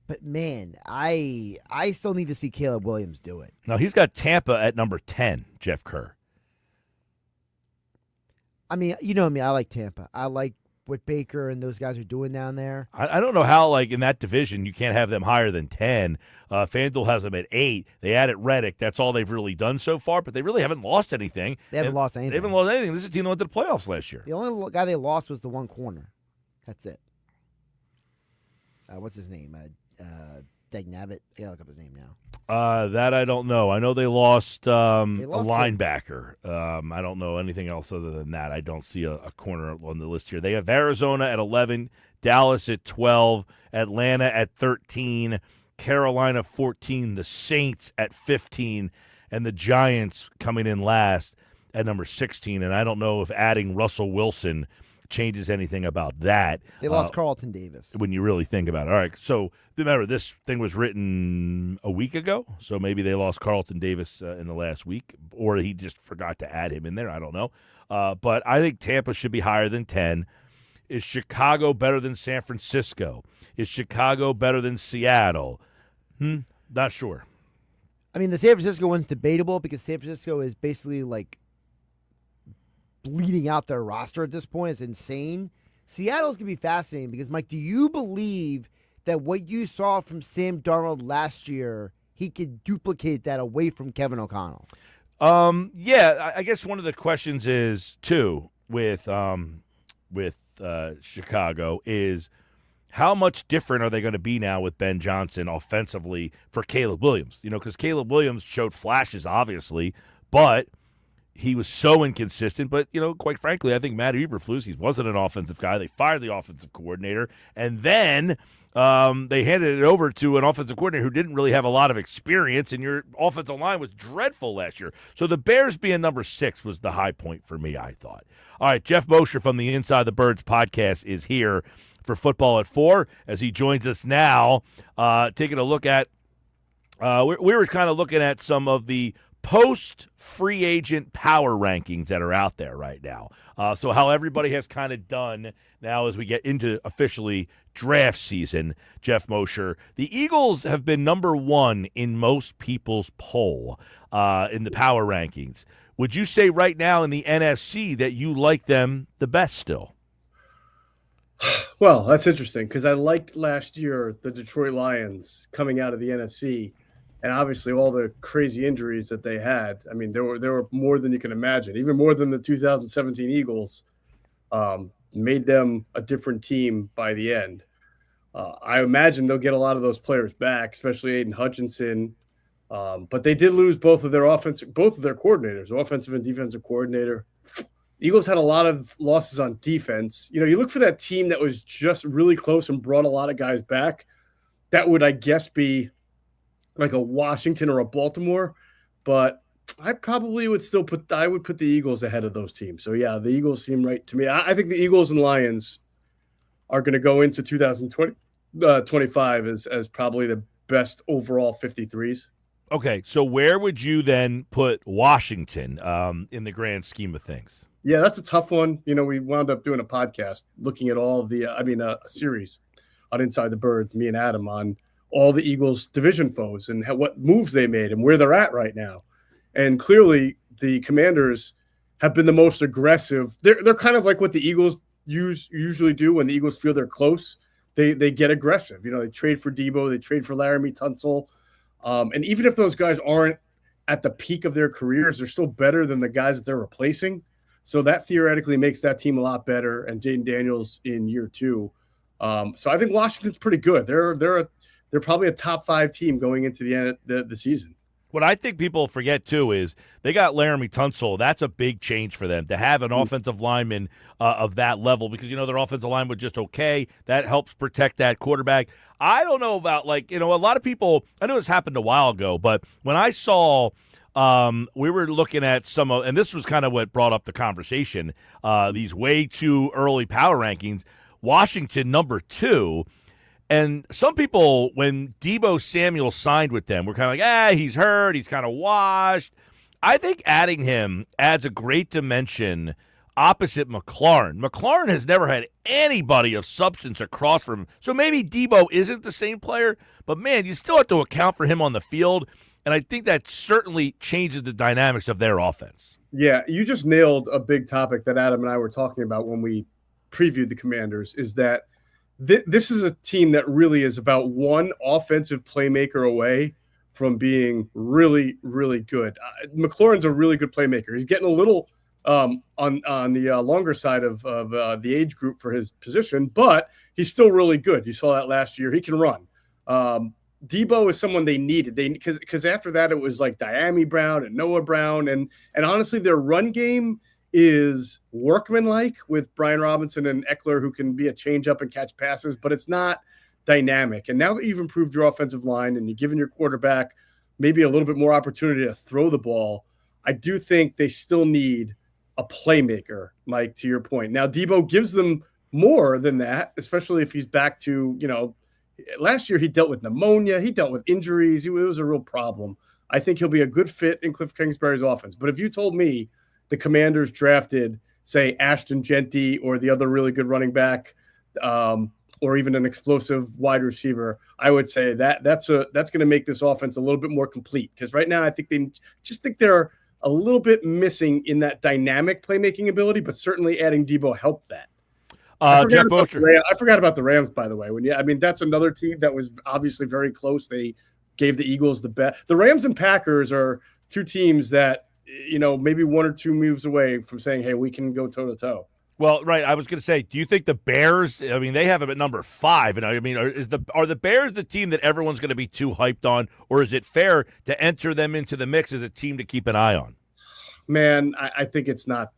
Speaker 2: But, man, I still need to see Caleb Williams do it.
Speaker 1: Now, he's got Tampa at number 10, Jeff Kerr.
Speaker 2: I mean, you know me, I like Tampa. I like what Baker and those guys are doing down there.
Speaker 1: I don't know how, in that division, you can't have them higher than 10. FanDuel has them at 8. They added Reddick. That's all they've really done so far, but they really haven't lost anything.
Speaker 2: They haven't lost anything.
Speaker 1: They haven't lost anything. This is a team that went to the playoffs last year.
Speaker 2: The only guy they lost was the one corner. That's it. What's his name? Degnabbit. I gotta look up his name now.
Speaker 1: That I don't know. I know they lost, a linebacker. I don't know anything else other than that. I don't see a corner on the list here. They have Arizona at 11, Dallas at 12, Atlanta at 13, Carolina 14, the Saints at 15, and the Giants coming in last at number 16. And I don't know if adding Russell Wilson changes anything about that.
Speaker 2: They lost Carlton Davis.
Speaker 1: When you really think about it. All right, so remember, this thing was written a week ago, so maybe they lost Carlton Davis in the last week, or he just forgot to add him in there. I don't know. But I think Tampa should be higher than 10. Is Chicago better than San Francisco? Is Chicago better than Seattle? Not sure.
Speaker 2: I mean, the San Francisco one's debatable because San Francisco is basically bleeding out their roster at this point. It's insane. Seattle's going to be fascinating because, Mike, do you believe that what you saw from Sam Darnold last year, he could duplicate that away from Kevin O'Connell.
Speaker 1: Yeah, I guess one of the questions is too with Chicago is how much different are they going to be now with Ben Johnson offensively for Caleb Williams? Because Caleb Williams showed flashes, obviously, but he was so inconsistent. But, quite frankly, I think Matt Eberflus, he wasn't an offensive guy. They fired the offensive coordinator, and then they handed it over to an offensive coordinator who didn't really have a lot of experience, and your offensive line was dreadful last year. So the Bears being number 6 was the high point for me, I thought. All right, Geoff Mosher from the Inside the Birds podcast is here for Football at 4 as he joins us now, taking a look at we were kind of looking at some of the post-free agent power rankings that are out there right now. So how everybody has kind of done now as we get into officially draft season, Geoff Mosher. The Eagles have been number 1 in most people's poll in the power rankings. Would you say right now in the NFC that you like them the best still?
Speaker 9: Well, that's interesting because I liked last year the Detroit Lions coming out of the NFC, and obviously all the crazy injuries that they had. I mean, there were more than you can imagine, even more than the 2017 Eagles. Made them a different team by the end. I imagine they'll get a lot of those players back, especially Aiden Hutchinson. But they did lose both of their coordinators, offensive and defensive coordinator. Eagles had a lot of losses on defense. You look for that team that was just really close and brought a lot of guys back. That would, I guess, be like a Washington or a Baltimore. But I probably would still put the Eagles ahead of those teams. So, yeah, the Eagles seem right to me. I think the Eagles and Lions are going to go into 2025 as probably the best overall 53s.
Speaker 1: Okay, so where would you then put Washington in the grand scheme of things?
Speaker 9: Yeah, that's a tough one. We wound up doing a podcast looking at all of the, a series on Inside the Birds, me and Adam, on all the Eagles' division foes and what moves they made and where they're at right now. And clearly the Commanders have been the most aggressive. They're kind of like what the Eagles usually do when the Eagles feel they're close. They get aggressive. They trade for Debo, they trade for Laramie Tunsil. And even if those guys aren't at the peak of their careers, they're still better than the guys that they're replacing. So that theoretically makes that team a lot better. And Jaden Daniels in year 2. So I think Washington's pretty good. They're probably a top 5 team going into the end of the season.
Speaker 1: What I think people forget, too, is they got Laramie Tunsil. That's a big change for them to have an offensive lineman of that level because, their offensive line was just okay. That helps protect that quarterback. I don't know about, a lot of people – I know this happened a while ago, but when I saw we were looking at some of – and this was kind of what brought up the conversation, these way too early power rankings, Washington number 2 – and some people, when Debo Samuel signed with them, were kind of like, he's hurt, he's kind of washed. I think adding him adds a great dimension opposite McLaurin. McLaurin has never had anybody of substance across from him. So maybe Debo isn't the same player, but, man, you still have to account for him on the field, and I think that certainly changes the dynamics of their offense.
Speaker 9: Yeah, you just nailed a big topic that Adam and I were talking about when we previewed the Commanders, is that this is a team that really is about one offensive playmaker away from being really, really good. McLaurin's a really good playmaker. He's getting a little on the longer side of the age group for his position, but he's still really good. You saw that last year. He can run. Debo is someone they needed. Because after that it was like Diami Brown and Noah Brown, and honestly their run game is workmanlike with Brian Robinson and Eckler, who can be a change-up and catch passes, but it's not dynamic. And now that you've improved your offensive line and you've given your quarterback maybe a little bit more opportunity to throw the ball, I do think they still need a playmaker, Mike, to your point. Now, Debo gives them more than that, especially if he's back to, last year he dealt with pneumonia, he dealt with injuries. It was a real problem. I think he'll be a good fit in Cliff Kingsbury's offense. But if you told me the Commanders drafted, say, Ashton Genty or the other really good running back, or even an explosive wide receiver, I would say that's going to make this offense a little bit more complete. Because right now I think they're a little bit missing in that dynamic playmaking ability, but certainly adding Debo helped that.
Speaker 1: Geoff Mosher.
Speaker 9: I forgot about the Rams, by the way. That's another team that was obviously very close. They gave the Eagles the bet. The Rams and Packers are two teams that, maybe one or two moves away from saying, hey, we can go toe to toe.
Speaker 1: Well, right. I was going to say, do you think the Bears? I mean, they have them at number 5, and I mean, are the Bears the team that everyone's going to be too hyped on, or is it fair to enter them into the mix as a team to keep an eye on?
Speaker 9: Man, I think it's not.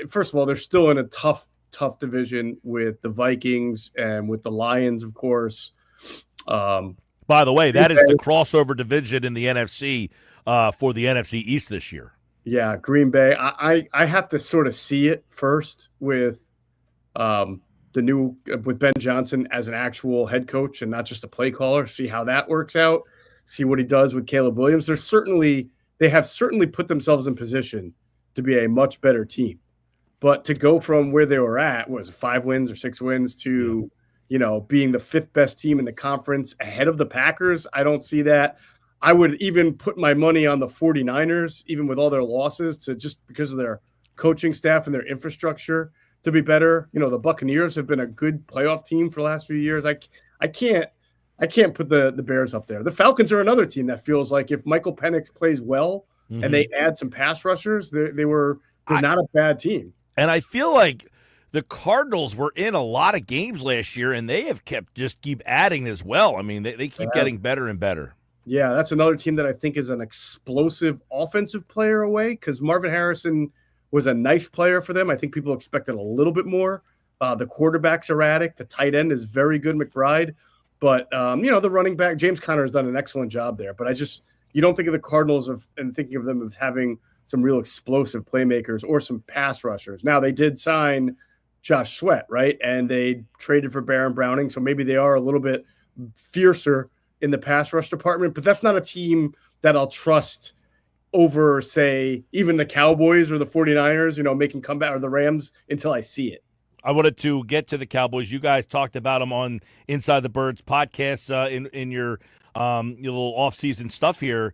Speaker 9: First of all, they're still in a tough division with the Vikings and with the Lions, of course.
Speaker 1: By the way, that is the crossover division in the NFC for the NFC East this year.
Speaker 9: Yeah, Green Bay. I have to sort of see it first with with Ben Johnson as an actual head coach and not just a play caller. See how that works out. See what he does with Caleb Williams. They have certainly put themselves in position to be a much better team. But to go from where they were at, was it 5 wins or 6 wins to being the 5th best team in the conference ahead of the Packers, I don't see that. I would even put my money on the 49ers, even with all their losses, to just because of their coaching staff and their infrastructure to be better. The Buccaneers have been a good playoff team for the last few years. I can't put the Bears up there. The Falcons are another team that feels like if Michael Penix plays well and they add some pass rushers, they're not a bad team.
Speaker 1: And I feel like the Cardinals were in a lot of games last year, and they have keep adding as well. I mean, they keep getting better and better.
Speaker 9: Yeah, that's another team that I think is an explosive offensive player away, because Marvin Harrison was a nice player for them. I think people expected a little bit more. The quarterback's erratic. The tight end is very good, McBride. But, the running back, James Conner, has done an excellent job there. But you don't think of the Cardinals and thinking of them as having some real explosive playmakers or some pass rushers. Now, they did sign Josh Sweat, right? And they traded for Baron Browning. So maybe they are a little bit fiercer in the pass rush department, but that's not a team that I'll trust over, say, even the Cowboys or the 49ers, making comeback, or the Rams, until I see it.
Speaker 1: I wanted to get to the Cowboys. You guys talked about them on Inside the Birds podcast in your little off-season stuff here.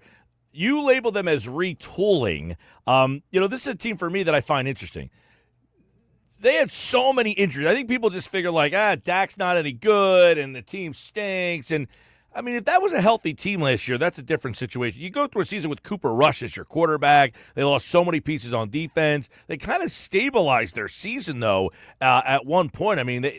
Speaker 1: You label them as retooling. This is a team for me that I find interesting. They had so many injuries. I think people just figure Dak's not any good and the team stinks. And I mean, if that was a healthy team last year, that's a different situation. You go through a season with Cooper Rush as your quarterback. They lost so many pieces on defense. They kind of stabilized their season, though, at one point. I mean,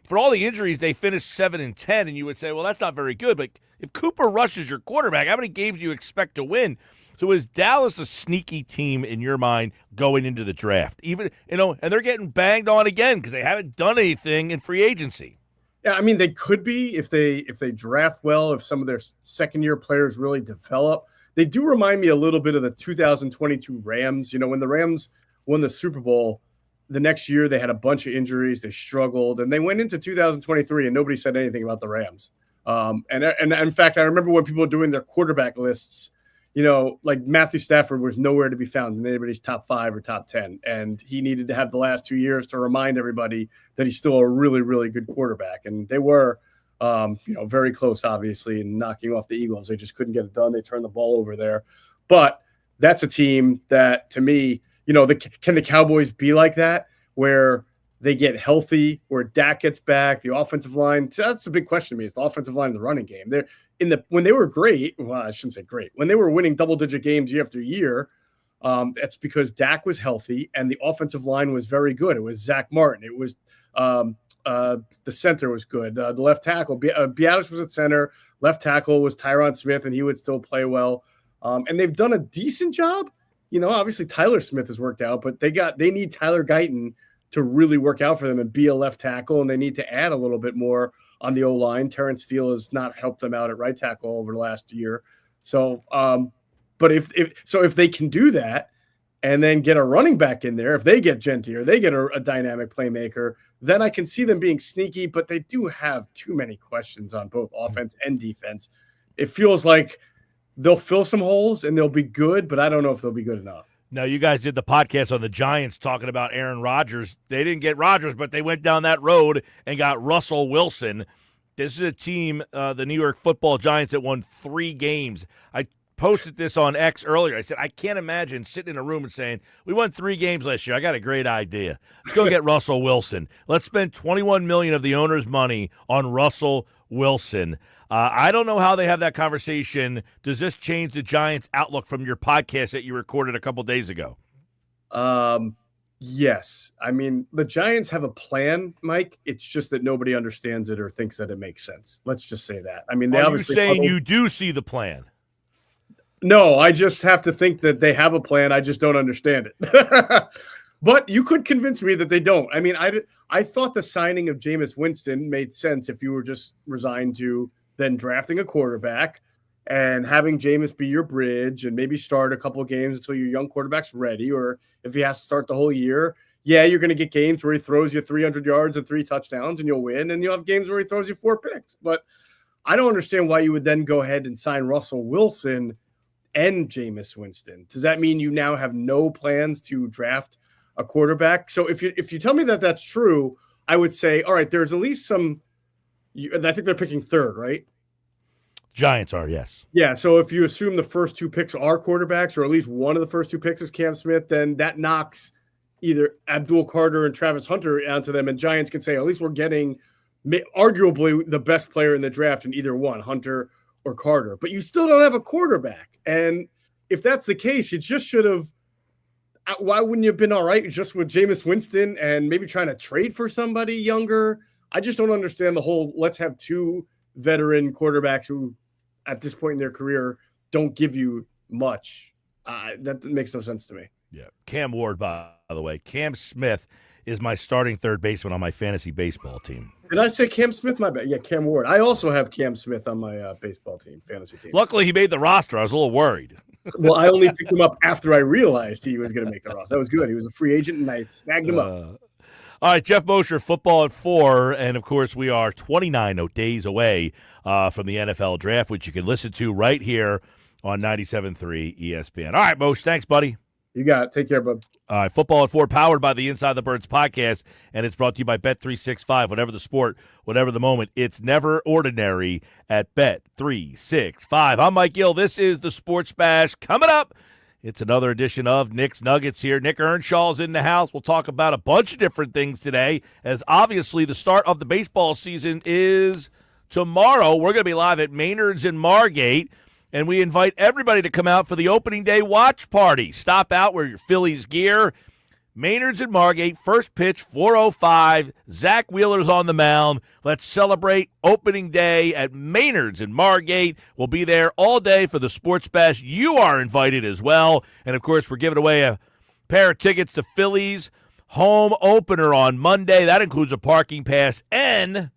Speaker 1: for all the injuries, they finished 7-10, and you would say, well, that's not very good. But if Cooper Rush is your quarterback, how many games do you expect to win? So is Dallas a sneaky team in your mind going into the draft? Even and they're getting banged on again because they haven't done anything in free agency.
Speaker 9: Yeah, I mean, they could be if they draft well, if some of their second-year players really develop. They do remind me a little bit of the 2022 Rams. When the Rams won the Super Bowl, the next year they had a bunch of injuries. They struggled, and they went into 2023, and nobody said anything about the Rams. And in fact, I remember when people were doing their quarterback lists, like Matthew Stafford was nowhere to be found in anybody's top 5 or top 10. And he needed to have the last 2 years to remind everybody that he's still a really, really good quarterback. And they were, very close, obviously, in knocking off the Eagles. They just couldn't get it done. They turned the ball over there. But that's a team that, to me, can the Cowboys be like that, where they get healthy, where Dak gets back, the offensive line? That's a big question to me, is the offensive line and the running game. When they were great, well, I shouldn't say great, when they were winning double-digit games year after year, that's because Dak was healthy and the offensive line was very good. It was Zach Martin. It was the center was good. The left tackle, Biadasz was at center. Left tackle was Tyron Smith, and he would still play well. And they've done a decent job. Obviously Tyler Smith has worked out, but they need Tyler Guyton to really work out for them and be a left tackle, and they need to add a little bit more on the O-line. Terrence Steele has not helped them out at right tackle over the last year. So, but if they can do that and then get a running back in there, if they get Gentry or they get a dynamic playmaker, then I can see them being sneaky, but they do have too many questions on both offense and defense. It feels like they'll fill some holes and they'll be good, but I don't know if they'll be good enough.
Speaker 1: Now, you guys did the podcast on the Giants talking about Aaron Rodgers. They didn't get Rodgers, but they went down that road and got Russell Wilson. This is a team, the New York Football Giants, that won 3 games. I posted this on X earlier. I said, I can't imagine sitting in a room and saying, we won 3 games last year. I got a great idea. Let's go get Russell Wilson. Let's spend $21 million of the owner's money on Russell Wilson. I don't know how they have that conversation. Does this change the Giants' outlook from your podcast that you recorded a couple days ago?
Speaker 9: Yes. I mean, the Giants have a plan, Mike. It's just that nobody understands it or thinks that it makes sense. Let's just say that. I mean, they
Speaker 1: Are you
Speaker 9: obviously
Speaker 1: saying you do see the plan?
Speaker 9: No, I just have to think that they have a plan. I just don't understand it. But you could convince me that they don't. I mean, I thought the signing of Jameis Winston made sense if you were just resigned to then drafting a quarterback and having Jameis be your bridge and maybe start a couple of games until your young quarterback's ready, or if he has to start the whole year. Yeah, you're going to get games where he throws you 300 yards and 3 touchdowns and you'll win, and you'll have games where he throws you 4 picks. But I don't understand why you would then go ahead and sign Russell Wilson and Jameis Winston. Does that mean you now have no plans to draft a quarterback? So if you tell me that that's true, I would say, all right, there's at least some. I think they're picking third, right?
Speaker 1: Giants are, yes.
Speaker 9: Yeah. So if you assume the first 2 picks are quarterbacks, or at least one of the first 2 picks is Cam Smith, then that knocks either Abdul Carter and Travis Hunter onto them, and Giants can say, at least we're getting arguably the best player in the draft in either one, Hunter or Carter. But you still don't have a quarterback. And if that's the case, you just should have. Why wouldn't you have been all right just with Jameis Winston and maybe trying to trade for somebody younger? I just don't understand the whole let's have 2 veteran quarterbacks who at this point in their career don't give you much. That makes no sense to me.
Speaker 1: Yeah. Cam Ward, by the way. Cam Smith is my starting third baseman on my fantasy baseball team.
Speaker 9: Did I say Cam Smith? My bad. Yeah, Cam Ward. I also have Cam Smith on my baseball team, fantasy team.
Speaker 1: Luckily, he made the roster. I was a little worried.
Speaker 9: Well, I only picked him up after I realized he was going to make the roster. That was good. He was a free agent, and I snagged him up.
Speaker 1: All right, Geoff Mosher, football at 4. And, of course, we are 29 days away from the NFL draft, which you can listen to right here on 97.3 ESPN. All right, Mosher, thanks, buddy.
Speaker 9: You got it. Take care, bud.
Speaker 1: All right, Football at 4, powered by the Inside the Birds podcast, and it's brought to you by Bet365. Whatever the sport, whatever the moment, it's never ordinary at Bet365. I'm Mike Gill. This is the Sports Bash. Coming up, it's another edition of Nick's Nuggets here. Nick Earnshaw's in the house. We'll talk about a bunch of different things today, as obviously the start of the baseball season is tomorrow. We're going to be live at Maynard's in Margate. And we invite everybody to come out for the opening day watch party. Stop out, wear your Phillies gear. Maynard's in Margate, first pitch, 4:05. Zach Wheeler's on the mound. Let's celebrate opening day at Maynard's in Margate. We'll be there all day for the Sports Bash. You are invited as well. And, of course, we're giving away a pair of tickets to Phillies home opener on Monday. That includes a parking pass and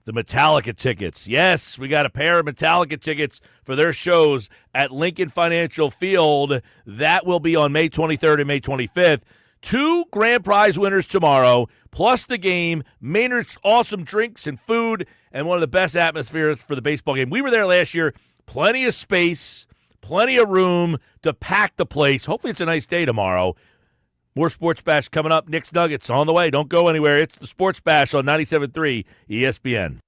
Speaker 1: the Metallica tickets. Yes, we got a pair of Metallica tickets for their shows at Lincoln Financial Field. That will be on May 23rd and May 25th. 2 grand prize winners tomorrow, plus the game, Maynard's awesome drinks and food, and one of the best atmospheres for the baseball game. We were there last year. Plenty of space, plenty of room to pack the place. Hopefully it's a nice day tomorrow. More Sports Bash coming up. Nick's Nuggets on the way. Don't go anywhere. It's the Sports Bash on 97.3 ESPN.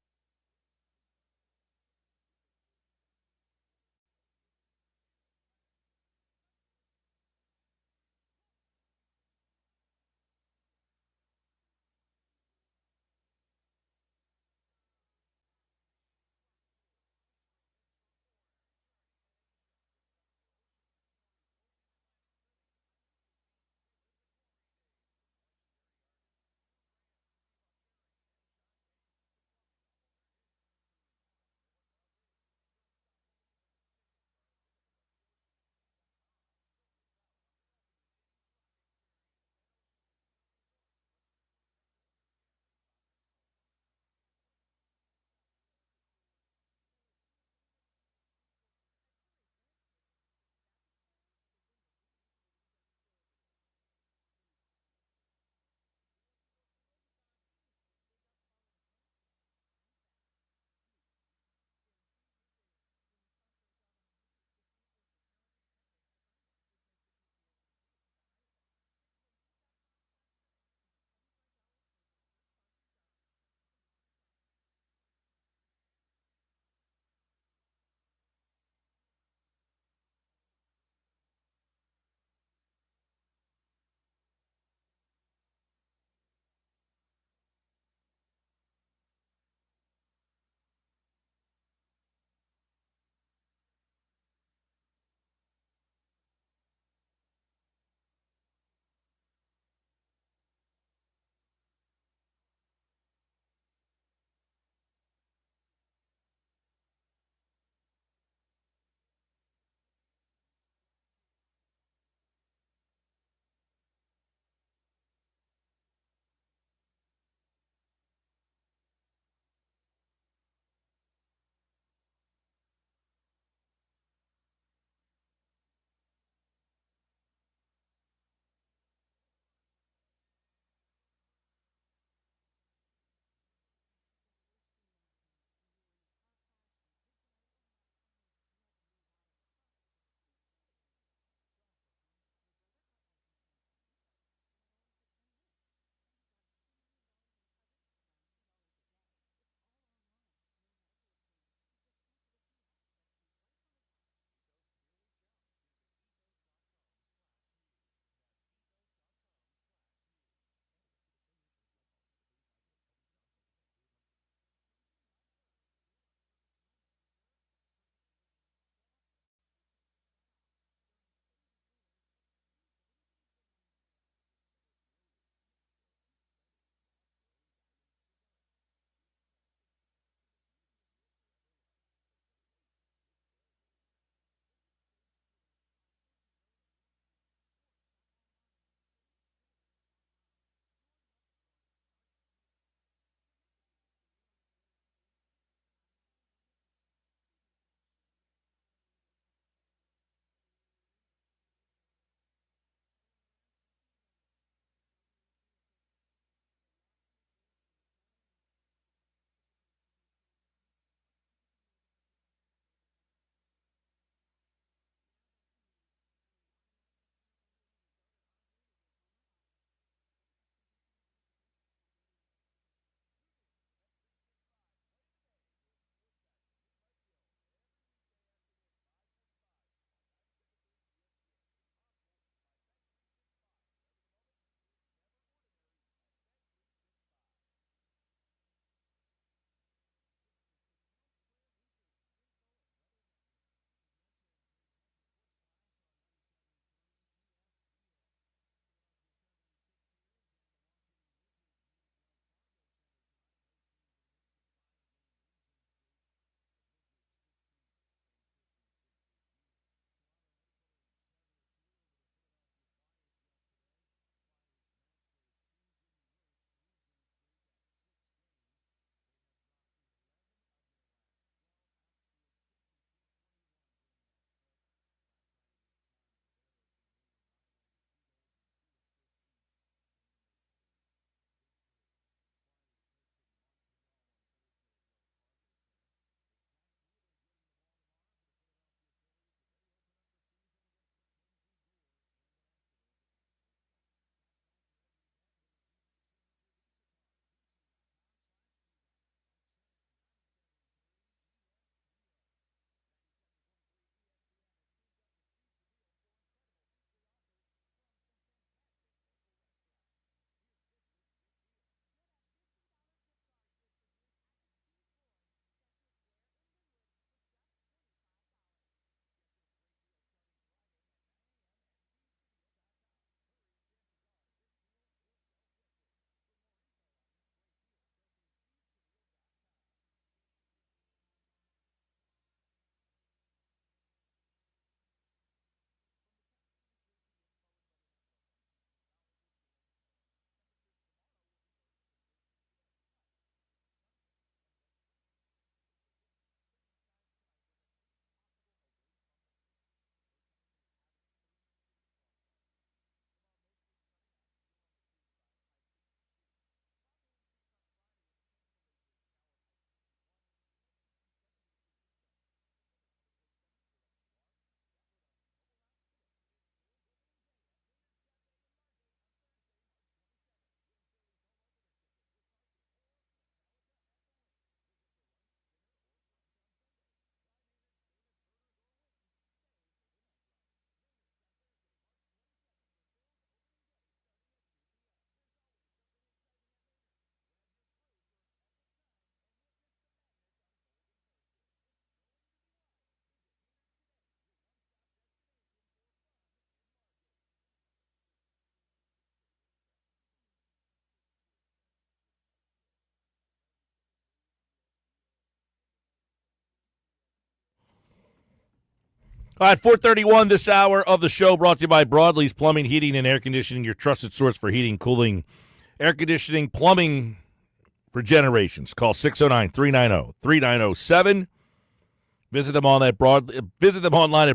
Speaker 1: All right, 4:31 this hour of the show brought to you by Broadlee's Plumbing, Heating, and Air Conditioning, your trusted source for heating, cooling, air conditioning, plumbing for generations. Call 609-390-3907. Visit them online at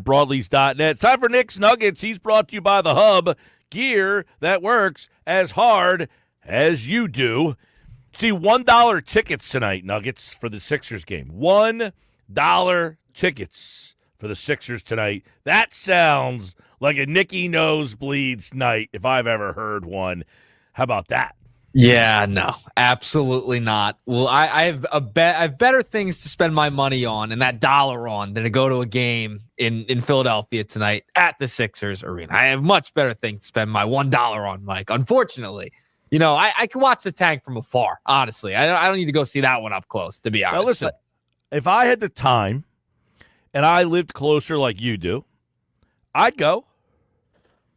Speaker 1: broadlees.net. Time for Nick's Nuggets. He's brought to you by The Hub, gear that works as hard as you do. See, $1 tickets tonight, Nuggets, for the Sixers game. $1 tickets for the Sixers tonight. That sounds like a Nicky Nosebleeds night if I've ever heard one. How about that?
Speaker 10: Yeah, no, absolutely not. Well, I have I have better things to spend my money on and that dollar on than to go to a game in Philadelphia tonight at the Sixers arena. I have much better things to spend my $1 on, Mike. Unfortunately, I can watch the tank from afar. Honestly, I don't need to go see that one up close. To be honest,
Speaker 1: Now listen, if I had the time and I lived closer like you do, I'd go.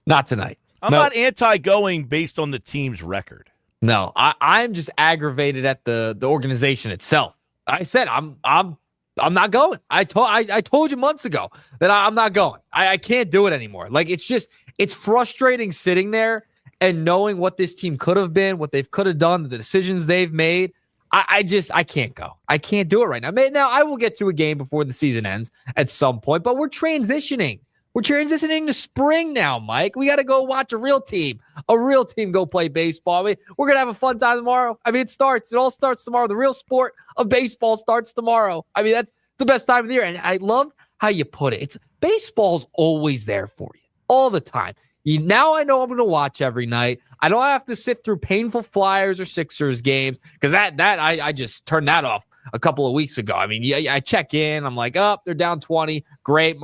Speaker 10: Not tonight.
Speaker 1: I'm not anti-going based on the team's record.
Speaker 10: No, I'm just aggravated at the organization itself. I said I'm not going. I told you months ago that I'm not going. I can't do it anymore. Like it's frustrating sitting there and knowing what this team could have been, what they could have done, the decisions they've made. I can't go. I can't do it right now. Now I will get to a game before the season ends at some point, but we're transitioning. We're transitioning to spring now, Mike. We got to go watch a real team go play baseball. We're going to have a fun time tomorrow. It all starts tomorrow. The real sport of baseball starts tomorrow. That's the best time of the year. And I love how you put it. Baseball's always there for you all the time. Now I know I'm going to watch every night. I don't have to sit through painful Flyers or Sixers games because I just turned that off a couple of weeks ago. I check in. I'm like, they're down 20. Great.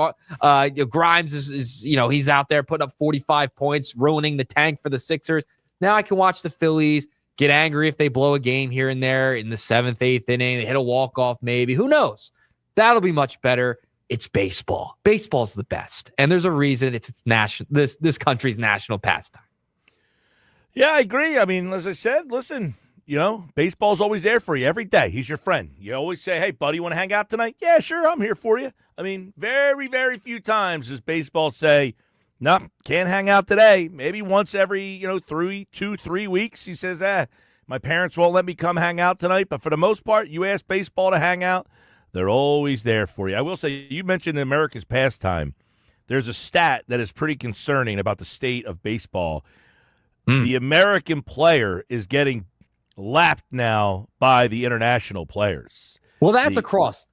Speaker 10: Grimes is he's out there putting up 45 points, ruining the tank for the Sixers. Now I can watch the Phillies, get angry if they blow a game here and there in the 7th, 8th inning. They hit a walk-off maybe. Who knows? That'll be much better. It's baseball. Baseball's the best. And there's a reason it's this country's national pastime.
Speaker 1: Yeah, I agree. As I said, listen, baseball's always there for you every day. He's your friend. You always say, hey, buddy, you want to hang out tonight? Yeah, sure, I'm here for you. Very, very few times does baseball say, no, can't hang out today. Maybe once every, 3 weeks, he says, my parents won't let me come hang out tonight. But for the most part, you ask baseball to hang out, they're always there for you. I will say, you mentioned America's pastime. There's a stat that is pretty concerning about the state of baseball. The American player is getting lapped now by the international players.
Speaker 10: Well, that's across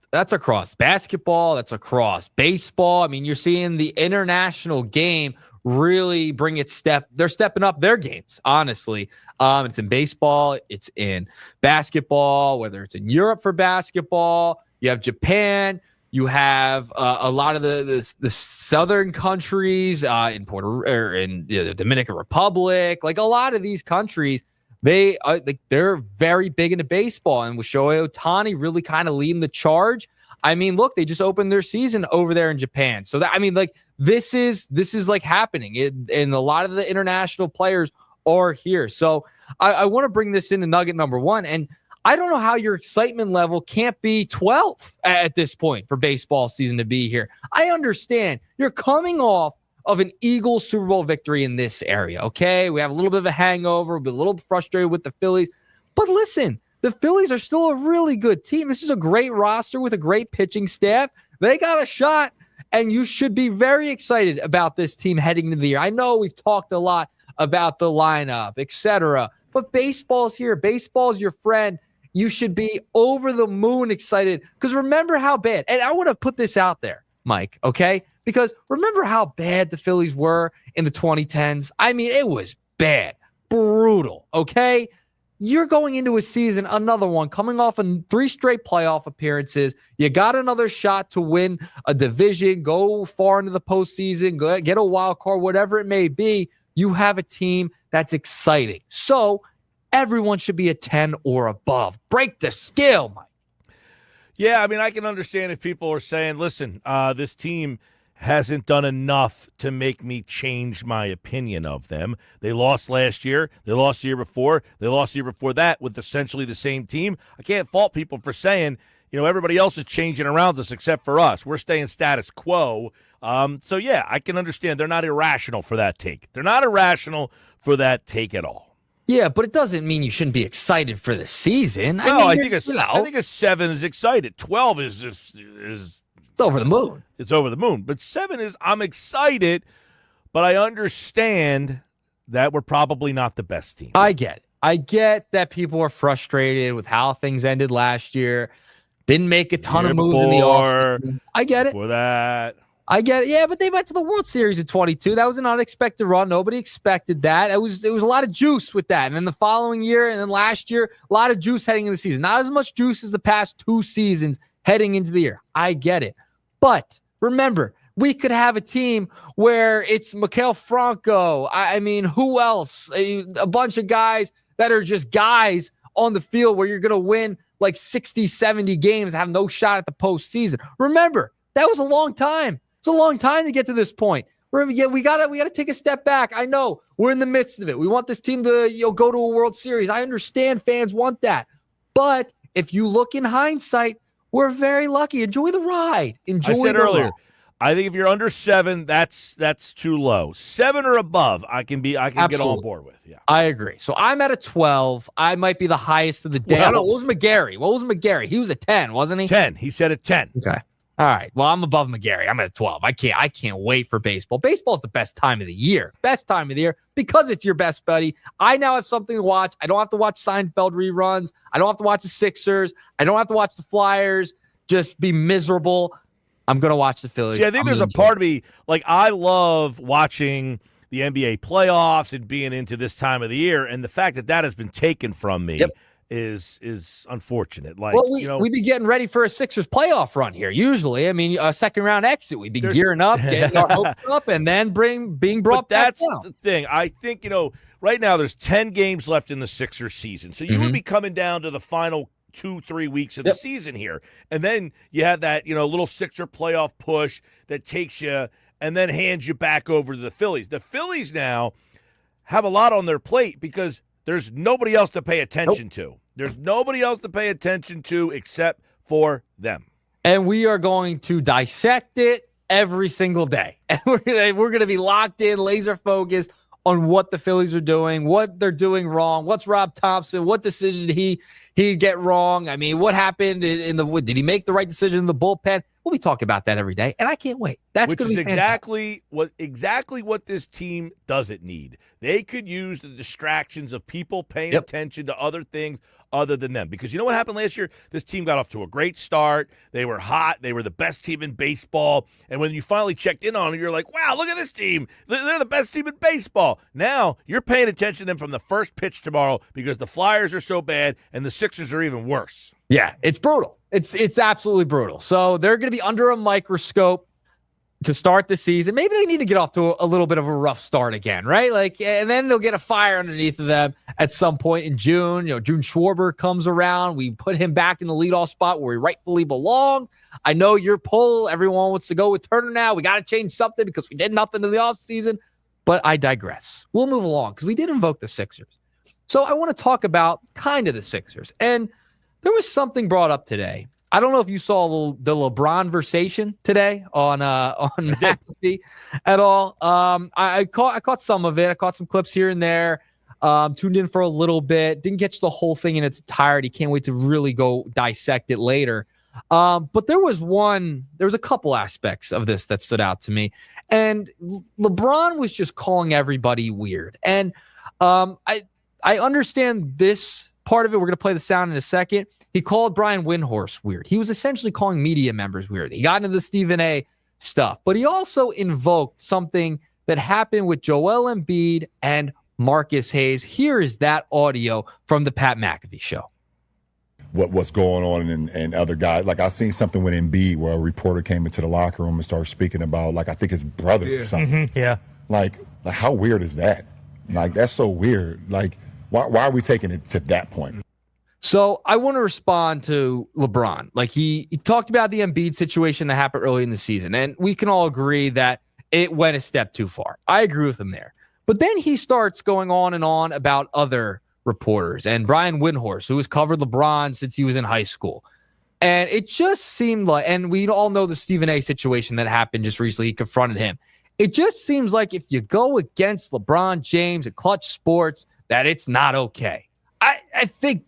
Speaker 10: basketball. That's across baseball. You're seeing the international game really bring its step. They're stepping up their games, honestly. It's in baseball. It's in basketball, whether it's in Europe for basketball. You have Japan. You have a lot of the southern countries in the Dominican Republic. Like a lot of these countries, they're very big into baseball, and with Shohei Ohtani really kind of leading the charge. Look, they just opened their season over there in Japan. So that this is like happening, and a lot of the international players are here. So I want to bring this into nugget number one, and I don't know how your excitement level can't be 12 at this point for baseball season to be here. I understand you're coming off of an Eagles Super Bowl victory in this area, okay? We have a little bit of a hangover. We're a little frustrated with the Phillies. But listen, the Phillies are still a really good team. This is a great roster with a great pitching staff. They got a shot, and you should be very excited about this team heading into the year. I know we've talked a lot about the lineup, etc., but baseball's here. Baseball's your friend. You should be over the moon excited because remember how bad, and I want to put this out there, Mike, okay? Because remember how bad the Phillies were in the 2010s? It was bad, brutal, okay? You're going into a season, another one, coming off 3 straight playoff appearances. You got another shot to win a division, go far into the postseason, get a wild card, whatever it may be. You have a team that's exciting. So everyone should be a 10 or above. Break the scale, Mike.
Speaker 1: Yeah, I can understand if people are saying, listen, this team hasn't done enough to make me change my opinion of them. They lost last year. They lost the year before. They lost the year before that with essentially the same team. I can't fault people for saying, everybody else is changing around us except for us. We're staying status quo. So, yeah, I can understand. They're not irrational for that take. They're not irrational for that take at all.
Speaker 10: Yeah, but it doesn't mean you shouldn't be excited for the season.
Speaker 1: No, I think a 7 is excited. 12 is just is
Speaker 10: it's over the moon.
Speaker 1: It's over the moon. But 7 is I'm excited, but I understand that we're probably not the best team.
Speaker 10: I get it. I get that people are frustrated with how things ended last year. Didn't make a ton of moves in the offseason. I get it.
Speaker 1: For that.
Speaker 10: I get it. Yeah, but they went to the World Series in 22. That was an unexpected run. Nobody expected that. There was a lot of juice with that. And then the following year and then last year, a lot of juice heading into the season. Not as much juice as the past 2 seasons heading into the year. I get it. But remember, we could have a team where it's Maikel Franco. I mean, who else? A bunch of guys that are just guys on the field where you're going to win like 60, 70 games and have no shot at the postseason. Remember, that was a long time. It's a long time to get to this point. We gotta take a step back. I know we're in the midst of it. We want this team to go to a World Series. I understand fans want that, but if you look in hindsight, we're very lucky. Enjoy the ride. Enjoy.
Speaker 1: I said
Speaker 10: the
Speaker 1: earlier,
Speaker 10: ride.
Speaker 1: I think if you're under 7, that's too low. 7 or above, I can get on board with. Yeah,
Speaker 10: I agree. So I'm at a 12. I might be the highest of the day.
Speaker 1: Well,
Speaker 10: What was McGarry? He was a 10, wasn't he?
Speaker 1: 10. He said a 10.
Speaker 10: Okay. All right. Well, I'm above McGarry. I'm at 12. I can't wait for baseball. Baseball's the best time of the year. Best time of the year because it's your best buddy. I now have something to watch. I don't have to watch Seinfeld reruns. I don't have to watch the Sixers. I don't have to watch the Flyers just be miserable. I'm going to watch the Phillies.
Speaker 1: See, I think there's a part of me, like I love watching the NBA playoffs and being into this time of the year, and the fact that has been taken from me.
Speaker 10: Yep.
Speaker 1: Is unfortunate. Like,
Speaker 10: we'd be getting ready for a Sixers playoff run here. Usually, I mean, a second round exit. We'd be gearing up, getting our hopes up, and then being brought back down.
Speaker 1: That's the thing. I think right now there's 10 games left in the Sixers season, so you would be coming down to the final 2-3 weeks of the season here, and then you have that little Sixer playoff push that takes you and then hands you back over to the Phillies. The Phillies now have a lot on their plate because there's nobody else to pay attention to. There's nobody else to pay attention to except for them.
Speaker 10: And we are going to dissect it every single day. And we're gonna be locked in, laser focused on what the Phillies are doing, what they're doing wrong, what's Rob Thompson, what decision did he get wrong? I mean, what happened did he make the right decision in the bullpen? We'll be talking about that every day, and I can't wait.
Speaker 1: Which is exactly what this team doesn't need. They could use the distractions of people paying attention to other things other than them. Because you know what happened last year? This team got off to a great start. They were hot. They were the best team in baseball. And when you finally checked in on them, you're like, wow, look at this team. They're the best team in baseball. Now you're paying attention to them from the first pitch tomorrow because the Flyers are so bad and the Sixers are even worse.
Speaker 10: Yeah, it's brutal. It's absolutely brutal. So they're going to be under a microscope to start the season. Maybe they need to get off to a little bit of a rough start again, right? And then they'll get a fire underneath of them at some point in June. June Schwarber comes around. We put him back in the leadoff spot where he rightfully belonged. I know your pull. Everyone wants to go with Turner now. We got to change something because we did nothing in the offseason. But I digress. We'll move along because we did invoke the Sixers. So I want to talk about kind of the Sixers. And there was something brought up today. I don't know if you saw the LeBron versation today on McAfee at all. I caught some of it. I caught some clips here and there. Tuned in for a little bit. Didn't catch the whole thing in its entirety. Can't wait to really go dissect it later. But there was a couple aspects of this that stood out to me. And LeBron was just calling everybody weird. And I understand this part of it. We're going to play the sound in a second. He called Brian Windhorst weird. He was essentially calling media members weird. He got into the Stephen A stuff, but he also invoked something that happened with Joel Embiid and Marcus Hayes. Here is that audio from the Pat McAfee show.
Speaker 11: What's going on and other guys. Like I seen something with Embiid where a reporter came into the locker room and started speaking about I think his brother or something.
Speaker 10: Mm-hmm. Yeah.
Speaker 11: Like how weird is that? That's so weird. Why are we taking it to that point?
Speaker 10: So I want to respond to LeBron. He talked about the Embiid situation that happened early in the season, and we can all agree that it went a step too far. I agree with him there. But then he starts going on and on about other reporters and Brian Windhorst, who has covered LeBron since he was in high school. And it just seemed like, and we all know the Stephen A situation that happened just recently. He confronted him. It just seems like if you go against LeBron James at Clutch Sports, that it's not okay. I think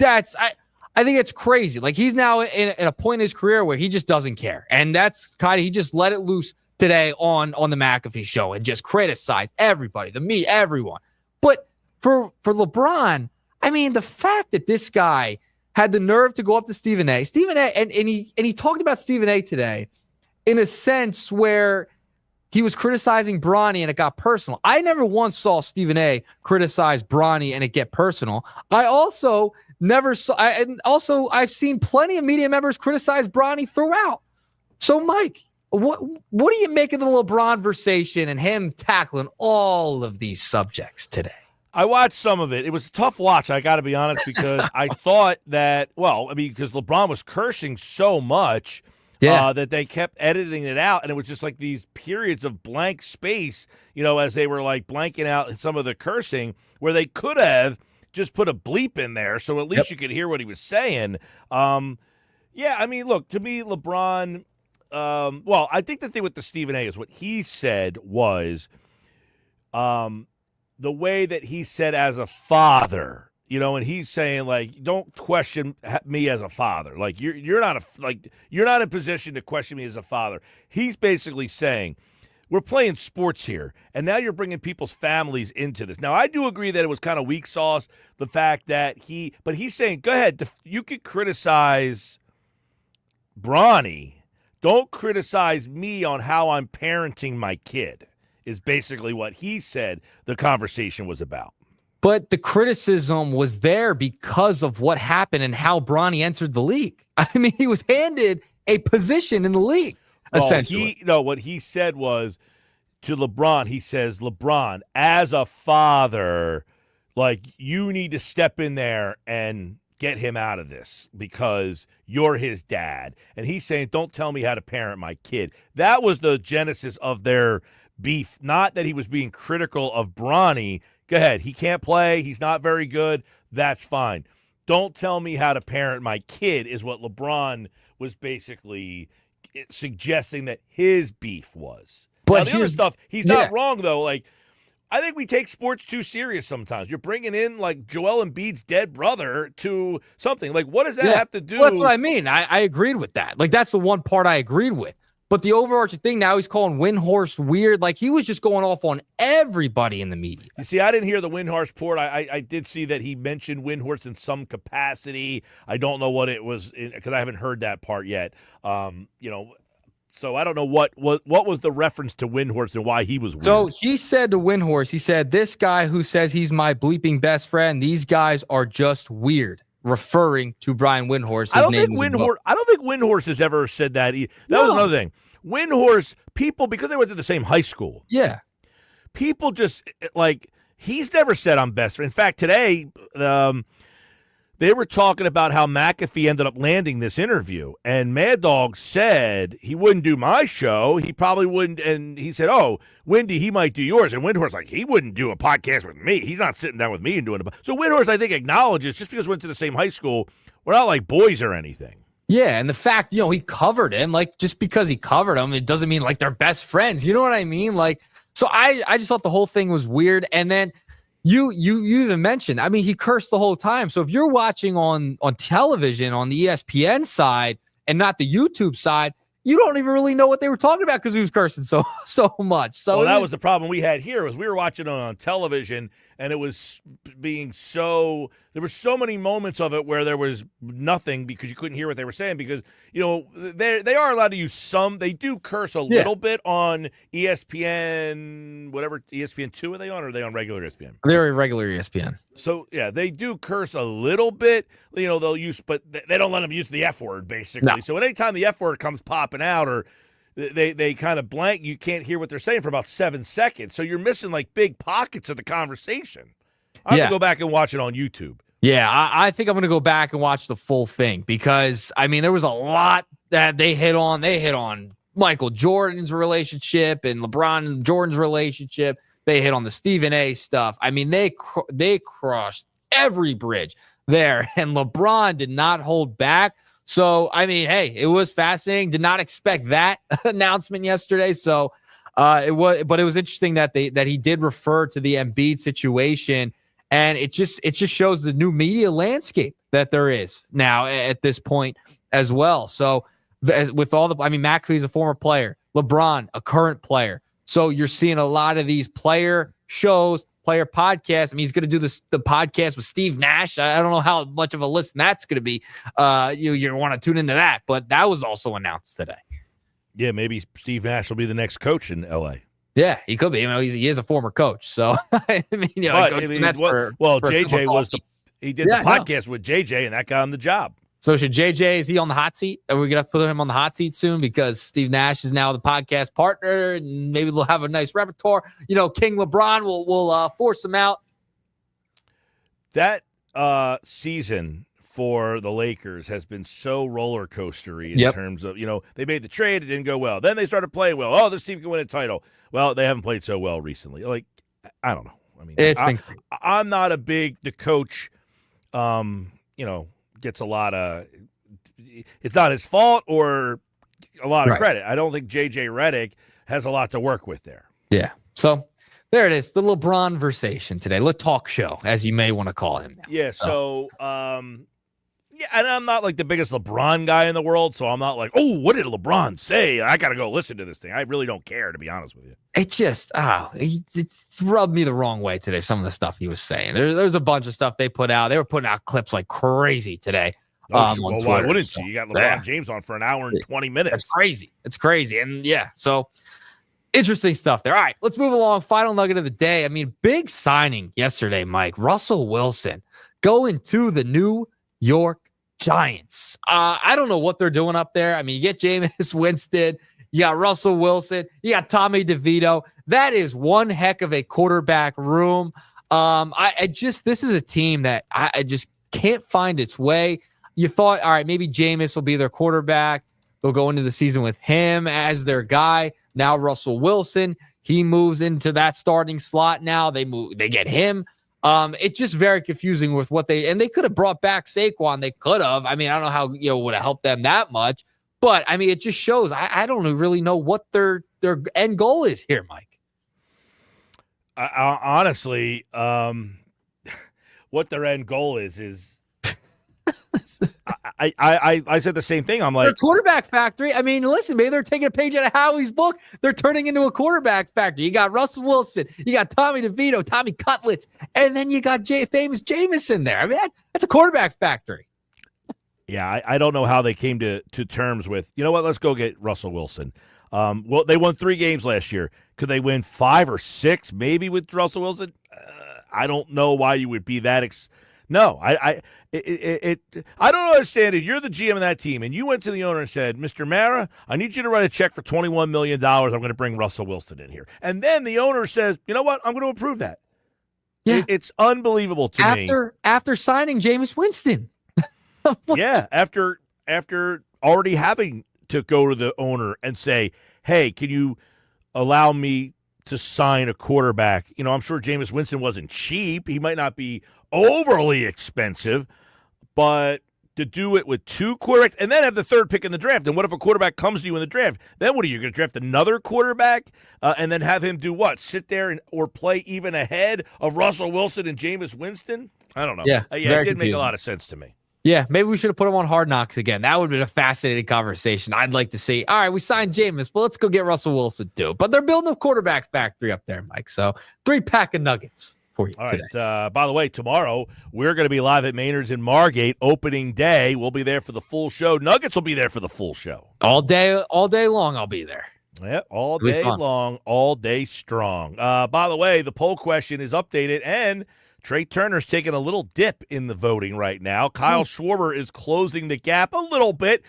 Speaker 10: it's crazy. Like, he's now in a point in his career where he just doesn't care. And that's kind of, he just let it loose today on the McAfee show and just criticized everybody, everyone. But for LeBron, I mean, the fact that this guy had the nerve to go up to Stephen A. And he talked about Stephen A. today in a sense where he was criticizing Bronny and it got personal. I never once saw Stephen A. criticize Bronny and it get personal. I also never saw, I've seen plenty of media members criticize Bronny throughout. So, Mike, what do you make of the LeBron conversation and him tackling all of these subjects today?
Speaker 1: I watched some of it. It was a tough watch, I got to be honest, because I thought that, because LeBron was cursing so much that they kept editing it out, and it was just like these periods of blank space, as they were like blanking out some of the cursing, where they could have just put a bleep in there so at least you could hear what he was saying. Look, to me, LeBron, I think the thing with the Stephen A. is what he said was the way that he said as a father, and he's saying, like, don't question me as a father. Like, you're not in position to question me as a father. He's basically saying, we're playing sports here, and now you're bringing people's families into this. Now, I do agree that it was kind of weak sauce, the fact that but he's saying, go ahead, you could criticize Bronny. Don't criticize me on how I'm parenting my kid, is basically what he said the conversation was about.
Speaker 10: But the criticism was there because of what happened and how Bronny entered the league. I mean, he was handed a position in the league, essentially.
Speaker 1: What he said was to LeBron, he says, LeBron, as a father, like, you need to step in there and get him out of this because you're his dad. And he's saying, don't tell me how to parent my kid. That was the genesis of their beef, not that he was being critical of Bronny. Go ahead. He can't play. He's not very good. That's fine. Don't tell me how to parent my kid is what LeBron was basically suggesting that his beef was. But the other stuff, he's not wrong, though. Like, I think we take sports too serious sometimes. You're bringing in, like, Joel Embiid's dead brother to something. Like, what does that have to do?
Speaker 10: Well, that's what I mean. I agreed with that. Like, that's the one part I agreed with. But the overarching thing now, he's calling Windhorst weird. Like, he was just going off on everybody in the media.
Speaker 1: You see, I didn't hear the Windhorst part. I did see that he mentioned Windhorst in some capacity. I don't know what it was because I haven't heard that part yet. So I don't know what was the reference to Windhorst and why he was weird.
Speaker 10: So he said to Windhorst, he said, this guy who says he's my bleeping best friend, these guys are just weird. Referring to Brian Windhorst. I don't think
Speaker 1: Windhorst has ever said that. That was another thing. Windhorst, people, because they went to the same high school.
Speaker 10: Yeah.
Speaker 1: People just, like, he's never said I'm best friend. In fact, today, they were talking about how McAfee ended up landing this interview. And Mad Dog said he wouldn't do my show. He probably wouldn't. And he said, oh, Windy, he might do yours. And Windhorst, like, he wouldn't do a podcast with me. He's not sitting down with me and doing it. So Windhorst, I think, acknowledges just because we went to the same high school, we're not like boys or anything.
Speaker 10: Yeah, and the fact, he covered him, like, just because he covered him, it doesn't mean, like, they're best friends. You know what I mean? Like, so I just thought the whole thing was weird. And then you even mentioned, I mean, he cursed the whole time. So if you're watching on television on the ESPN side and not the YouTube side, you don't even really know what they were talking about because he was cursing so much. So
Speaker 1: that was the problem we had here was we were watching it on television and it was being there were so many moments of it where there was nothing because you couldn't hear what they were saying because, they are allowed to use they do curse a little bit on ESPN, whatever, ESPN2 are they on or are they on regular ESPN?
Speaker 10: They're regular ESPN.
Speaker 1: So, yeah, they do curse a little bit. They'll use, but they don't let them use the F word, basically. No. So anytime the F word comes popping out or they kind of blank, you can't hear what they're saying for about 7 seconds. So you're missing, like, big pockets of the conversation. I have to go back and watch it on YouTube.
Speaker 10: Yeah, I think I'm going to go back and watch the full thing because, I mean, there was a lot that they hit on. They hit on Michael Jordan's relationship and LeBron and Jordan's relationship. They hit on the Stephen A. stuff. I mean, they crossed every bridge there, and LeBron did not hold back. So, I mean, hey, it was fascinating. Did not expect that announcement yesterday. So, it was interesting that he did refer to the Embiid situation, and it just shows the new media landscape that there is now at this point as well. So, with all McAfee's a former player, LeBron a current player. So you're seeing a lot of these player shows, player podcasts. I mean, he's going to do the podcast with Steve Nash. I don't know how much of a listen that's going to be. You want to tune into that, but that was also announced today.
Speaker 1: Yeah, maybe Steve Nash will be the next coach in L.A.
Speaker 10: Yeah, he could be. He is a former coach, so I mean,
Speaker 1: JJ he did the podcast with JJ, and that got him the job.
Speaker 10: So should JJ, is he on the hot seat? Are we going to have to put him on the hot seat soon because Steve Nash is now the podcast partner, and maybe they'll have a nice repertoire. King LeBron will force him out.
Speaker 1: That season for the Lakers has been so roller coastery in terms of, they made the trade, it didn't go well. Then they started playing well. Oh, this team can win a title. Well, they haven't played so well recently. Like, I don't know. I mean, I'm not a big, the coach, gets a lot of, it's not his fault or a lot of credit. I don't think J.J. Redick has a lot to work with there.
Speaker 10: Yeah. So there it is, the LeBron versation today, the talk show, as you may want to call him now.
Speaker 1: Yeah. So, and I'm not like the biggest LeBron guy in the world, so I'm not like, oh, what did LeBron say? I got to go listen to this thing. I really don't care, to be honest with you.
Speaker 10: It just, it rubbed me the wrong way today, some of the stuff he was saying. There's a bunch of stuff they put out. They were putting out clips like crazy today.
Speaker 1: Why wouldn't you? You got LeBron James on for an hour and 20 minutes.
Speaker 10: That's crazy. It's crazy. And, so interesting stuff there. All right, let's move along. Final nugget of the day. I mean, big signing yesterday, Mike. Russell Wilson going to the New York Giants. I don't know what they're doing up there. I mean, you get Jameis Winston, you got Russell Wilson, you got Tommy DeVito. That is one heck of a quarterback room. This is a team that I just can't find its way. You thought, all right, maybe Jameis will be their quarterback. They'll go into the season with him as their guy. Now Russell Wilson, he moves into that starting slot. Now they get him. It's just very confusing with what they could have brought back Saquon. They could have. I mean, I don't know how would have helped them that much, but I mean, it just shows. I don't really know what their end goal is here, Mike.
Speaker 1: Honestly, what their end goal is. I said the same thing. I'm like,
Speaker 10: they're quarterback factory. I mean, listen, maybe they're taking a page out of Howie's book. They're turning into a quarterback factory. You got Russell Wilson, you got Tommy DeVito, Tommy Cutlets, and then you got famous Jameis in there. I mean, that's a quarterback factory.
Speaker 1: Yeah, I don't know how they came to terms with, you know what, let's go get Russell Wilson. Well, they won 3 games last year. Could they win 5 or 6 maybe with Russell Wilson? I don't know why you would be that No, I don't understand it. You're the GM of that team, and you went to the owner and said, Mr. Mara, I need you to write a check for $21 million. I'm going to bring Russell Wilson in here. And then the owner says, you know what? I'm going to approve that. Yeah. It's unbelievable to me.
Speaker 10: After signing Jameis Winston.
Speaker 1: Yeah, after already having to go to the owner and say, hey, can you allow me to sign a quarterback? I'm sure Jameis Winston wasn't cheap. He might not be overly expensive, but to do it with 2 quarterbacks and then have the 3rd pick in the draft. And what if a quarterback comes to you in the draft? Then what are you going to draft another quarterback and then have him do what? Sit there or play even ahead of Russell Wilson and Jameis Winston? I don't know.
Speaker 10: Yeah,
Speaker 1: it didn't make a lot of sense to me.
Speaker 10: Yeah, maybe we should have put him on Hard Knocks again. That would have been a fascinating conversation. I'd like to see. All right, we signed Jameis, but let's go get Russell Wilson too. But they're building a quarterback factory up there, Mike. So 3-pack of nuggets for you today.
Speaker 1: All right. By the way, tomorrow we're going to be live at Maynard's in Margate, opening day. We'll be there for the full show. Nuggets will be there for the full show.
Speaker 10: All day long I'll be there.
Speaker 1: Yeah, all day long, all day strong. By the way, the poll question is updated, and Trey Turner's taking a little dip in the voting right now. Kyle Schwarber is closing the gap a little bit.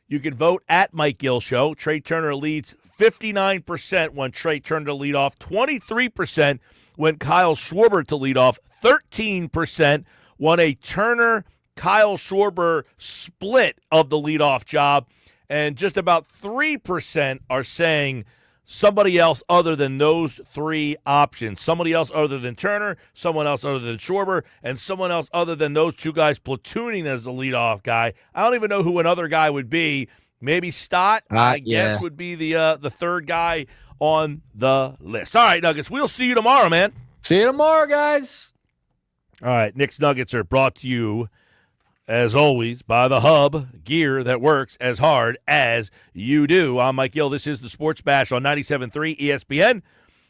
Speaker 1: You can vote at Mike Gill Show. Trey Turner leads 59% when Trey Turner to lead off, 23% when Kyle Schwarber to lead off, 13% won a Turner-Kyle Schwarber split of the leadoff job, and just about 3% are saying somebody else other than those three options. Somebody else other than Turner, someone else other than Schwarber, and someone else other than those two guys platooning as the leadoff guy. I don't even know who another guy would be. Maybe Stott, I guess, would be the third guy on the list. All right, Nuggets, we'll see you tomorrow, man.
Speaker 10: See you tomorrow, guys.
Speaker 1: All right, Knicks Nuggets are brought to you, as always, by the Hub, gear that works as hard as you do. I'm Mike Gill. This is the Sports Bash on 97.3 ESPN,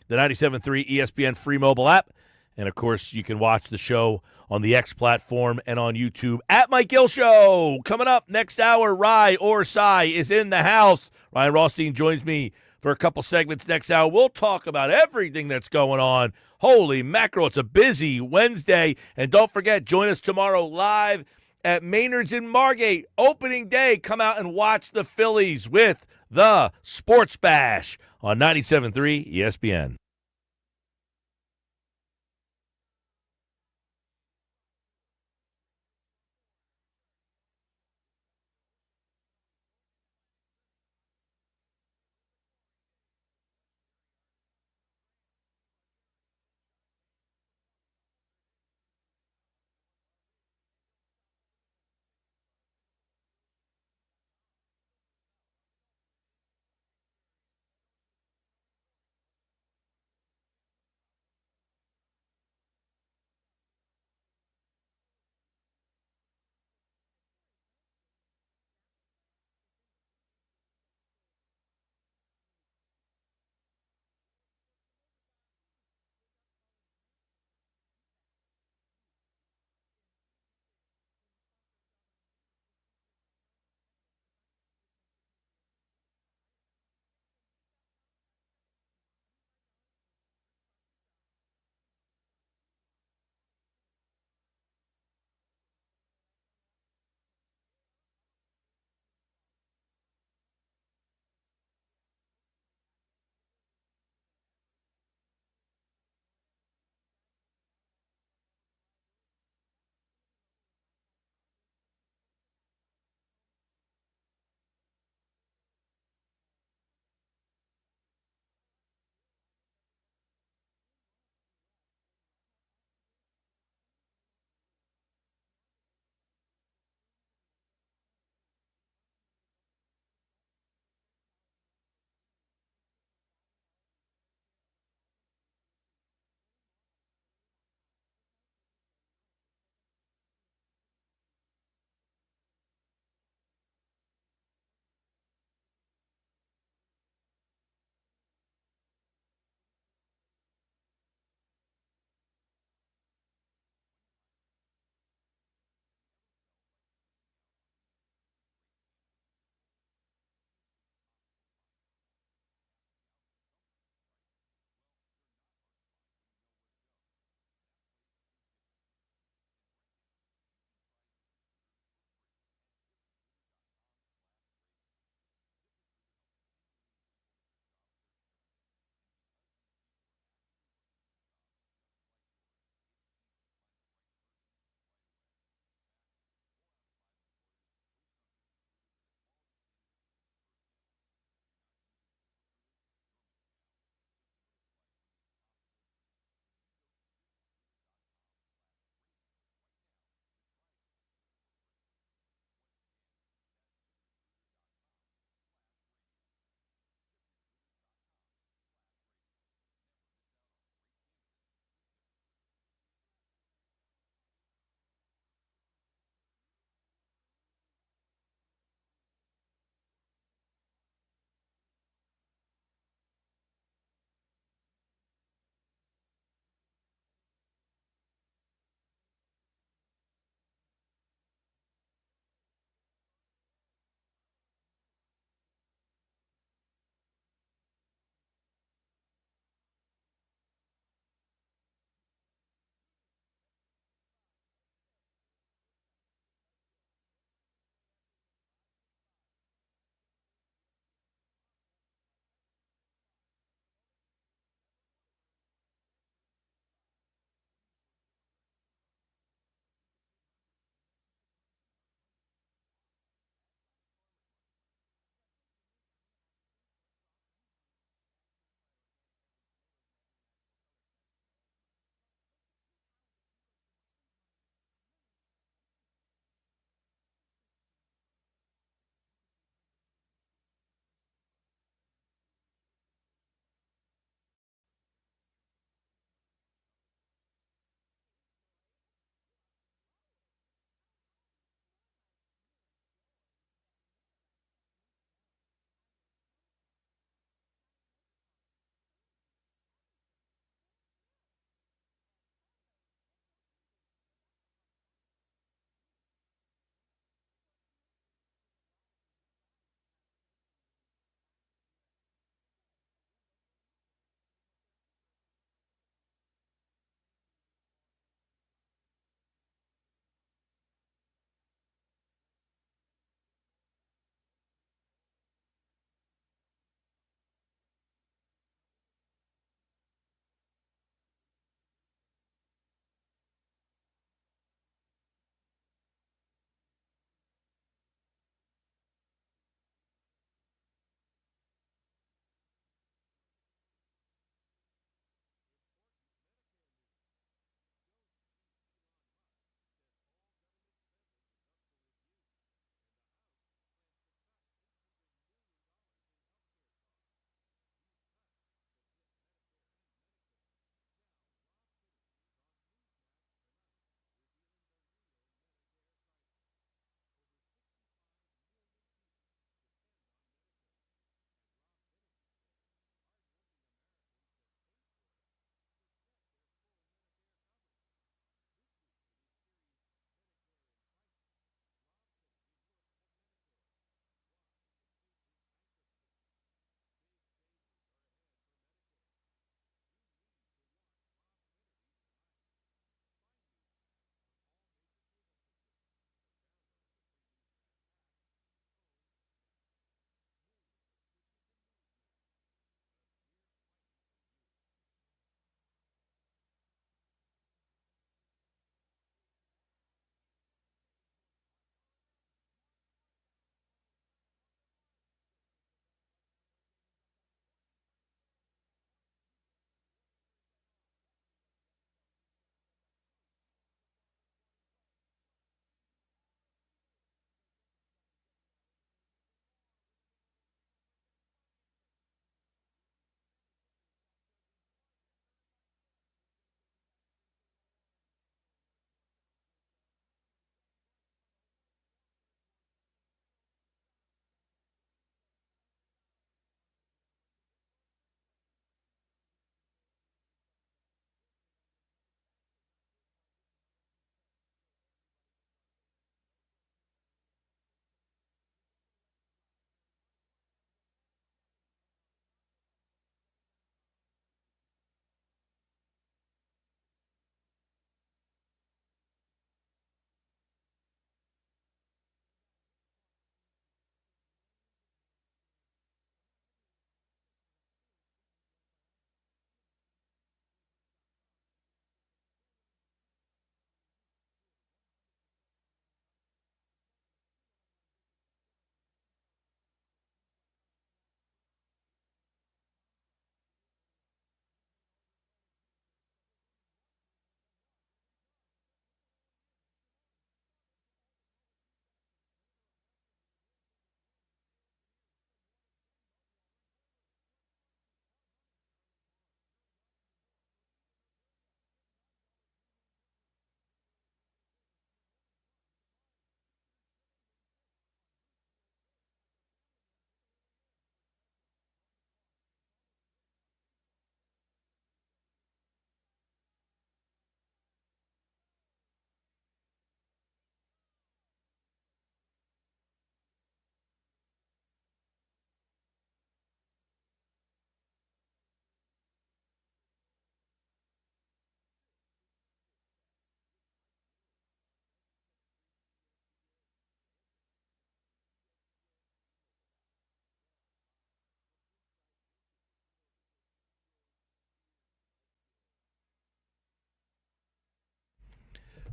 Speaker 1: the 97.3 ESPN free mobile app. And, of course, you can watch the show on the X platform and on YouTube at Mike Gill Show. Coming up next hour, Rye or Sigh is in the house. Ryan Rothstein joins me for a couple segments next hour. We'll talk about everything that's going on. Holy mackerel, it's a busy Wednesday. And don't forget, join us tomorrow live at Maynard's in Margate. Opening day. Come out and watch the Phillies with the Sports Bash on 97.3 ESPN.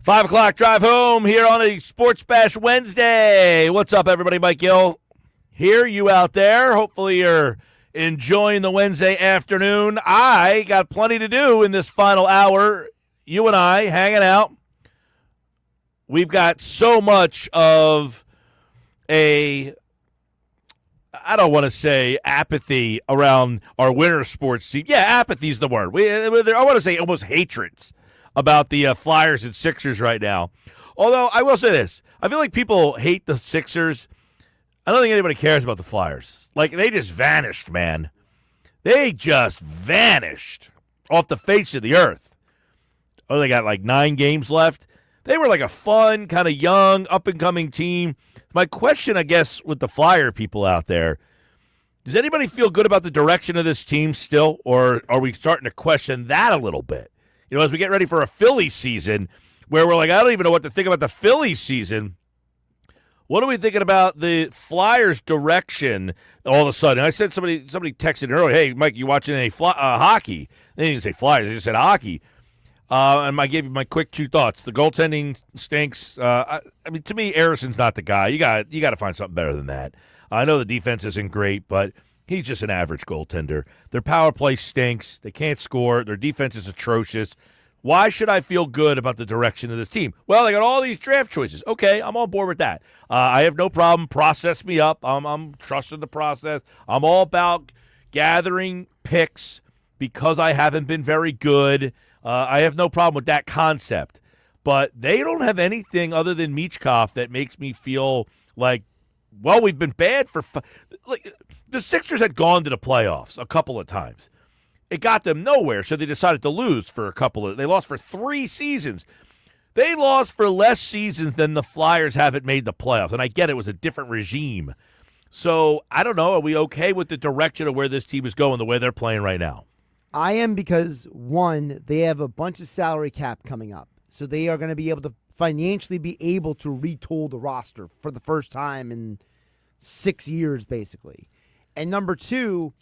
Speaker 1: 5 o'clock drive home here on a Sports Bash Wednesday. What's up, everybody? Mike Gill here. You out there. Hopefully you're enjoying the Wednesday afternoon. I got plenty to do in this final hour. You and I hanging out. We've got so much of I don't want to say apathy around our winter sports team. Yeah, apathy is the word. I want to say almost hatreds about the Flyers and Sixers right now. Although, I will say this. I feel like people hate the Sixers. I don't think anybody cares about the Flyers. Like, they just vanished, man. They just vanished off the face of the earth. Oh, they got like 9 games left. They were like a fun, kind of young, up-and-coming team. My question, I guess, with the Flyer people out there, does anybody feel good about the direction of this team still, or are we starting to question that a little bit? You know, as we get ready for a Phillies season, where we're like, I don't even know what to think about the Phillies season. What are we thinking about the Flyers' direction all of a sudden? I said somebody texted earlier, hey, Mike, you watching any hockey? They didn't say Flyers, they just said hockey. And I gave you my quick 2 thoughts. The goaltending stinks. I mean, to me, Harrison's not the guy. You got to find something better than that. I know the defense isn't great, but he's just an average goaltender. Their power play stinks. They can't score. Their defense is atrocious. Why should I feel good about the direction of this team? Well, they got all these draft choices. Okay, I'm on board with that. I have no problem. Process me up. I'm trusting the process. I'm all about gathering picks because I haven't been very good. I have no problem with that concept. But they don't have anything other than Michkov that makes me feel like, well, we've been bad for the Sixers had gone to the playoffs a couple of times. It got them nowhere, so they decided to lose for they lost for 3 seasons. They lost for less seasons than the Flyers haven't made the playoffs. And I get it was a different regime. So, I don't know. Are we okay with the direction of where this team is going, the way they're playing right now?
Speaker 2: I am because, one, they have a bunch of salary cap coming up. So they are going to be able to financially be able to retool the roster for the first time in 6 years, basically. And number 2,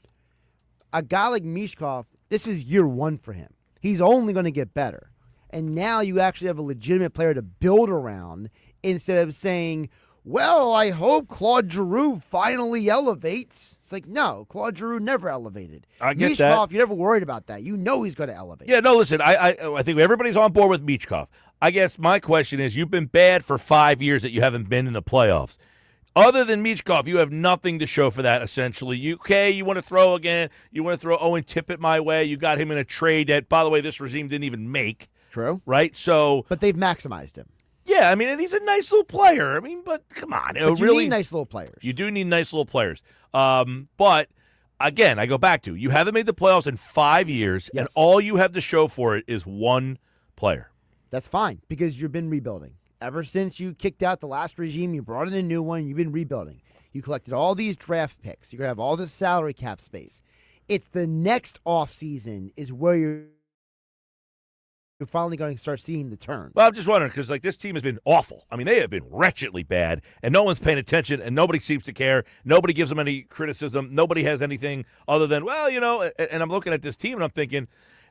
Speaker 2: a guy like Michkov, this is year 1 for him. He's only going to get better. And now you actually have a legitimate player to build around instead of saying, well, I hope Claude Giroux finally elevates. It's like, no, Claude Giroux never elevated.
Speaker 1: I get
Speaker 2: Michkov,
Speaker 1: that.
Speaker 2: you're never worried about that. You know he's going to elevate.
Speaker 1: Yeah, no, listen, I think everybody's on board with Michkov. I guess my question is, you've been bad for 5 years that you haven't been in the playoffs. Other than Michkov, you have nothing to show for that, essentially. You want to throw again. You want to throw Owen Tippett my way. You got him in a trade that, by the way, this regime didn't even make.
Speaker 2: True.
Speaker 1: Right? So,
Speaker 2: but they've maximized him.
Speaker 1: Yeah, I mean, and he's a nice little player. I mean, but come on.
Speaker 2: But you need nice little players.
Speaker 1: You do need nice little players. But, again, I go back to, you haven't made the playoffs in 5 years,
Speaker 2: yes,
Speaker 1: and all you have to show for it is one player.
Speaker 2: That's fine, because you've been rebuilding. Ever since you kicked out the last regime, you brought in a new one, you've been rebuilding. You collected all these draft picks. You're going to have all this salary cap space. It's the next offseason is where you're finally going to start seeing the turn.
Speaker 1: Well, I'm just wondering, because this team has been awful. I mean, they have been wretchedly bad, and no one's paying attention, and nobody seems to care. Nobody gives them any criticism. Nobody has anything other than, well, and I'm looking at this team, and I'm thinking,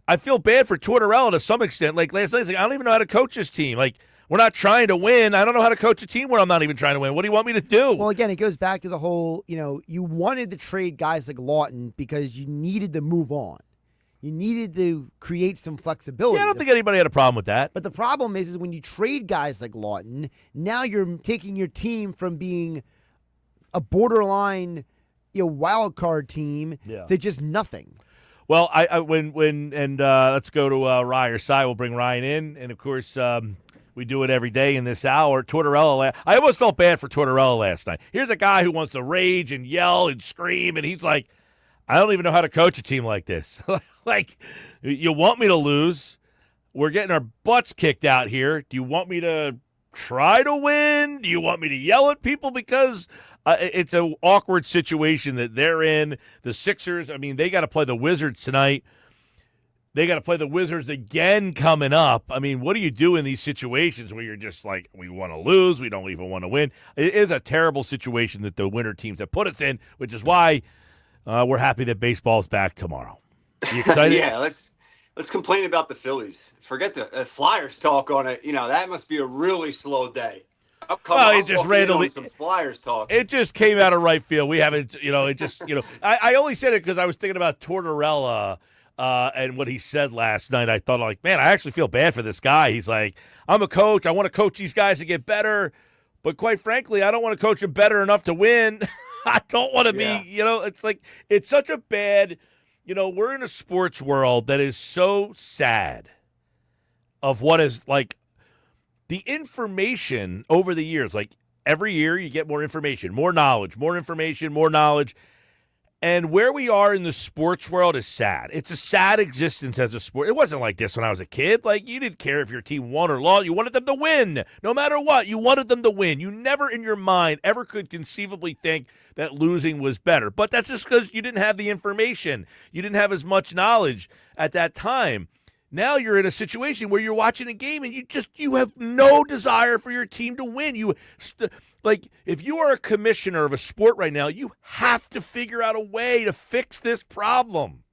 Speaker 1: I feel bad for Tortorella to some extent. Like last night, I don't even know how to coach this team. Like, we're not trying to win. I don't know how to coach a team where I'm not even trying to win. What do you want me to do?
Speaker 2: Well, again, it goes back to the whole, you wanted to trade guys like Lawton because you needed to move on. You needed to create some flexibility.
Speaker 1: Yeah, I don't think anybody had a problem with that.
Speaker 2: But the problem is when you trade guys like Lawton, now you're taking your team from being a borderline, wild card team to just nothing.
Speaker 1: Well, let's go to Ryan or Sigh. We'll bring Ryan in, and of course, we do it every day in this hour. Tortorella, I almost felt bad for Tortorella last night. Here's a guy who wants to rage and yell and scream, and he's like, I don't even know how to coach a team like this. Like, you want me to lose? We're getting our butts kicked out here. Do you want me to try to win? Do you want me to yell at people? Because it's an awkward situation that they're in. The Sixers, I mean, they got to play the Wizards tonight. They got to play the Wizards again coming up. I mean, what do you do in these situations where you're just like, we want to lose, we don't even want to win? It is a terrible situation that the winter teams have put us in, which is why we're happy that baseball's back tomorrow. You excited?
Speaker 12: Yeah, Let's complain about the Phillies. Forget the Flyers talk on it. That must be a really slow day.
Speaker 1: It just randomly
Speaker 12: some Flyers talk.
Speaker 1: It just came out of right field. We haven't, it just, I only said it because I was thinking about Tortorella and what he said last night. I thought, like, man, I actually feel bad for this guy. He's like, I'm a coach. I want to coach these guys to get better. But quite frankly, I don't want to coach them better enough to win. I don't want to be, it's like, it's such a bad, we're in a sports world that is so sad of what is like the information over the years. Like every year you get more information, more knowledge, more information, more knowledge. And where we are in the sports world is sad. It's a sad existence as a sport. It wasn't like this when I was a kid. Like, you didn't care if your team won or lost. You wanted them to win. No matter what, you wanted them to win. You never in your mind ever could conceivably think that losing was better. But that's just because you didn't have the information. You didn't have as much knowledge at that time. Now you're in a situation where you're watching a game and you have no desire for your team to win. Like, if you are a commissioner of a sport right now, you have to figure out a way to fix this problem.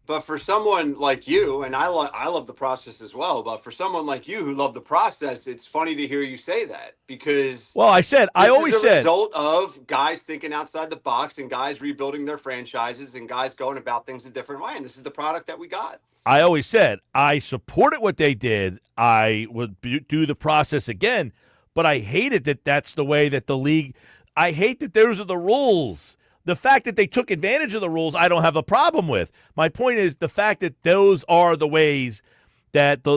Speaker 12: But for someone like you, and I love the process as well, but for someone like you who love the process, it's funny to hear you say that because
Speaker 1: I always said
Speaker 12: result of guys thinking outside the box and guys rebuilding their franchises and guys going about things a different way. And this is the product that we got.
Speaker 1: I always said I supported what they did. I would do the process again. But I hated that that's the way that the league – I hate that those are the rules. The fact that they took advantage of the rules, I don't have a problem with. My point is the fact that those are the ways that the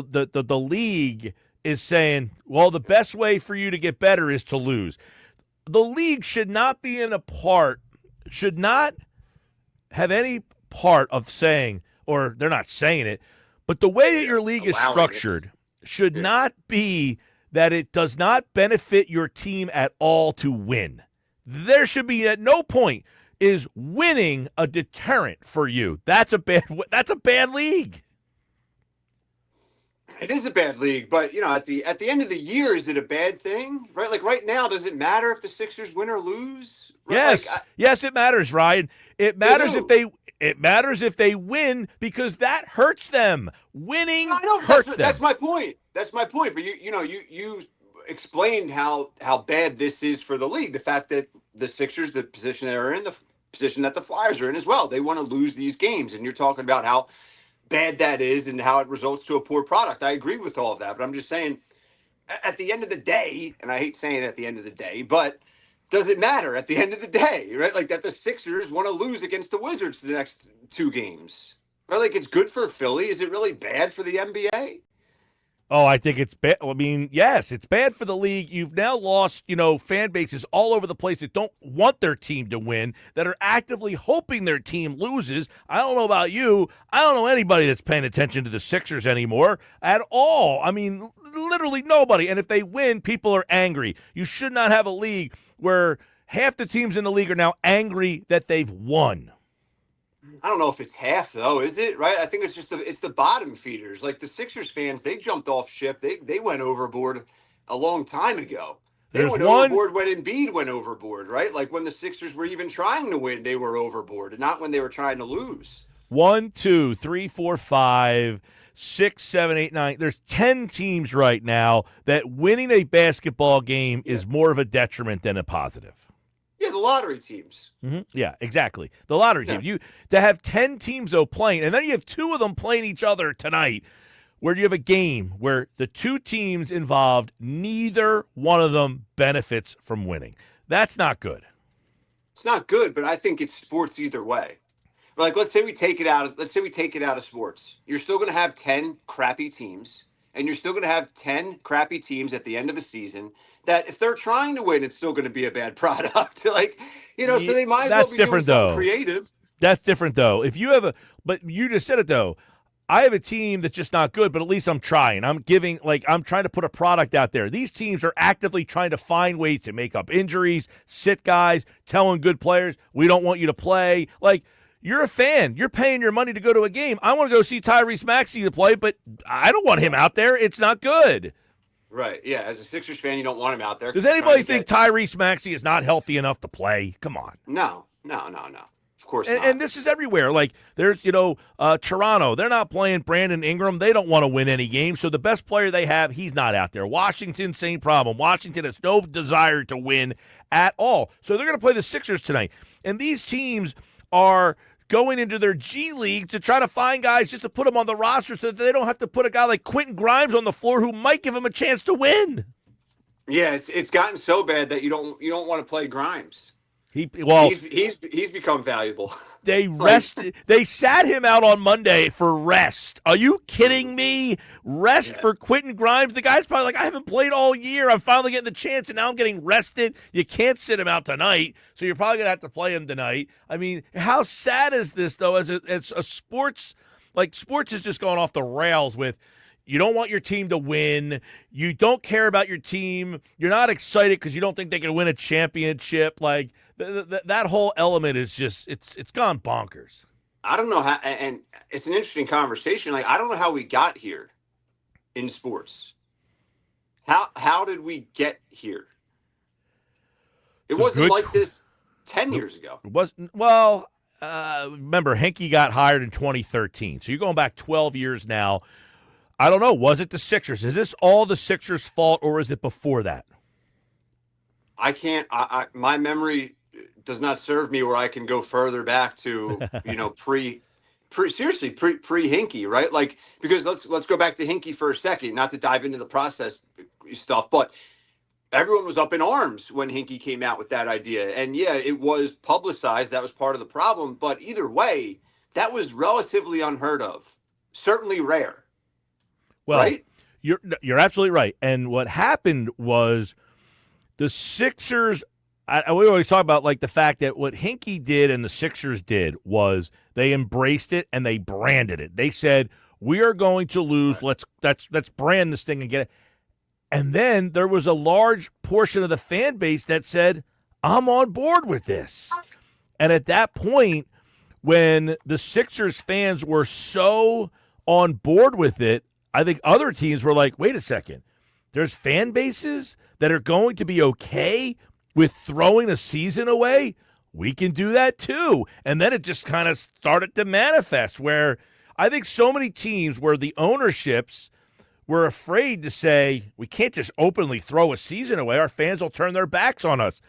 Speaker 1: league is saying, well, the best way for you to get better is to lose. The league should not should not have any part of saying – or they're not saying it, but the way that your league is structured should not be – that it does not benefit your team at all to win. There should be at no point is winning a deterrent for you. That's a bad league.
Speaker 12: It is a bad league, but at the end of the year, is it a bad thing? Right? Like right now, does it matter if the Sixers win or lose? Right?
Speaker 1: Yes. Yes, it matters, Ryan. It matters if they win because that hurts them. Winning hurts them.
Speaker 12: That's my point. That's my point. But you explained how bad this is for the league. The fact that the Sixers, the position they're in, the position that the Flyers are in as well, they want to lose these games. And you're talking about how bad that is and how it results to a poor product. I agree with all of that. But I'm just saying at the end of the day, and I hate saying at the end of the day, but does it matter at the end of the day, right? Like that the Sixers want to lose against the Wizards the next two games. Right? Like it's good for Philly. Is it really bad for the NBA?
Speaker 1: Oh, I think it's bad. I mean, yes, it's bad for the league. You've now lost, fan bases all over the place that don't want their team to win, that are actively hoping their team loses. I don't know about you. I don't know anybody that's paying attention to the Sixers anymore at all. I mean, literally nobody. And if they win, people are angry. You should not have a league where half the teams in the league are now angry that they've won.
Speaker 12: I don't know if it's half though, is it? Right? I think it's the bottom feeders. Like the Sixers fans, they jumped off ship. They went overboard a long time ago. They went overboard when Embiid went overboard, right? Like when the Sixers were even trying to win, they were overboard, and not when they were trying to lose.
Speaker 1: 1, 2, 3, 4, 5, 6, 7, 8, 9. There's 10 teams right now that winning a basketball game is more of a detriment than a positive.
Speaker 12: Yeah, the lottery teams.
Speaker 1: Mm-hmm. Yeah, exactly. The lottery team. To have 10 teams, though, playing, and then you have two of them playing each other tonight, where you have a game where the two teams involved, neither one of them benefits from winning. That's not good.
Speaker 12: It's not good, but I think it's sports either way. Like, let's say we take it out of sports. You're still going to have 10 crappy teams, and you're still going to have 10 crappy teams at the end of a season that if they're trying to win, it's still going to be a bad product. So they might as well be doing something creative.
Speaker 1: That's different, though. If you have but you just said it, though. I have a team that's just not good, but at least I'm trying. I'm trying to put a product out there. These teams are actively trying to find ways to make up injuries, sit guys, telling good players, we don't want you to play. Like, you're a fan. You're paying your money to go to a game. I want to go see Tyrese Maxey to play, but I don't want him out there. It's not good.
Speaker 12: Right, yeah. As a Sixers fan, you don't want him out there.
Speaker 1: Does anybody think Tyrese Maxey is not healthy enough to play? Come on.
Speaker 12: No. Of course
Speaker 1: and,
Speaker 12: not.
Speaker 1: and this is everywhere. Like there's, Toronto. They're not playing Brandon Ingram. They don't want to win any games. So the best player they have, he's not out there. Washington, same problem. Washington has no desire to win at all. So they're going to play the Sixers tonight. And these teams are going into their G League to try to find guys just to put them on the roster so that they don't have to put a guy like Quentin Grimes on the floor who might give them a chance to win.
Speaker 12: Yeah, it's gotten so bad that you don't want to play Grimes.
Speaker 1: He's
Speaker 12: become valuable.
Speaker 1: They rested. They sat him out on Monday for rest. Are you kidding me? Rest for Quentin Grimes? The guy's probably like, I haven't played all year. I'm finally getting the chance, and now I'm getting rested. You can't sit him out tonight, so you're probably going to have to play him tonight. I mean, how sad is this, though, as a sports – like sports is just going off the rails with you don't want your team to win. You don't care about your team. You're not excited because you don't think they can win a championship. Like – that whole element is just it's gone bonkers.
Speaker 12: I don't know how, and it's an interesting conversation. Like I don't know how we got here in sports. How did we get here? It wasn't like this 10 years ago.
Speaker 1: It wasn't. Well, remember Hinkie got hired in 2013, so you're going back 12 years now. I don't know. Was it the Sixers? Is this all the Sixers' fault, or is it before that?
Speaker 12: I can't. My memory does not serve me where I can go further back to pre Hinkie, right? Like because let's go back to Hinkie for a second, not to dive into the process stuff, but everyone was up in arms when Hinkie came out with that idea, and yeah, it was publicized. That was part of the problem, but either way, that was relatively unheard of, certainly rare.
Speaker 1: Well,
Speaker 12: right?
Speaker 1: You're absolutely right, and what happened was the Sixers. We always talk about like the fact that what Hinkie did and the Sixers did was they embraced it and they branded it. They said, we are going to lose. Let's brand this thing and get it. And then there was a large portion of the fan base that said, I'm on board with this. And at that point, when the Sixers fans were so on board with it, I think other teams were like, wait a second. There's fan bases that are going to be okay with throwing a season away. We can do that too. And then it just kind of started to manifest where I think so many teams where the ownerships were afraid to say, we can't just openly throw a season away. Our fans will turn their backs on us.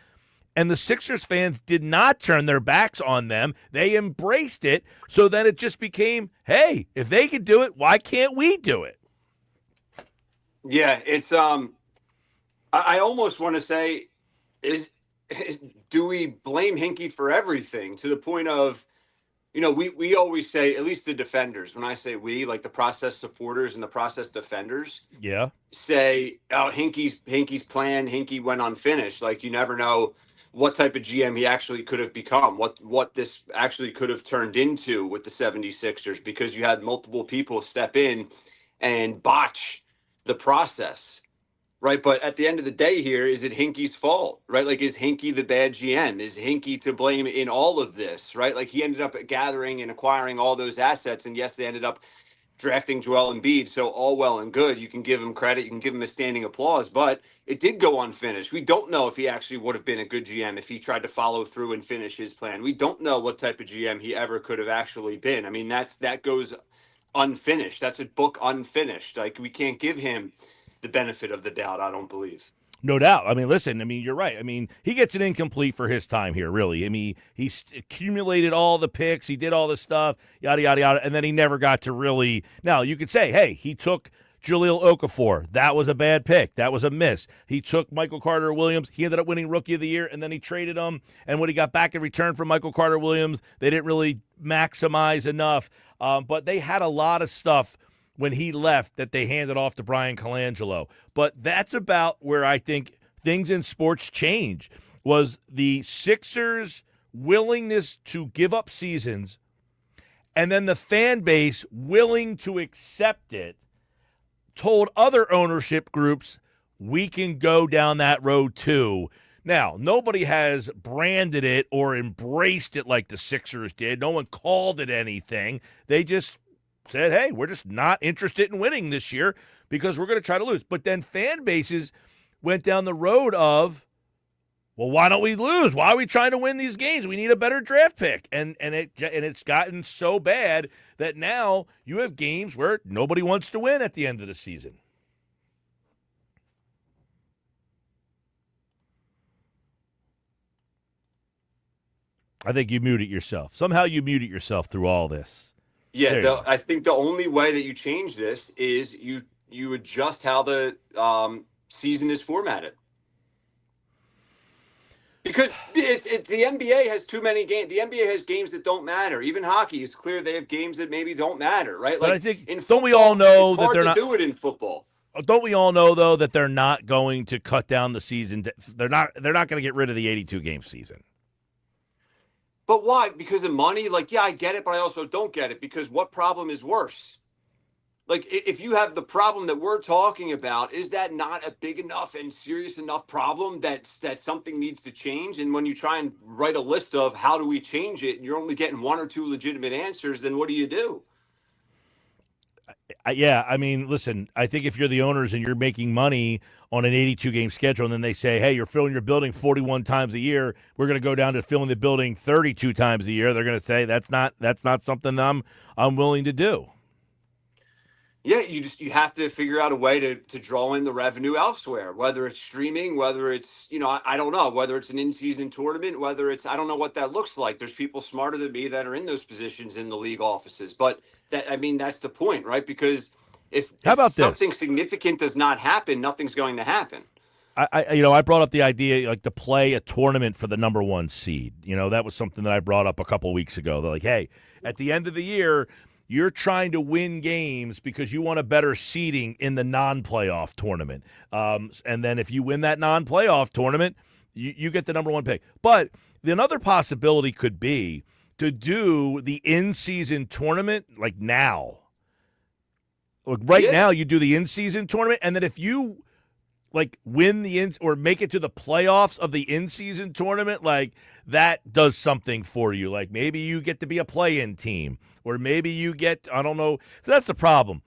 Speaker 1: And the Sixers fans did not turn their backs on them. They embraced it. So then it just became, hey, if they can do it, why can't we do it?
Speaker 12: Yeah, it's I almost want to say do we blame Hinkie for everything to the point of, we always say, at least the defenders, when I say we, like the process supporters and the process defenders,
Speaker 1: yeah,
Speaker 12: say, oh, Hinkie's plan, Hinkie went unfinished. Like you never know what type of GM he actually could have become, what this actually could have turned into with the 76ers, because you had multiple people step in and botch the process. Right, but at the end of the day here, is it Hinkie's fault, right? Like, is Hinkie the bad GM? Is Hinkie to blame in all of this, right? Like, he ended up gathering and acquiring all those assets, and yes, they ended up drafting Joel Embiid, so all well and good. You can give him credit, you can give him a standing applause, but it did go unfinished. We don't know if he actually would have been a good GM if he tried to follow through and finish his plan. We don't know what type of GM he ever could have actually been. I mean, that goes unfinished. That's a book unfinished. Like, we can't give him the benefit of the doubt, I don't believe.
Speaker 1: No doubt. I mean, listen, you're right. I mean, he gets an incomplete for his time here, really. I mean, he's accumulated all the picks. He did all this stuff, yada, yada, yada, and then he never got to really. Now, you could say, hey, he took Jahlil Okafor. That was a bad pick. That was a miss. He took Michael Carter-Williams. He ended up winning Rookie of the Year, and then he traded him. And when he got back in return from Michael Carter-Williams, they didn't really maximize enough. But they had a lot of stuff when he left that they handed off to Brian Colangelo. But that's about where I think things in sports change, was the Sixers' willingness to give up seasons and then the fan base willing to accept it told other ownership groups, we can go down that road too. Now, nobody has branded it or embraced it like the Sixers did. No one called it anything. They just said, hey, we're just not interested in winning this year because we're going to try to lose. But then fan bases went down the road of, Well, why don't we lose? Why are we trying to win these games? We need a better draft pick. And it's gotten so bad that now you have games where nobody wants to win at the end of the season. I think you muted yourself. Somehow you muted yourself through all this.
Speaker 12: Yeah, I think the only way that you change this is you adjust how the season is formatted. Because it's the NBA has too many games. The NBA has games that don't matter. Even hockey is clear they have games that maybe don't matter, right?
Speaker 1: But
Speaker 12: like
Speaker 1: I think
Speaker 12: in
Speaker 1: don't we
Speaker 12: football,
Speaker 1: all know
Speaker 12: it's
Speaker 1: that
Speaker 12: hard
Speaker 1: they're
Speaker 12: to
Speaker 1: not
Speaker 12: do it in football?
Speaker 1: Don't we all know though that they're not going to cut down the season? They're not going to get rid of the 82 game season.
Speaker 12: But why? Because of money? Like, yeah, I get it, but I also don't get it because what problem is worse? Like, if you have the problem that we're talking about, is that not a big enough and serious enough problem that something needs to change? And when you try and write a list of how do we change it, and you're only getting one or two legitimate answers, then what do you do?
Speaker 1: Yeah, I mean, listen, I think if you're the owners and you're making money on an 82-game schedule, and then they say, hey, you're filling your building 41 times a year, we're going to go down to filling the building 32 times a year, they're going to say that's not something I'm willing to do.
Speaker 12: Yeah, you have to figure out a way to draw in the revenue elsewhere, whether it's streaming, whether it's, I don't know, whether it's an in-season tournament, whether it's, I don't know what that looks like. There's people smarter than me that are in those positions in the league offices. But that's the point, right? Because if something significant does not happen, nothing's going to happen.
Speaker 1: I brought up the idea like to play a tournament for the number one seed. That was something that I brought up a couple of weeks ago. They're like, hey, at the end of the year, you're trying to win games because you want a better seeding in the non-playoff tournament. And then if you win that non-playoff tournament, you get the number one pick. But another possibility could be to do the in-season tournament like now. Like now, you do the in-season tournament, and then if you win or make it to the playoffs of the in-season tournament, like that does something for you. Like maybe you get to be a play-in team. Or maybe you get, I don't know. So that's the problem.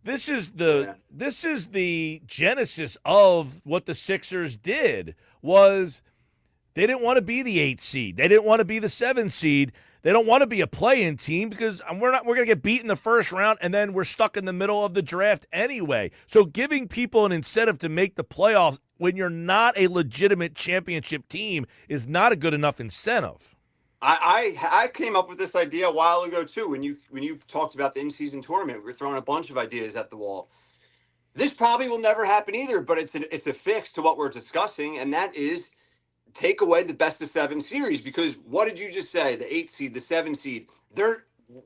Speaker 1: This is the genesis of what the Sixers did was they didn't want to be the 8 seed. They didn't want to be the 7 seed. They don't want to be a play-in team because we're going to get beat in the first round and then we're stuck in the middle of the draft anyway. So giving people an incentive to make the playoffs when you're not a legitimate championship team is not a good enough incentive.
Speaker 12: I came up with this idea a while ago too. When you talked about the in-season tournament, we were throwing a bunch of ideas at the wall. This probably will never happen either, but it's a fix to what we're discussing, and that is take away the best of 7 series. Because what did you just say? The 8 seed, the 7 seed,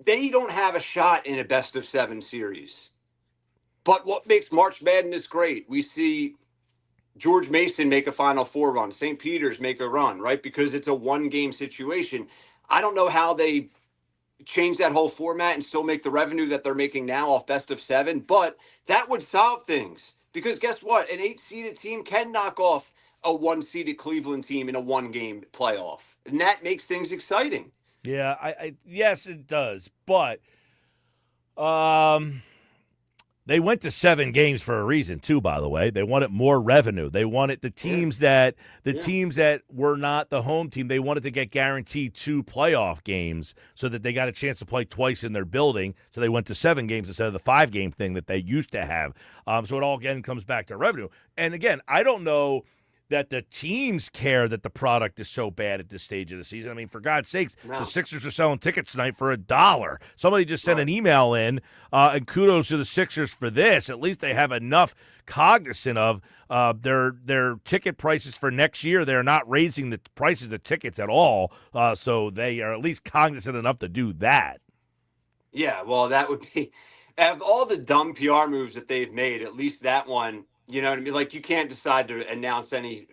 Speaker 12: they don't have a shot in a best of 7 series. But what makes March Madness great? We see George Mason make a Final Four run, St. Peter's make a run, right? Because it's a one-game situation. I don't know how they change that whole format and still make the revenue that they're making now off best of 7, but that would solve things. Because guess what? An 8-seeded team can knock off a 1-seeded Cleveland team in a one-game playoff, and that makes things exciting.
Speaker 1: Yeah, yes, it does, but they went to 7 games for a reason too, by the way. They wanted more revenue. They wanted the teams that were not the home team, they wanted to get guaranteed 2 playoff games so that they got a chance to play twice in their building. So they went to 7 games instead of the 5-game thing that they used to have. So it all again comes back to revenue. And again, I don't know that the teams care that the product is so bad at this stage of the season. I mean, for God's sakes, the Sixers are selling tickets tonight for $1. Somebody just sent an email in, and kudos to the Sixers for this. At least they have enough cognizant of their ticket prices for next year. They're not raising the prices of tickets at all, so they are at least cognizant enough to do that.
Speaker 12: Yeah, well, that would be – of all the dumb PR moves that they've made, at least that one – you know what I mean? Like, you can't decide to announce any,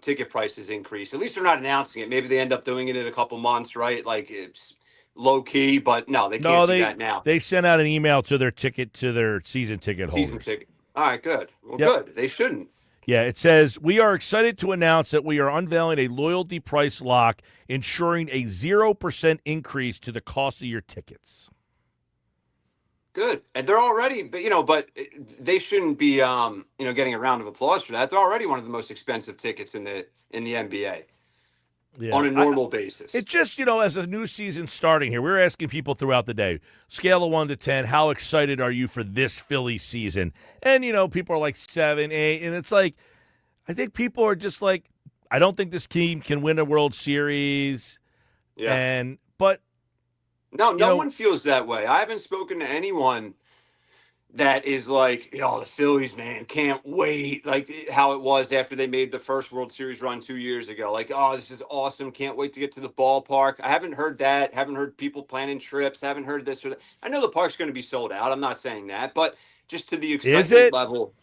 Speaker 12: ticket prices increase. At least they're not announcing it. Maybe they end up doing it in a couple months, right? Like, it's low key, but no, they can't do that now.
Speaker 1: They sent out an email to their season ticket holders.
Speaker 12: Season ticket. All right, good. Well, good. They shouldn't.
Speaker 1: Yeah, it says, we are excited to announce that we are unveiling a loyalty price lock, ensuring a 0% increase to the cost of your tickets.
Speaker 12: Good. And they're already, but they shouldn't be, getting a round of applause for that. They're already one of the most expensive tickets in the NBA on a normal basis.
Speaker 1: It's just, as a new season starting here, we're asking people throughout the day, scale of 1 to 10, how excited are you for this Philly season? And, people are like 7, 8, and it's like, I think people are just like, I don't think this team can win a World Series.
Speaker 12: Yeah.
Speaker 1: But
Speaker 12: no one feels that way. I haven't spoken to anyone that is like, the Phillies, man, can't wait. Like how it was after they made the first World Series run 2 years ago. Like, oh, this is awesome. Can't wait to get to the ballpark. I haven't heard that. Haven't heard people planning trips. Haven't heard this or that. I know the park's going to be sold out. I'm not saying that. But just to the excitement level.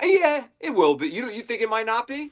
Speaker 12: Yeah, it will be. You think it might not be?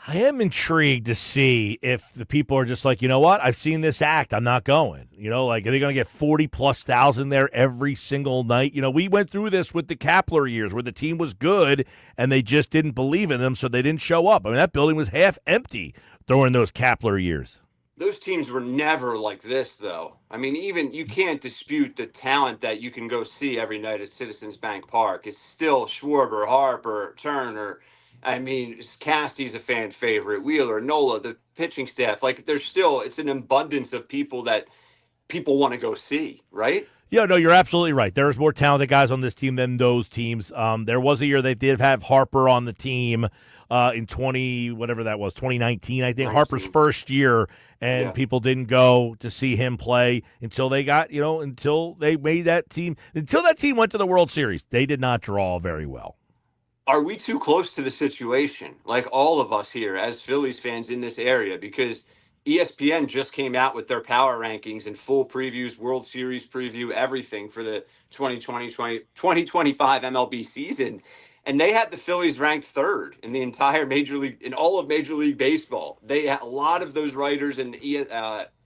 Speaker 1: I am intrigued to see if the people are just like, you know what? I've seen this act. I'm not going. Like, are they going to get 40,000+ there every single night? We went through this with the Kapler years where the team was good and they just didn't believe in them, so they didn't show up. I mean, that building was half empty during those Kapler years.
Speaker 12: Those teams were never like this, though. I mean, even you can't dispute the talent that you can go see every night at Citizens Bank Park. It's still Schwarber, Harper, Turner. I mean, Cassidy's a fan favorite. Wheeler, Nola, the pitching staff. Like, it's an abundance of people that people want to go see, right?
Speaker 1: Yeah, no, you're absolutely right. There's more talented guys on this team than those teams. There was a year they did have Harper on the team in 2019, I think. Harper's first year, and people didn't go to see him play until they got, until they made that team. Until that team went to the World Series, they did not draw very well.
Speaker 12: Are we too close to the situation, like all of us here as Phillies fans in this area? Because ESPN just came out with their power rankings and full previews, World Series preview, everything for the 2025 MLB season. And they had the Phillies ranked third in the entire all of Major League Baseball. A lot of those writers and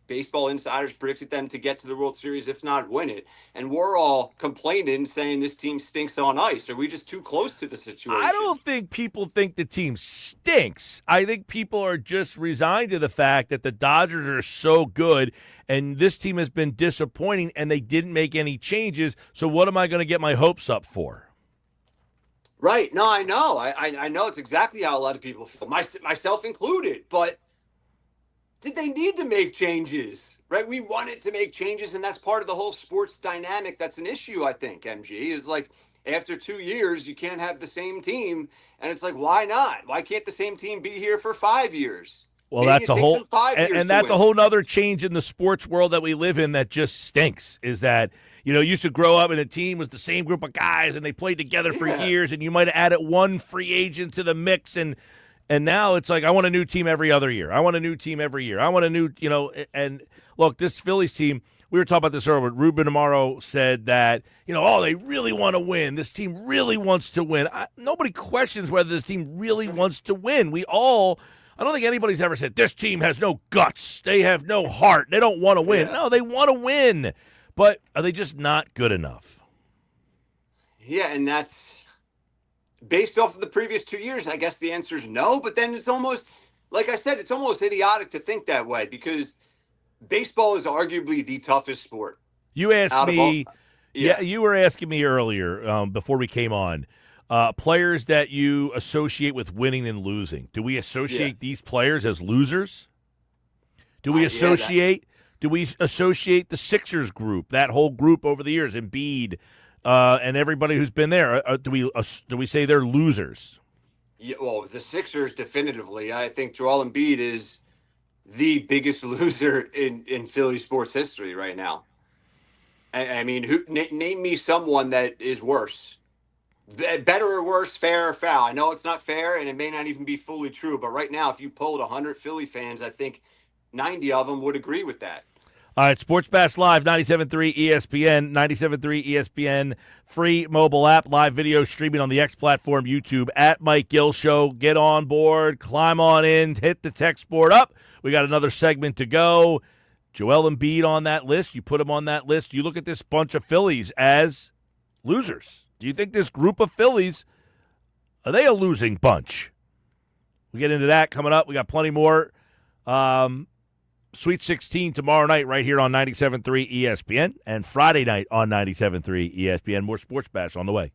Speaker 12: baseball insiders predicted them to get to the World Series, if not win it. And we're all complaining, saying this team stinks on ice. Are we just too close to the situation?
Speaker 1: I don't think people think the team stinks. I think people are just resigned to the fact that the Dodgers are so good and this team has been disappointing and they didn't make any changes. So what am I going to get my hopes up for?
Speaker 12: Right. No, I know. I know it's exactly how a lot of people feel, myself included. But did they need to make changes? Right? We wanted to make changes, and that's part of the whole sports dynamic. That's an issue, I think, MG, is like after 2 years, you can't have the same team. And it's like, why not? Why can't the same team be here for 5 years?
Speaker 1: Well, that's a whole and that's a whole nother change in the sports world that we live in that just stinks. Is that you used to grow up and a team was the same group of guys and they played together for years, and you might have added one free agent to the mix, and now it's like I want a new team every other year. I want a new team every year. I want a new And look, this Phillies team. We were talking about this earlier. Ruben Amaro said that they really want to win. This team really wants to win. Nobody questions whether this team really wants to win. I don't think anybody's ever said, this team has no guts. They have no heart. They don't want to win.
Speaker 12: Yeah.
Speaker 1: No, they want to win. But are they just not good enough?
Speaker 12: Yeah, and that's based off of the previous 2 years. I guess the answer is no. But then it's almost, like I said, it's almost idiotic to think that way because baseball is arguably the toughest sport.
Speaker 1: You asked me, you were asking me earlier before we came on, players that you associate with winning and losing. Do we associate these players as losers? Do we associate the Sixers group, that whole group over the years, Embiid, and everybody who's been there? Do we say they're losers?
Speaker 12: Yeah, well, the Sixers definitively. I think Joel Embiid is the biggest loser in Philly sports history right now. I mean, name me someone that is worse. Better or worse, fair or foul. I know it's not fair, and it may not even be fully true. But right now, if you polled 100 Philly fans, I think 90 of them would agree with that.
Speaker 1: All right, Sports Bash Live, 97.3 ESPN, 97.3 ESPN, free mobile app, live video streaming on the X platform, YouTube, at Mike Gill Show. Get on board, climb on in, hit the text board up. We got another segment to go. Joel Embiid on that list. You put him on that list. You look at this bunch of Phillies as losers. Do you think this group of Phillies, are they a losing bunch? We get into that coming up. We got plenty more. Sweet 16 tomorrow night right here on 97.3 ESPN and Friday night on 97.3 ESPN. More Sports Bash on the way.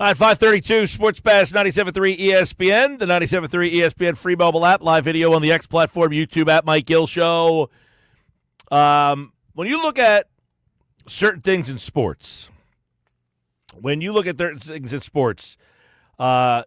Speaker 1: All right, 532 Sports Bash 97.3 ESPN, the 97.3 ESPN free mobile app, live video on the X platform, YouTube at Mike Gill Show. When you look at certain things in sports, how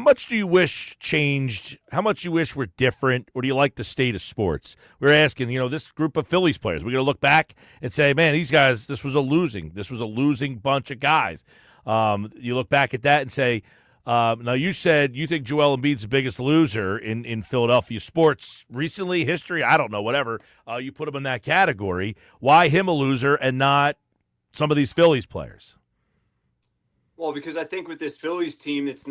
Speaker 1: much do you wish changed? How much you wish were different, or do you like the state of sports? We're asking, this group of Phillies players. We're going to look back and say, man, these guys, this was a losing bunch of guys. You look back at that and say, now you said you think Joel Embiid's the biggest loser in Philadelphia sports recently, history, I don't know, whatever. You put him in that category. Why him a loser and not some of these Phillies players?
Speaker 12: Well, because I think with this Phillies team, it's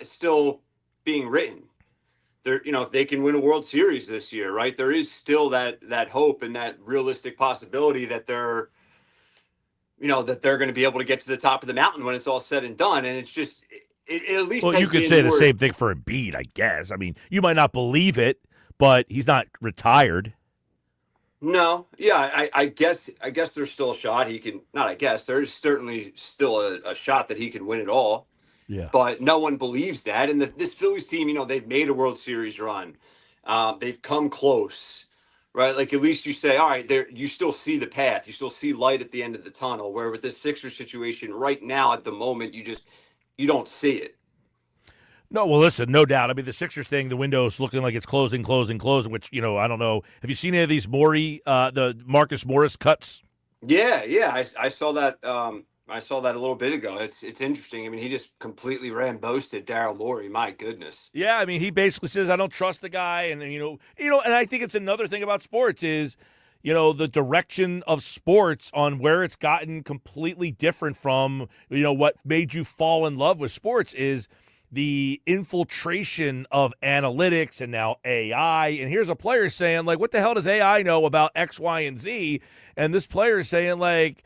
Speaker 12: still being written. If they can win a World Series this year, right? There is still that hope and that realistic possibility that they're going to be able to get to the top of the mountain when it's all said and done. And it's just, it at least.
Speaker 1: Well, you could say the same thing for Embiid, I guess. I mean, you might not believe it, but he's not retired.
Speaker 12: No, yeah, I guess there's still a shot he can. Not I guess there's certainly still a shot that he can win it all.
Speaker 1: Yeah,
Speaker 12: but no one believes that. And this Phillies team, they've made a World Series run. They've come close, right? Like at least you say, all right, you still see the path, you still see light at the end of the tunnel. Where with this Sixers situation right now, at the moment, you don't see it.
Speaker 1: No, well, listen, no doubt. I mean, the Sixers thing, the window's looking like it's closing, which, I don't know. Have you seen any of these the Marcus Morris cuts?
Speaker 12: Yeah. I saw that. I saw that a little bit ago. It's interesting. I mean, he just completely boasted Daryl Morey. My goodness.
Speaker 1: Yeah, I mean, he basically says, I don't trust the guy. And, and I think it's another thing about sports is, the direction of sports on where it's gotten completely different from, what made you fall in love with sports is the infiltration of analytics and now AI. And here's a player saying, like, what the hell does AI know about X, Y, and Z? And this player is saying, like,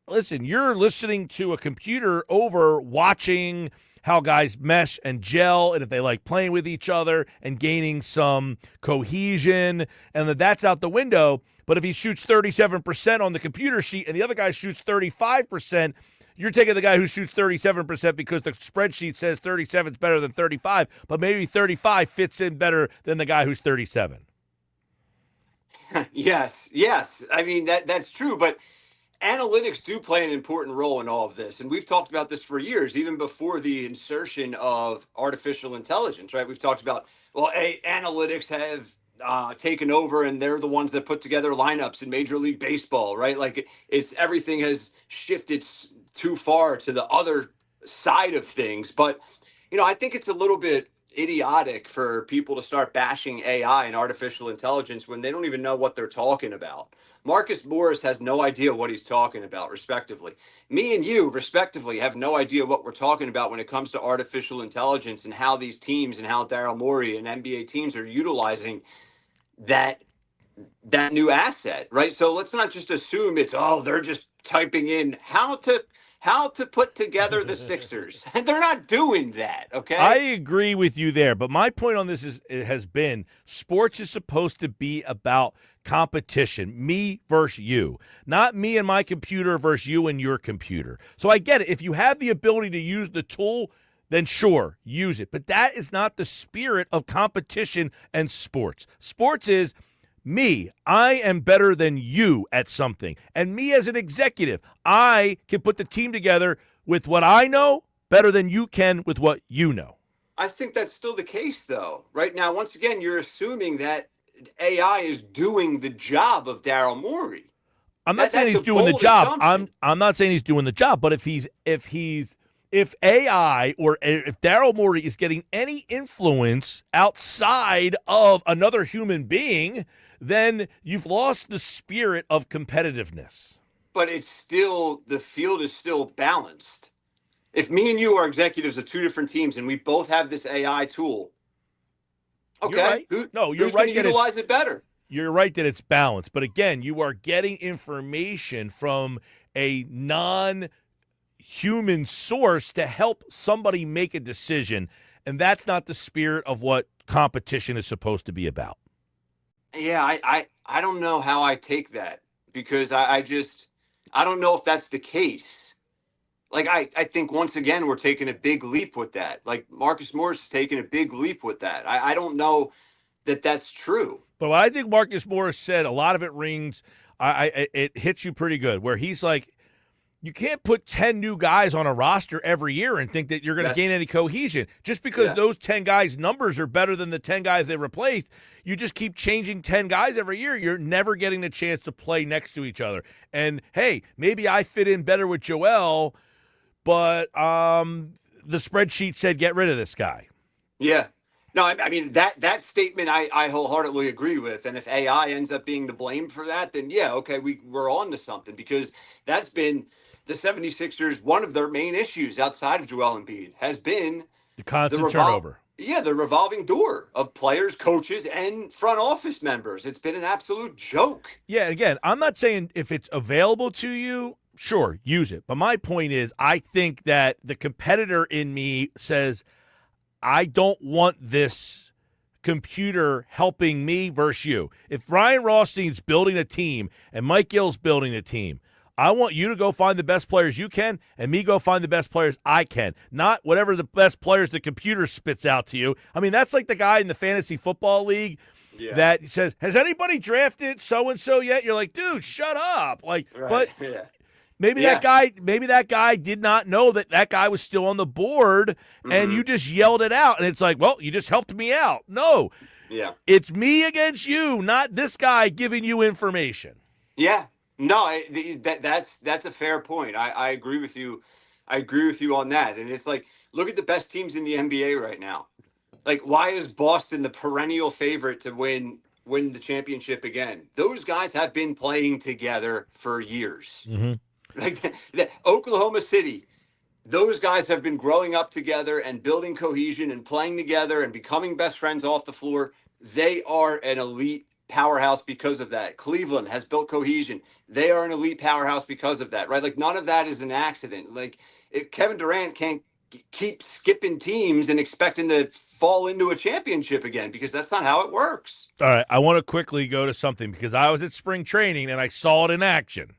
Speaker 1: listen, you're listening to a computer over watching how guys mesh and gel and if they like playing with each other and gaining some cohesion, and that's out the window. But if he shoots 37% on the computer sheet and the other guy shoots 35%, you're taking the guy who shoots 37% because the spreadsheet says 37 is better than 35, but maybe 35 fits in better than the guy who's 37.
Speaker 12: Yes. I mean, that's true, but analytics do play an important role in all of this. And we've talked about this for years, even before the insertion of artificial intelligence, right? We've talked about, analytics have taken over and they're the ones that put together lineups in Major League Baseball, right? Like everything has shifted too far to the other side of things. But, I think it's a little bit idiotic for people to start bashing AI and artificial intelligence when they don't even know what they're talking about. Marcus Morris has no idea what he's talking about, respectively. Me and you, respectively, have no idea what we're talking about when it comes to artificial intelligence and how these teams and how Daryl Morey and NBA teams are utilizing that new asset, right? So let's not just assume they're just typing in how to put together the Sixers. And they're not doing that, okay?
Speaker 1: I agree with you there, but my point on this has been sports is supposed to be about competition, me versus you, not me and my computer versus you and your computer. So I get it. If you have the ability to use the tool, then sure, use it. But that is not the spirit of competition and sports. Sports is me, I am better than you at something. And me as an executive, I can put the team together with what I know better than you can with what you know.
Speaker 12: I think that's still the case, though. Right now, once again, you're assuming that AI is doing the job of Daryl Morey.
Speaker 1: I'm not saying he's doing the job. I'm not saying he's doing the job, but if AI or if Daryl Morey is getting any influence outside of another human being, then you've lost the spirit of competitiveness.
Speaker 12: But it's still, the field is still balanced. If me and you are executives of two different teams and we both have this AI tool, okay,
Speaker 1: you're right.
Speaker 12: Who's going to utilize it better?
Speaker 1: You're right that it's balanced. But again, you are getting information from a non-human source to help somebody make a decision. And that's not the spirit of what competition is supposed to be about.
Speaker 12: Yeah, I don't know how I take that because I don't know if that's the case. Like, I think once again we're taking a big leap with that. Like Marcus Morris is taking a big leap with that. I don't know that that's true.
Speaker 1: But what I think Marcus Morris said, a lot of it rings. It hits you pretty good. Where he's like, you can't put 10 new guys on a roster every year and think that you're going to gain any cohesion. Just because those 10 guys' numbers are better than the 10 guys they replaced, you just keep changing 10 guys every year. You're never getting the chance to play next to each other. And, hey, maybe I fit in better with Joel, but the spreadsheet said get rid of this guy.
Speaker 12: Yeah. No, I mean, that statement I wholeheartedly agree with. And if AI ends up being to blame for that, then, yeah, okay, we're on to something, because that's been the 76ers, one of their main issues outside of Joel Embiid has been
Speaker 1: the constant turnover.
Speaker 12: Yeah, the revolving door of players, coaches, and front office members. It's been an absolute joke.
Speaker 1: Yeah, again, I'm not saying if it's available to you, sure, use it. But my point is, I think that the competitor in me says, I don't want this computer helping me versus you. If Ryan Rothstein's building a team and Mike Gill's building a team, I want you to go find the best players you can and me go find the best players I can, not whatever the best players the computer spits out to you. I mean, that's like the guy in the fantasy football league that says, has anybody drafted so-and-so yet? You're like, dude, shut up. Like, but maybe that guy did not know that guy was still on the board, and you just yelled it out. And it's like, well, you just helped me out. No.
Speaker 12: Yeah.
Speaker 1: It's me against you, not this guy giving you information.
Speaker 12: Yeah. No, that's a fair point. I agree with you. I agree with you on that. And it's like, look at the best teams in the NBA right now. Like, why is Boston the perennial favorite to win the championship again? Those guys have been playing together for years. Like Oklahoma City, those guys have been growing up together and building cohesion and playing together and becoming best friends off the floor. They are an elite powerhouse because of that. Cleveland has built cohesion. They are an elite powerhouse because of that, right? Like, none of that is an accident. Like, Kevin Durant can't keep skipping teams and expecting to fall into a championship again, because that's not how it works.
Speaker 1: All right, I want to quickly go to something, because I was at spring training and I saw it in action.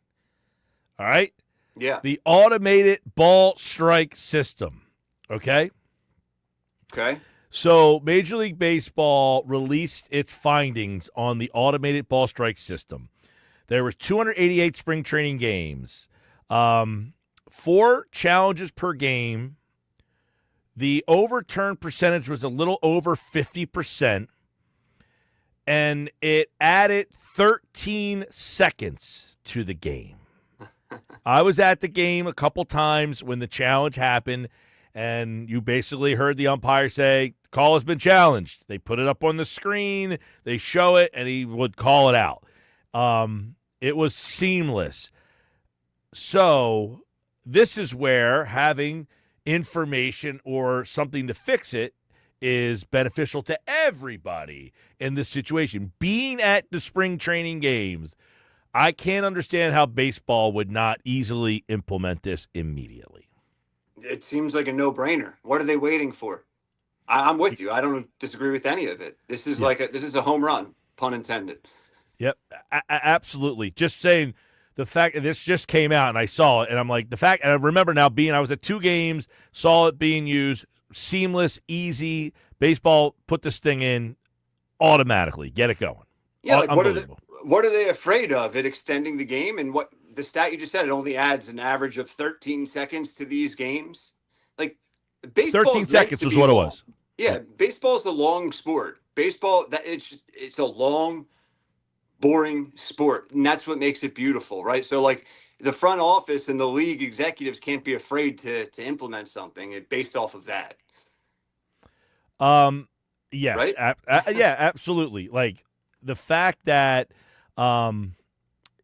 Speaker 1: All right?
Speaker 12: Yeah.
Speaker 1: The automated ball strike system, okay?
Speaker 12: Okay.
Speaker 1: So Major League Baseball released its findings on the automated ball strike system. There were 288 spring training games, 4 challenges per game. The overturn percentage was a little over 50%, and it added 13 seconds to the game. I was at the game a couple times when the challenge happened, and you basically heard the umpire say, call has been challenged. They put it up on the screen, they show it, and he would call it out. It was seamless. So this is where having information or something to fix it is beneficial to everybody in this situation. Being at the spring training games, I can't understand how baseball would not easily implement this immediately.
Speaker 12: It seems like a no-brainer. What are they waiting for? I'm with you. I don't disagree with any of it. This is this is a home run, pun intended.
Speaker 1: Yep, absolutely. Just saying, the fact that this just came out and I saw it, and I'm like, and I remember now I was at 2 games, saw it being used, seamless, easy. Baseball put this thing in automatically, get it going.
Speaker 12: Yeah, like what are they afraid of? It extending the game? And what the stat you just said, it only adds an average of 13 seconds to these games. Like, baseball.
Speaker 1: 13 seconds was what it was.
Speaker 12: Yeah, baseball's a long sport. Baseball, it's a long, boring sport, and that's what makes it beautiful, right? So, like, the front office and the league executives can't be afraid to implement something based off of that.
Speaker 1: Yes,
Speaker 12: right?
Speaker 1: Yeah, absolutely. Like, the fact that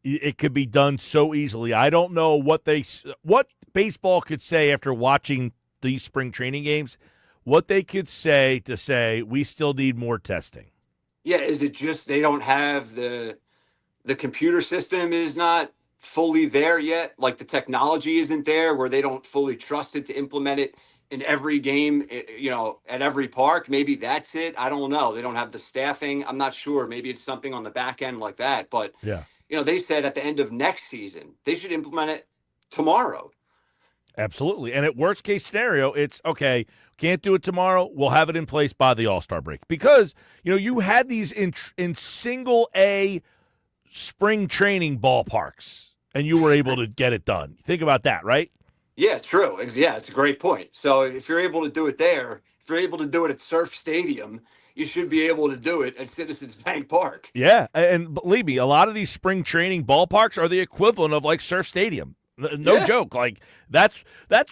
Speaker 1: it could be done so easily. I don't know what baseball could say after watching these spring training games. What they could say to say we still need more testing.
Speaker 12: Yeah, is it just they don't have the computer system is not fully there yet? Like, the technology isn't there where they don't fully trust it to implement it in every game, at every park. Maybe that's it. I don't know. They don't have the staffing. I'm not sure. Maybe it's something on the back end like that. But,
Speaker 1: yeah,
Speaker 12: they said at the end of next season, they should implement it tomorrow.
Speaker 1: Absolutely. And at worst case scenario, it's okay, can't do it tomorrow. We'll have it in place by the All-Star break. Because, you had these in single A spring training ballparks, and you were able to get it done. Think about that, right?
Speaker 12: Yeah, true. Yeah, it's a great point. So if you're able to do it there, if you're able to do it at Surf Stadium, you should be able to do it at Citizens Bank Park.
Speaker 1: Yeah, and believe me, a lot of these spring training ballparks are the equivalent of like Surf Stadium. No joke. Like that's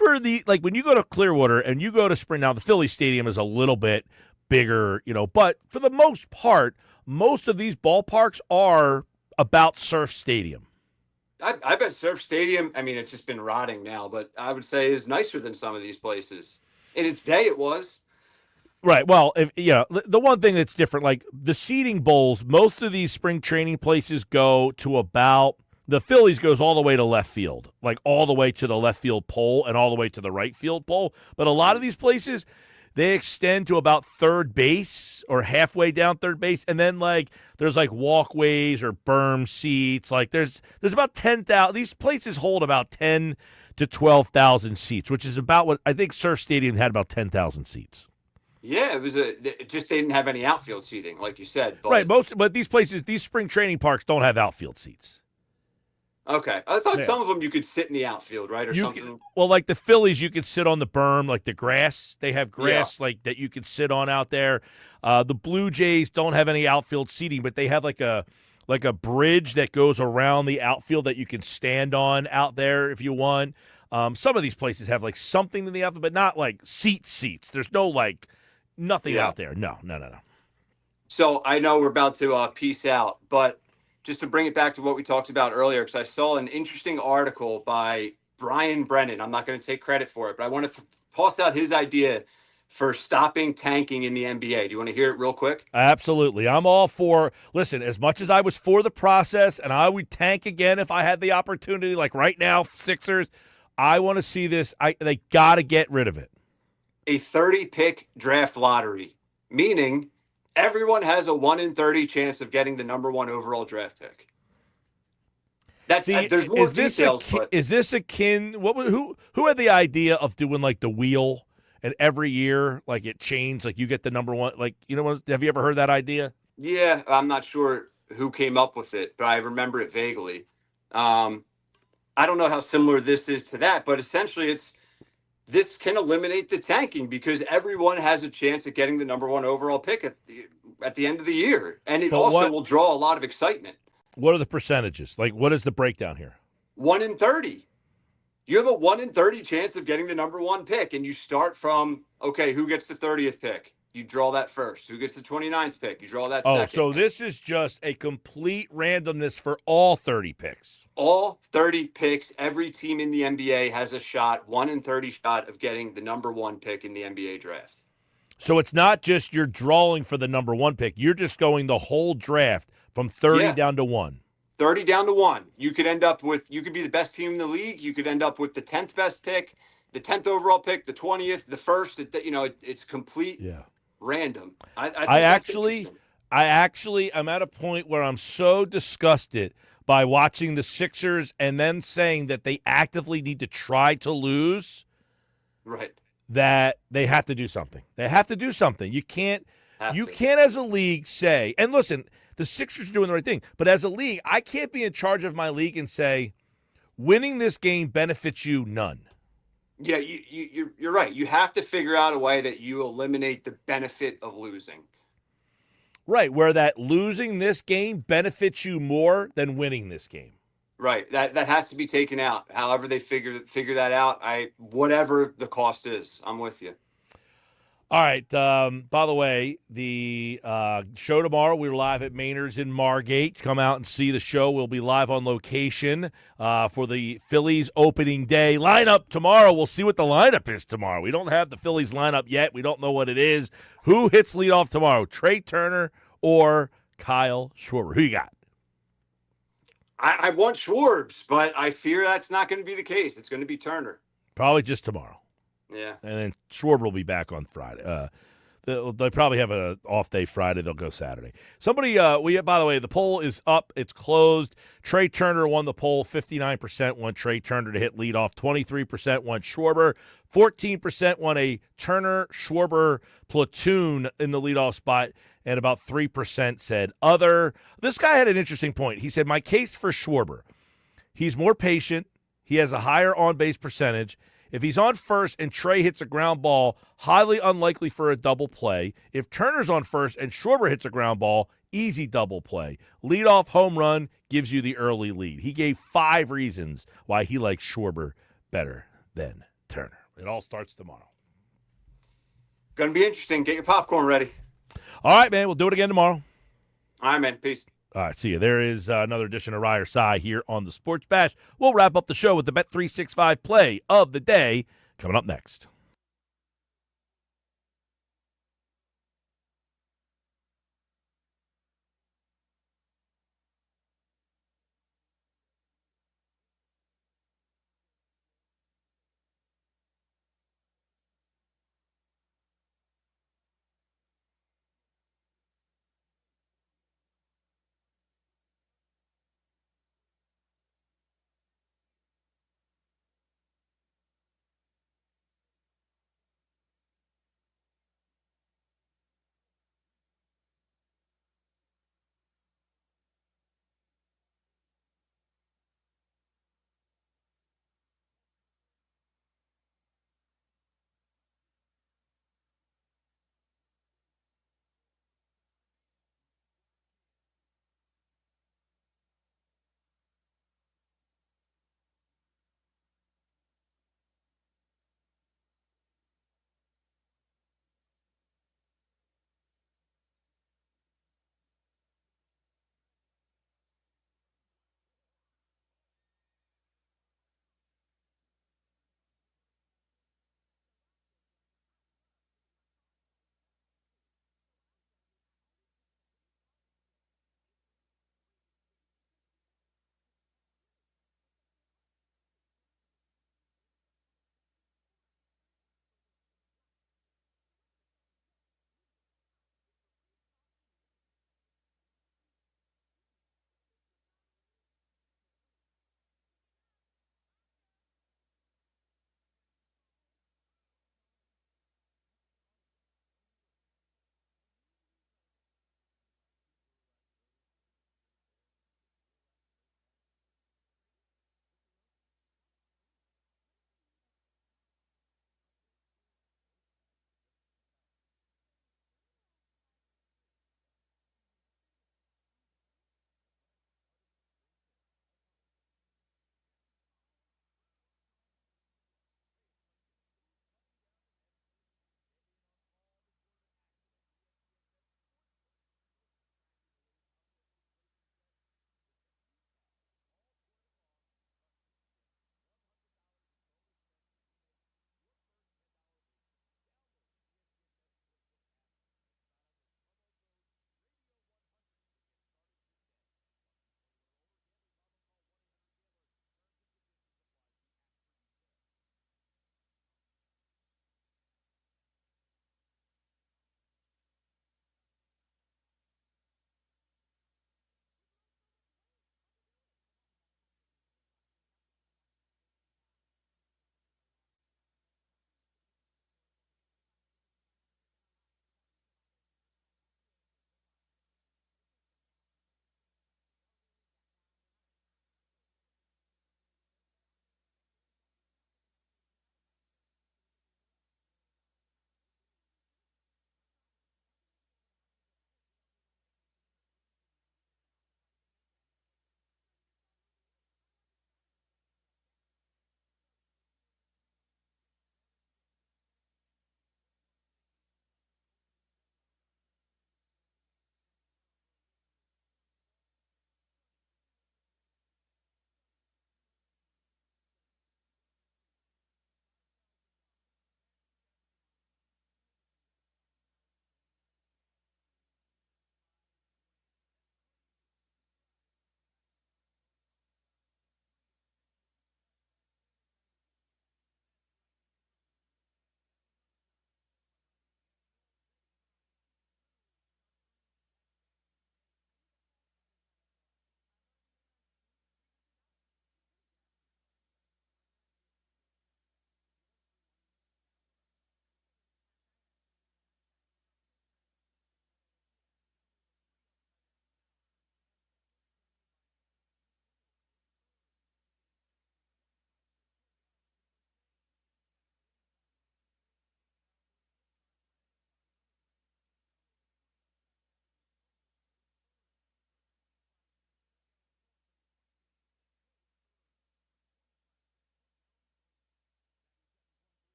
Speaker 1: where when you go to Clearwater and you go to spring, now the Phillies Stadium is a little bit bigger, but for the most part, most of these ballparks are about Surf Stadium.
Speaker 12: I bet Surf Stadium, I mean, it's just been rotting now, but I would say is nicer than some of these places. In its day, it was.
Speaker 1: Right. Well, the one thing that's different, like the seating bowls, most of these spring training places go to about – the Phillies goes all the way to left field, like all the way to the left field pole and all the way to the right field pole. But a lot of these places, they extend to about third base or halfway down third base. And then there's walkways or berm seats. Like there's about 10,000. These places hold about 10 to 12,000 seats, which is about what I think Surf Stadium had about 10,000 seats.
Speaker 12: Yeah, it just didn't have any outfield seating, like you said. But...
Speaker 1: Right. But these places, these spring training parks don't have outfield seats.
Speaker 12: Okay. I thought some of them you could sit in the outfield, right? Or something.
Speaker 1: Like the Phillies, you could sit on the berm, like the grass. They have grass that you could sit on out there. The Blue Jays don't have any outfield seating, but they have like a bridge that goes around the outfield that you can stand on out there if you want. Some of these places have something in the outfield, but not seats. There's no nothing out there. No.
Speaker 12: So I know we're about to peace out, but just to bring it back to what we talked about earlier, because I saw an interesting article by Brian Brennan. I'm not going to take credit for it, but I want to toss out his idea for stopping tanking in the NBA. Do you want to hear it real quick?
Speaker 1: Absolutely. I'm all for, listen, as much as I was for the process and I would tank again if I had the opportunity, like right now, Sixers, I want to see this. They got to get rid of it.
Speaker 12: A 30-pick draft lottery, meaning everyone has a 1 in 30 chance of getting the number 1 overall draft pick. There's more details.
Speaker 1: Is this akin? Who had the idea of doing the wheel, and every year it changed, you get the number 1? Have you ever heard that idea?
Speaker 12: Yeah, I'm not sure who came up with it, but I remember it vaguely. I don't know how similar this is to that, but essentially this can eliminate the tanking because everyone has a chance at getting the number 1 overall pick at the end of the year. And it will draw a lot of excitement.
Speaker 1: What are the percentages? What is the breakdown here?
Speaker 12: 1 in 30. You have a 1 in 30 chance of getting the number 1 pick. And you start from, okay, who gets the 30th pick? You draw that first. Who gets the 29th pick? You draw that second.
Speaker 1: Oh, so this is just a complete randomness for all 30 picks.
Speaker 12: All 30 picks. Every team in the NBA has a shot, 1 in 30 shot of getting the number 1 pick in the NBA draft.
Speaker 1: So it's not just you're drawing for the number 1 pick. You're just going the whole draft from 30 down to 1.
Speaker 12: 30 down to 1. You could be the best team in the league. You could end up with the 10th best pick, the 10th overall pick, the 20th, the first. It's complete random. I'm at a point where I'm so disgusted by watching the Sixers and then saying that they actively need to try to lose. Right.
Speaker 1: That they have to do something. They have to do something. You can't as a league say, and listen, the Sixers are doing the right thing, but as a league, I can't be in charge of my league and say, winning this game benefits you none.
Speaker 12: Yeah, you're right. You have to figure out a way that you eliminate the benefit of losing.
Speaker 1: Right, where that losing this game benefits you more than winning this game.
Speaker 12: Right. That has to be taken out. However they figure that out, whatever the cost is, I'm with you.
Speaker 1: All right. By the way, the show tomorrow, we're live at Maynard's in Margate. Come out and see the show. We'll be live on location for the Phillies opening day lineup tomorrow. We'll see what the lineup is tomorrow. We don't have the Phillies lineup yet. We don't know what it is. Who hits leadoff tomorrow, Trey Turner or Kyle Schwarber? Who you got?
Speaker 12: I want Schwarbs, but I fear that's not going to be the case. It's going to be Turner.
Speaker 1: Probably just tomorrow.
Speaker 12: Yeah.
Speaker 1: And then Schwarber will be back on Friday, They probably have an off day Friday. They'll go Saturday. Somebody, by the way, the poll is up. It's closed. Trey Turner won the poll. 59% want Trey Turner to hit leadoff. 23% want Schwarber. 14% want a Turner-Schwarber platoon in the leadoff spot. And about 3% said other. This guy had an interesting point. He said, my case for Schwarber, he's more patient. He has a higher on-base percentage. If he's on first and Trey hits a ground ball, highly unlikely for a double play. If Turner's on first and Schwarber hits a ground ball, easy double play. Leadoff home run gives you the early lead. He gave 5 reasons why he likes Schwarber better than Turner. It all starts tomorrow.
Speaker 12: Gonna be interesting. Get your popcorn ready.
Speaker 1: All right, man. We'll do it again tomorrow.
Speaker 12: All right, man. Peace.
Speaker 1: All right, see you. There is another edition of Rye or Sigh here on the Sports Bash. We'll wrap up the show with the Bet365 play of the day coming up next.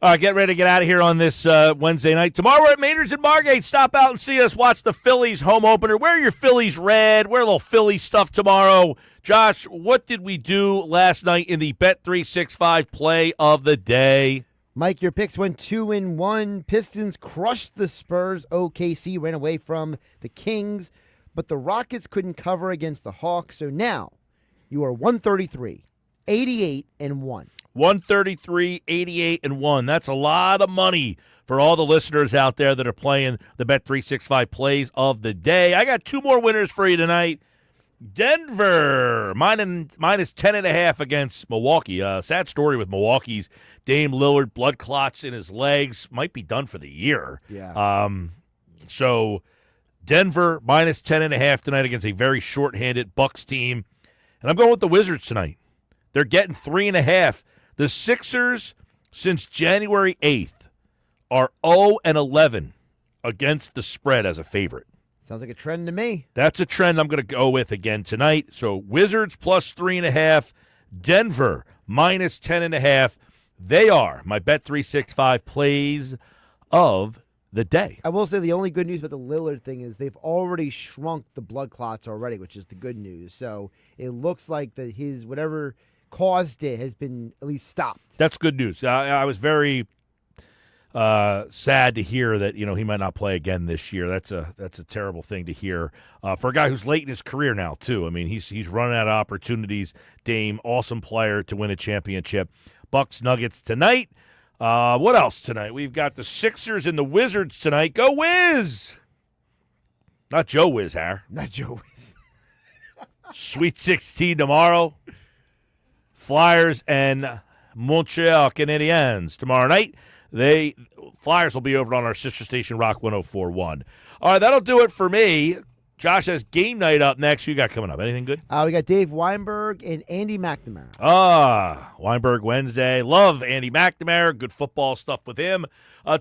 Speaker 1: All right, get ready to get out of here on this Wednesday night. Tomorrow we're at Maynard's in Margate. Stop out and see us. Watch the Phillies home opener. Wear your Phillies red. Wear a little Philly stuff tomorrow. Josh, what did we do last night in the Bet365 play of the day?
Speaker 2: Mike, your picks went 2-1. Pistons crushed the Spurs. OKC ran away from the Kings, but the Rockets couldn't cover against the Hawks. So now you are 133, 88-1.
Speaker 1: 133, 88-1. That's a lot of money for all the listeners out there that are playing the Bet365 plays of the day. I got two more winners for you tonight. Denver, minus 10.5 against Milwaukee. Sad story with Milwaukee's Dame Lillard, blood clots in his legs. Might be done for the year.
Speaker 2: Yeah.
Speaker 1: So Denver, minus 10.5 tonight against a very shorthanded Bucks team. And I'm going with the Wizards tonight. They're getting 3.5. The Sixers, since January 8th, are 0-11 against the spread as a favorite.
Speaker 2: Sounds like a trend to me.
Speaker 1: That's a trend I'm going to go with again tonight. So Wizards plus 3.5, Denver minus 10.5. They are my Bet365 plays of the day.
Speaker 2: I will say the only good news about the Lillard thing is they've already shrunk the blood clots already, which is the good news. So it looks like that his whatever caused it has been at least stopped.
Speaker 1: That's good news. I was very sad to hear that he might not play again this year. That's a terrible thing to hear for a guy who's late in his career now too. I mean he's running out of opportunities. Dame, awesome player to win a championship. Bucks Nuggets tonight. What else tonight? We've got the Sixers and the Wizards tonight. Go Wiz! Not Joe Wiz, Har.
Speaker 2: Not Joe Wiz.
Speaker 1: Sweet 16 tomorrow. Flyers and Montreal Canadiens tomorrow night. Flyers will be over on our sister station, Rock 104.1. All right, that'll do it for me. Josh has game night up next. Who you got coming up? Anything good?
Speaker 2: We got Dave Weinberg and Andy McNamara.
Speaker 1: Weinberg Wednesday. Love Andy McNamara. Good football stuff with him.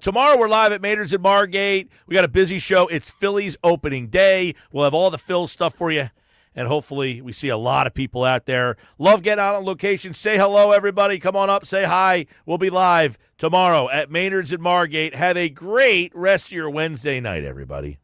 Speaker 1: Tomorrow we're live at Maynard's in Margate. We got a busy show. It's Phillies opening day. We'll have all the Phils stuff for you. And hopefully we see a lot of people out there. Love getting out on location. Say hello, everybody. Come on up. Say hi. We'll be live tomorrow at Maynard's in Margate. Have a great rest of your Wednesday night, everybody.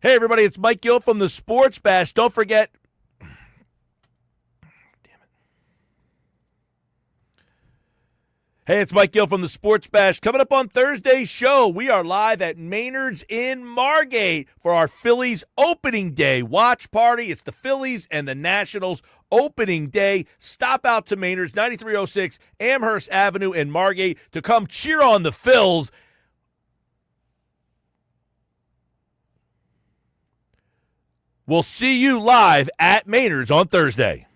Speaker 1: Hey, everybody, it's Mike Gill from the Sports Bash. Don't forget. Damn it. Hey, it's Mike Gill from the Sports Bash. Coming up on Thursday's show, we are live at Maynard's in Margate for our Phillies opening day watch party. It's the Phillies and the Nationals opening day. Stop out to Maynard's, 9306 Amherst Avenue in Margate to come cheer on the Phils. We'll see you live at Maynard's on Thursday.